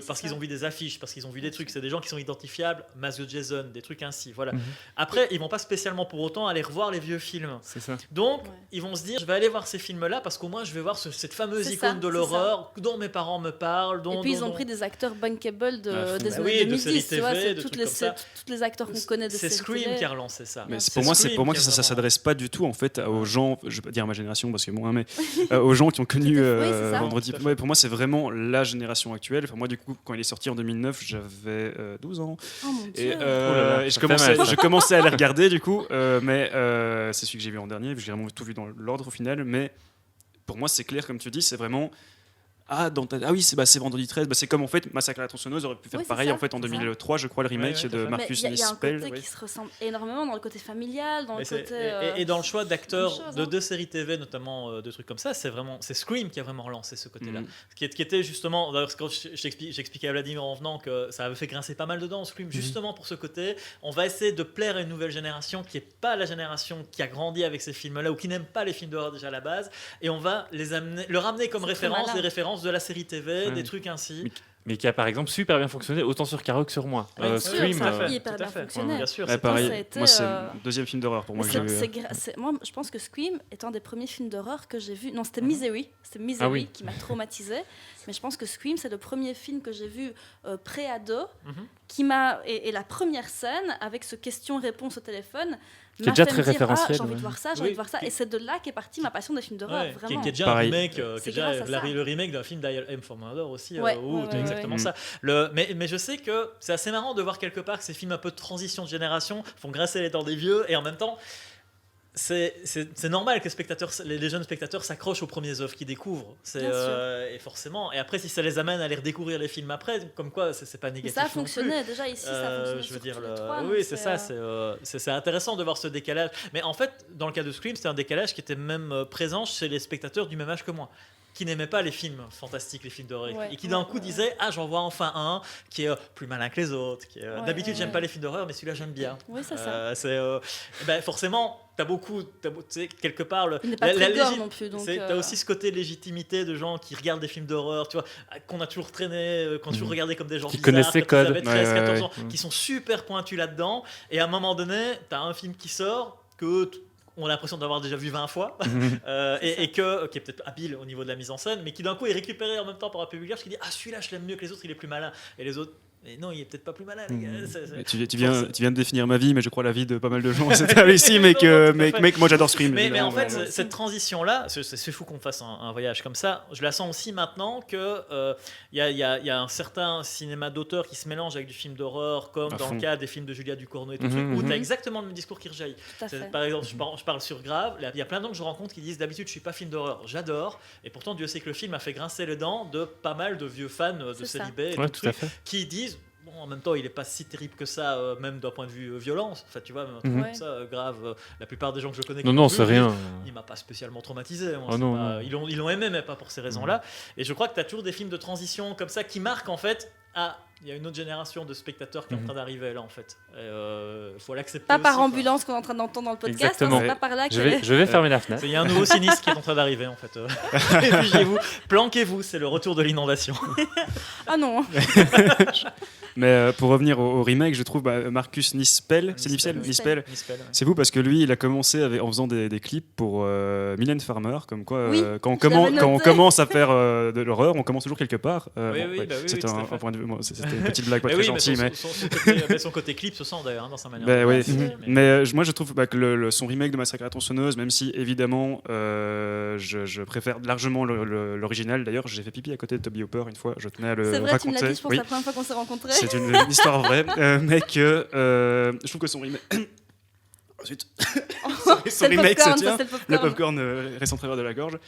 parce c'est qu'ils ça. ont vu des affiches, parce qu'ils ont vu des trucs. C'est des gens qui sont identifiables, Masque de Jason, des trucs ainsi. Voilà. Mhm. Après, ils vont pas spécialement pour autant aller revoir les vieux films. C'est ça. Donc, Ouais. ils vont se dire, je vais aller voir ces films-là parce qu'au moins, je vais voir cette fameuse C'est icône ça, de c'est l'horreur dont mes parents me parlent. Et puis ils ont pris des acteurs bankable des Ah, années oui, de 2010, séries tu vois, TV, c'est de toutes trucs les, comme ça. tous les acteurs qu'on connaît de C'est séries Scream télé. qui a relancé ça. Mais C'est pour moi, Scream que qui a ça vraiment- s'adresse pas du tout en fait aux gens, je vais pas dire ma génération parce que moi, mais aux gens qui ont connu Oui, c'est ça. Vendredi. Tout à fait. Ouais, pour moi, c'est vraiment la génération actuelle. Enfin, moi, du coup, quand il est sorti en 2009, j'avais 12 ans Oh mon et, dieu. là, et ça fait mal, ça. je commençais à les regarder du coup, mais c'est celui que j'ai vu en dernier. J'ai vraiment tout vu dans l'ordre au final, mais pour moi, c'est clair comme tu dis, c'est vraiment. Ah oui, c'est Vendredi 13. C'est comme en fait Massacre à la tronçonneuse aurait pu faire Oui, c'est pareil ça, en fait en c'est ça. 2003, je crois, le remake Ouais, tout à de fait. Mais Marcus il y a un Nispel. côté oui. qui se ressemble énormément dans le côté familial, dans le Mais côté. et dans le choix d'acteurs même chose, de hein. deux séries TV, notamment de trucs comme ça, c'est Scream qui a vraiment relancé ce côté-là. Mhm. Qui était justement, d'ailleurs, quand j'expliquais à Vladimir en venant que ça avait fait grincer pas mal dedans, Scream, justement pour ce côté, on va essayer de plaire à une nouvelle génération qui n'est pas la génération qui a grandi avec ces films-là ou qui n'aime pas les films d'horreur déjà à la base, et on va le ramener comme C'est très référence, malin. des références de la série TV, Ouais. des trucs ainsi. Mais qui a par exemple super bien fonctionné autant sur Caro que sur moi. Ouais, bien sûr, Scream, tout à fait, hyper tout à bien fait. fonctionné. Bien sûr, Ouais, c'est pareil. ça a été, Moi, c'est euh, le deuxième film d'horreur pour moi que j'ai vu. Moi, je pense que Scream est un des premiers films d'horreur que j'ai vu. Non, c'était Mhm. Misery. C'était Misery Ah oui. qui m'a traumatisée. Mais je pense que Scream, c'est le premier film que j'ai vu pré-ado Mhm. qui m'a. Et la première scène, avec ce question-réponse au téléphone, Qui est m'a déjà fait très me dire, référentiel, j'ai envie de ouais. voir ça, j'ai Oui. envie de voir ça. Et c'est de là qu'est partie ma passion des films d'horreur, Ouais, vraiment. qui est déjà Pareil. un remake, qui C'est est déjà grâce à ça. le remake d'un film d'I Am for Murder aussi, Ouais, où ouais, c'est ouais, exactement ouais. ça. Mais je sais que c'est assez marrant de voir quelque part que ces films un peu de transition de génération font grincer les dents des vieux, et en même temps, c'est normal que les jeunes spectateurs s'accrochent aux premières œuvres qu'ils découvrent. Bien sûr. Et forcément, et après si ça les amène à les redécouvrir les films après, comme quoi c'est pas Mais négatif. ça a non plus. fonctionné, déjà ici, ça a fonctionné. Je veux sur dire, tous les trois, donc oui, c'est ça. C'est intéressant de voir ce décalage. Mais en fait, dans le cas de Scream, c'était un décalage qui était même présent chez les spectateurs du même âge que moi, qui n'aimaient pas les films fantastiques, les films d'horreur, Ouais, et qui d'un ouais, coup ouais. disaient « Ah, j'en vois enfin un qui est plus malin que les autres. Ouais, D'habitude, ouais, j'aime ouais. pas les films d'horreur, mais celui-là, j'aime bien. » Oui, c'est ça. Forcément, tu sais, quelque part, Il n'est pas très gore légit- non plus. Donc, t'as aussi ce côté légitimité de gens qui regardent des films d'horreur, tu vois, qu'on a toujours traîné, qu'on a toujours regardé comme des gens Qui bizarres, connaissent les quand ils codes. avaient 13, Ouais, 14 ouais, ans, qui sont super pointus là-dedans. Et à un moment donné, t'as un film qui sort que on a l'impression d'avoir déjà vu 20 fois, et qui est peut-être habile au niveau de la mise en scène, mais qui d'un coup est récupéré en même temps par un public large qui dit « Ah, celui-là, je l'aime mieux que les autres, il est plus malin. » Et les autres, mais non, il est peut-être pas plus malin, les gars. Tu viens de définir ma vie, mais je crois la vie de pas mal de gens c'était réussi, mais moi j'adore Scream. Mais en fait, cette transition-là, c'est fou qu'on fasse un voyage comme ça. Je la sens aussi maintenant que y a un certain cinéma d'auteur qui se mélange avec du film d'horreur, comme dans le cas des films de Julia Ducournau et tout, où tu as exactement le même discours qui rejaillit. Par exemple, je parle sur Grave, il y a plein de gens que je rencontre qui disent d'habitude je suis pas film d'horreur, j'adore, et pourtant Dieu sait que le film a fait grincer les dents de pas mal de vieux fans de Célibé et tout qui disent bon, en même temps, il n'est pas si terrible que ça, même d'un point de vue violence. Enfin, tu vois, même un truc comme ça, Grave. La plupart des gens que je connais, c'est rien. Il m'a pas spécialement traumatisé. Moi, non. Ils l'ont aimé, mais pas pour ces raisons-là. Et je crois que tu as toujours des films de transition comme ça qui marquent en fait. Il y a une autre génération de spectateurs qui est en train d'arrivélà, en fait. Il faut l'accepter. Pas par ambulance qu'on est en train d'entendre dans le podcast. Exactement. C'est pas par là que je vais fermer la fenêtre. Il y a un nouveau sinistre qui est en train d'arriver, en fait. Réfugiez-vous, planquez-vous, c'est le retour de l'inondation. Ah non. Mais pour revenir au remake, je trouve Marcus Nispel, c'est vous parce que lui, il a commencé en faisant des clips pour Mylène Farmer, comme quoi quand on commence à faire de l'horreur, on commence toujours quelque part. C'était un point de vue, c'était une petite blague pas très gentille, mais son côté clip se sent d'ailleurs dans sa manière. Mais moi, je trouve que son remake de Massacre à la tronçonneuse, même si évidemment, je préfère largement l'original. D'ailleurs, j'ai fait pipi à côté de Toby Hooper une fois. Je tenais à le raconter. C'est vrai, tu me l'as dit, je pense, la première fois qu'on s'est rencontrés. C'est une histoire vraie, mais que je trouve que son remake. Ensuite, son remake se tient. Le popcorn reste en travers de la gorge.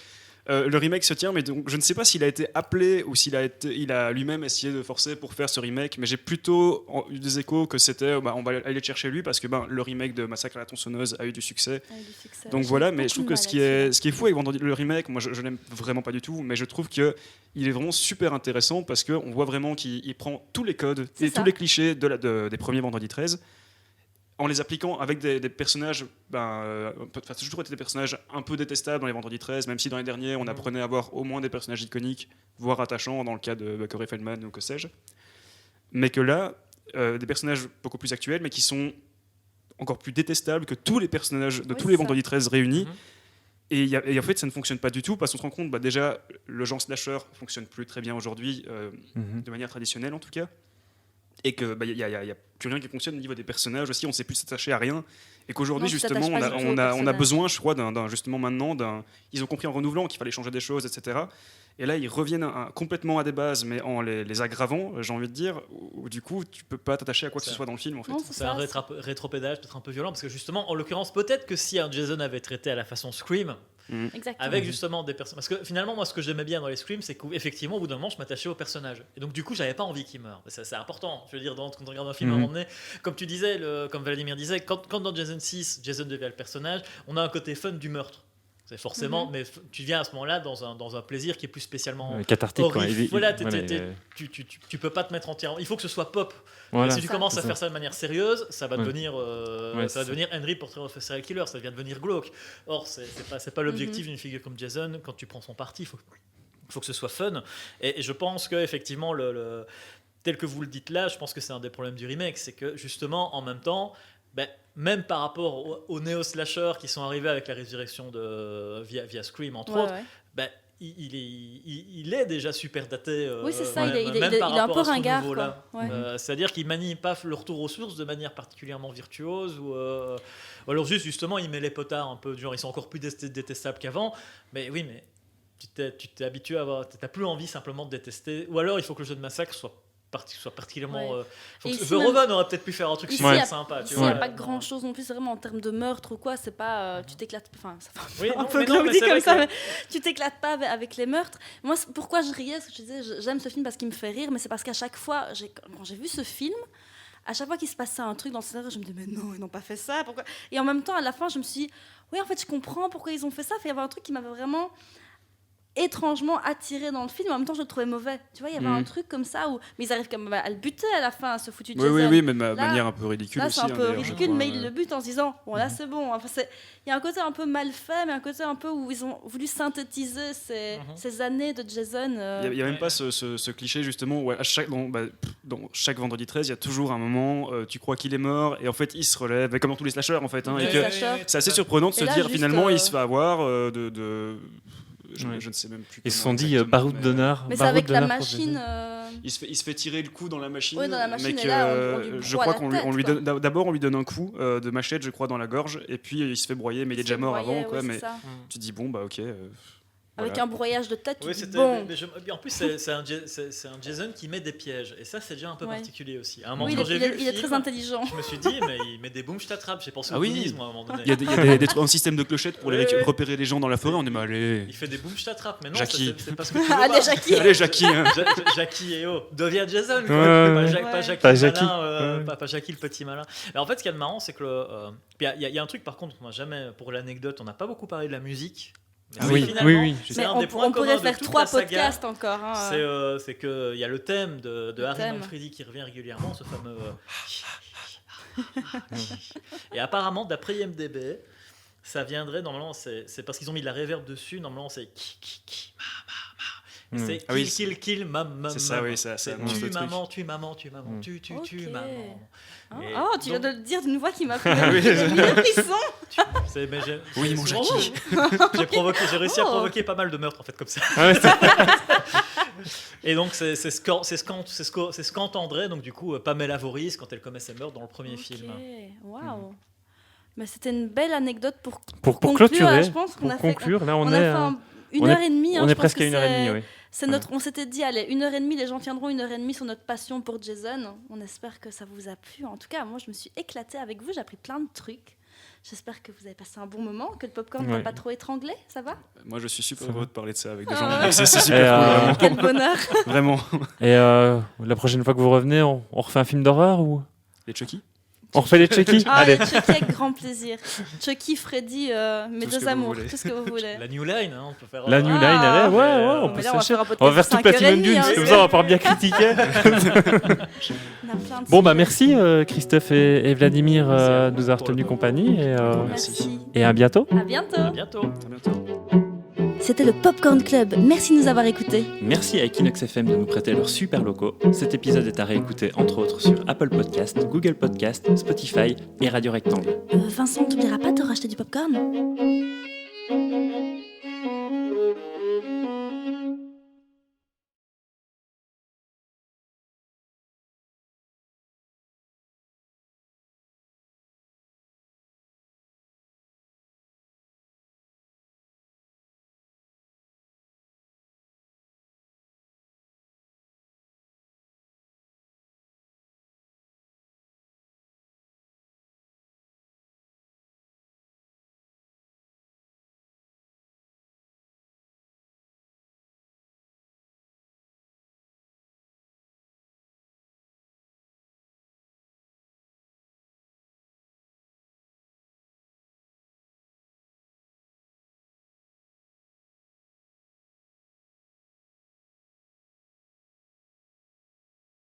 Le remake se tient, mais donc, je ne sais pas s'il a été appelé ou s'il a lui-même essayé de forcer pour faire ce remake, mais j'ai plutôt eu des échos que c'était on va aller le chercher lui parce que le remake de Massacre à la tronçonneuse a eu du succès. Donc voilà, mais je trouve que ce qui est fou avec Vendredi, le remake, moi je l'aime vraiment pas du tout, mais je trouve que il est vraiment super intéressant parce qu'on voit vraiment qu'il prend tous les codes et tous les clichés des premiers Vendredi 13 en les appliquant avec des personnages, ça a toujours été des personnages un peu détestables dans les Vendredi 13, même si dans les derniers, on apprenait à avoir au moins des personnages iconiques, voire attachants, dans le cas de Corey Feldman ou que sais-je. Mais que là, des personnages beaucoup plus actuels, mais qui sont encore plus détestables que tous les personnages de tous les Vendredi 13 réunis. Et en fait, ça ne fonctionne pas du tout, parce qu'on se rend compte, déjà, le genre slasher ne fonctionne plus très bien aujourd'hui, de manière traditionnelle en tout cas. Et qu'il n'y a plus rien qui fonctionne au niveau des personnages aussi, on ne sait plus s'attacher à rien. Et qu'aujourd'hui, justement, on a besoin, je crois, justement maintenant, ils ont compris en renouvelant qu'il fallait changer des choses, etc. Et là, ils reviennent complètement à des bases, mais en les aggravant, j'ai envie de dire, où du coup, tu ne peux pas t'attacher à quoi que ce soit dans le film. En fait. C'est un rétropédage peut-être un peu violent, parce que justement, en l'occurrence, peut-être que si un Jason avait traité à la façon Scream, avec justement des personnages. Parce que finalement, moi, ce que j'aimais bien dans les Screams, c'est qu'effectivement, au bout d'un moment, je m'attachais au personnage. Et donc, du coup, j'avais pas envie qu'il meure. C'est important. Je veux dire, quand on regarde un film à un moment donné, comme tu disais, comme Vladimir disait, quand dans Jason 6, Jason devient le personnage, on a un côté fun du meurtre. C'est forcément, mais tu viens à ce moment-là dans un plaisir qui est plus spécialement cathartique. Voilà, tu peux pas te mettre entièrement. Il faut que ce soit pop. Voilà, si tu commences à faire ça de manière sérieuse, ça va devenir, ça va devenir Henry Portrait of a Serial Killer. Ça va devenir glauque. Or, c'est pas l'objectif d'une figure comme Jason. Quand tu prends son parti, il faut que ce soit fun. Et je pense que effectivement, tel que vous le dites là, je pense que c'est un des problèmes du remake, c'est que justement, en même temps. Même par rapport aux néo-slashers qui sont arrivés avec la résurrection via Scream, entre autres, il est déjà super daté. Oui, c'est ça, il est un peu ringard. C'est-à-dire qu'il ne manie pas le retour aux sources de manière particulièrement virtuose, ou alors juste, justement, il met les potards un peu, genre, ils sont encore plus détestables qu'avant, mais oui, mais tu t'es habitué à avoir... Tu n'as plus envie simplement de détester, ou alors il faut que le jeu de massacre soit particulièrement. Verhoeven aurait peut-être pu faire un truc super sympa. Il n'y a pas grand chose non plus, vraiment en termes de meurtre ou quoi, c'est pas. Tu t'éclates. Enfin, ça fait un peu glauque comme ça, mais tu t'éclates pas avec les meurtres. Moi, pourquoi je riais, parce que je disais, j'aime ce film parce qu'il me fait rire, mais c'est parce qu'à chaque fois, quand j'ai vu ce film, à chaque fois qu'il se passait un truc dans le scénario, je me disais, mais non, ils n'ont pas fait ça, pourquoi? Et en même temps, à la fin, je me suis dit, oui, en fait, je comprends pourquoi ils ont fait ça. Il y avait un truc qui m'avait vraiment étrangement attiré dans le film, en même temps je le trouvais mauvais. Tu vois, il y avait un truc comme ça où mais ils arrivent quand même à le buter à la fin, ce foutu Jason. Oui, mais de manière un peu ridicule là, aussi. c'est un peu d'ailleurs, ridicule, mais ils le butent en se disant bon là c'est bon. Enfin, il y a un côté un peu mal fait, mais un côté un peu où ils ont voulu synthétiser ces années de Jason. Il n'y a même pas ce cliché justement où dans chaque vendredi 13, il y a toujours un moment, tu crois qu'il est mort et en fait il se relève, comme dans tous les slashers en fait. Et que c'est assez surprenant de se dire finalement il se fait avoir je ne sais même plus. Ils se sont dit baroud d'honneur. Mais c'est avec la machine. Il se fait tirer le coup dans la machine. Oui, dans la machine. Mais et là, on je crois qu'on lui donne. D'abord, on lui donne un coup de machette, je crois, dans la gorge, et puis il se fait broyer, mais il est déjà mort avant, quoi. Mais tu dis bon, bah ok. Avec un broyage de tête, oui, bon. En plus, c'est un Jason qui met des pièges. Et ça, c'est déjà un peu particulier aussi. À un moment, oui, quand j'ai vu le il est film, très intelligent. Je me suis dit, mais il met des booms, je t'attrape. J'ai pensé au communisme à un moment donné. Il y a un système de clochettes pour repérer les gens dans la forêt. On est mal allé. Il fait des booms, je t'attrape. Mais non, c'est parce que tu Allez, Jackie. Allez, Jackie. Jackie et deviens Jason. Pas Jackie. Pas Jackie le petit malin. Mais en fait, ce qu'il y a de marrant, c'est que il y a un truc, par contre, on n'a jamais, pour l'anecdote, on n'a pas beaucoup parlé de la musique. Oui. C'est un des points on pourrait faire de toute 3 la saga. podcasts encore. C'est qu'il y a le thème de Harry Manfredi qui revient régulièrement, ce fameux. Et apparemment, d'après IMDb, ça viendrait, normalement, c'est parce qu'ils ont mis de la reverb dessus, normalement, c'est c'est kill, maman. C'est ça, oui, ça tue maman, tue maman, tue maman, tue maman. Oh, tu viens de le dire d'une voix qui m'a fait le frisson. Oui, mon Jackie. J'ai réussi à provoquer pas mal de meurtres en fait comme ça. Et donc c'est ce qu'entendrait donc du coup Pamela Voorhees quand elle commet ses meurtres dans le premier film. Waouh. Mais c'était une belle anecdote pour clôturer. Je pense pour conclure, là on est une heure et demie. On est presque à 1h30, oui. On s'était dit, allez, 1h30, les gens tiendront 1h30 sur notre passion pour Jason. On espère que ça vous a plu. En tout cas, moi, je me suis éclatée avec vous. J'ai appris plein de trucs. J'espère que vous avez passé un bon moment, que le popcorn ne t'a pas trop étranglé. Ça va ? Moi, je suis super heureux de parler de ça avec des gens. C'est super cool, vraiment. Quel bonheur. Vraiment. Et la prochaine fois que vous revenez, on refait un film d'horreur ou Les Chucky ? On refait les Chucky. Allez. Les Chucky avec grand plaisir. Chucky, Freddy, mes deux amours, tout ce que vous voulez. La New Line, on peut faire. La New Line, allez, on peut se chercher. On va faire tout Platinum Dunes, comme ça on va pouvoir bien critiquer. Bon, bah merci Christophe et Vladimir de nous avoir tenu compagnie. Merci. Et à bientôt. À bientôt. À bientôt. C'était le Popcorn Club. Merci de nous avoir écoutés. Merci à Equinox FM de nous prêter leurs super locaux. Cet épisode est à réécouter entre autres sur Apple Podcast, Google Podcast, Spotify et Radio Rectangle. Vincent, t'oublieras pas de racheter du popcorn ?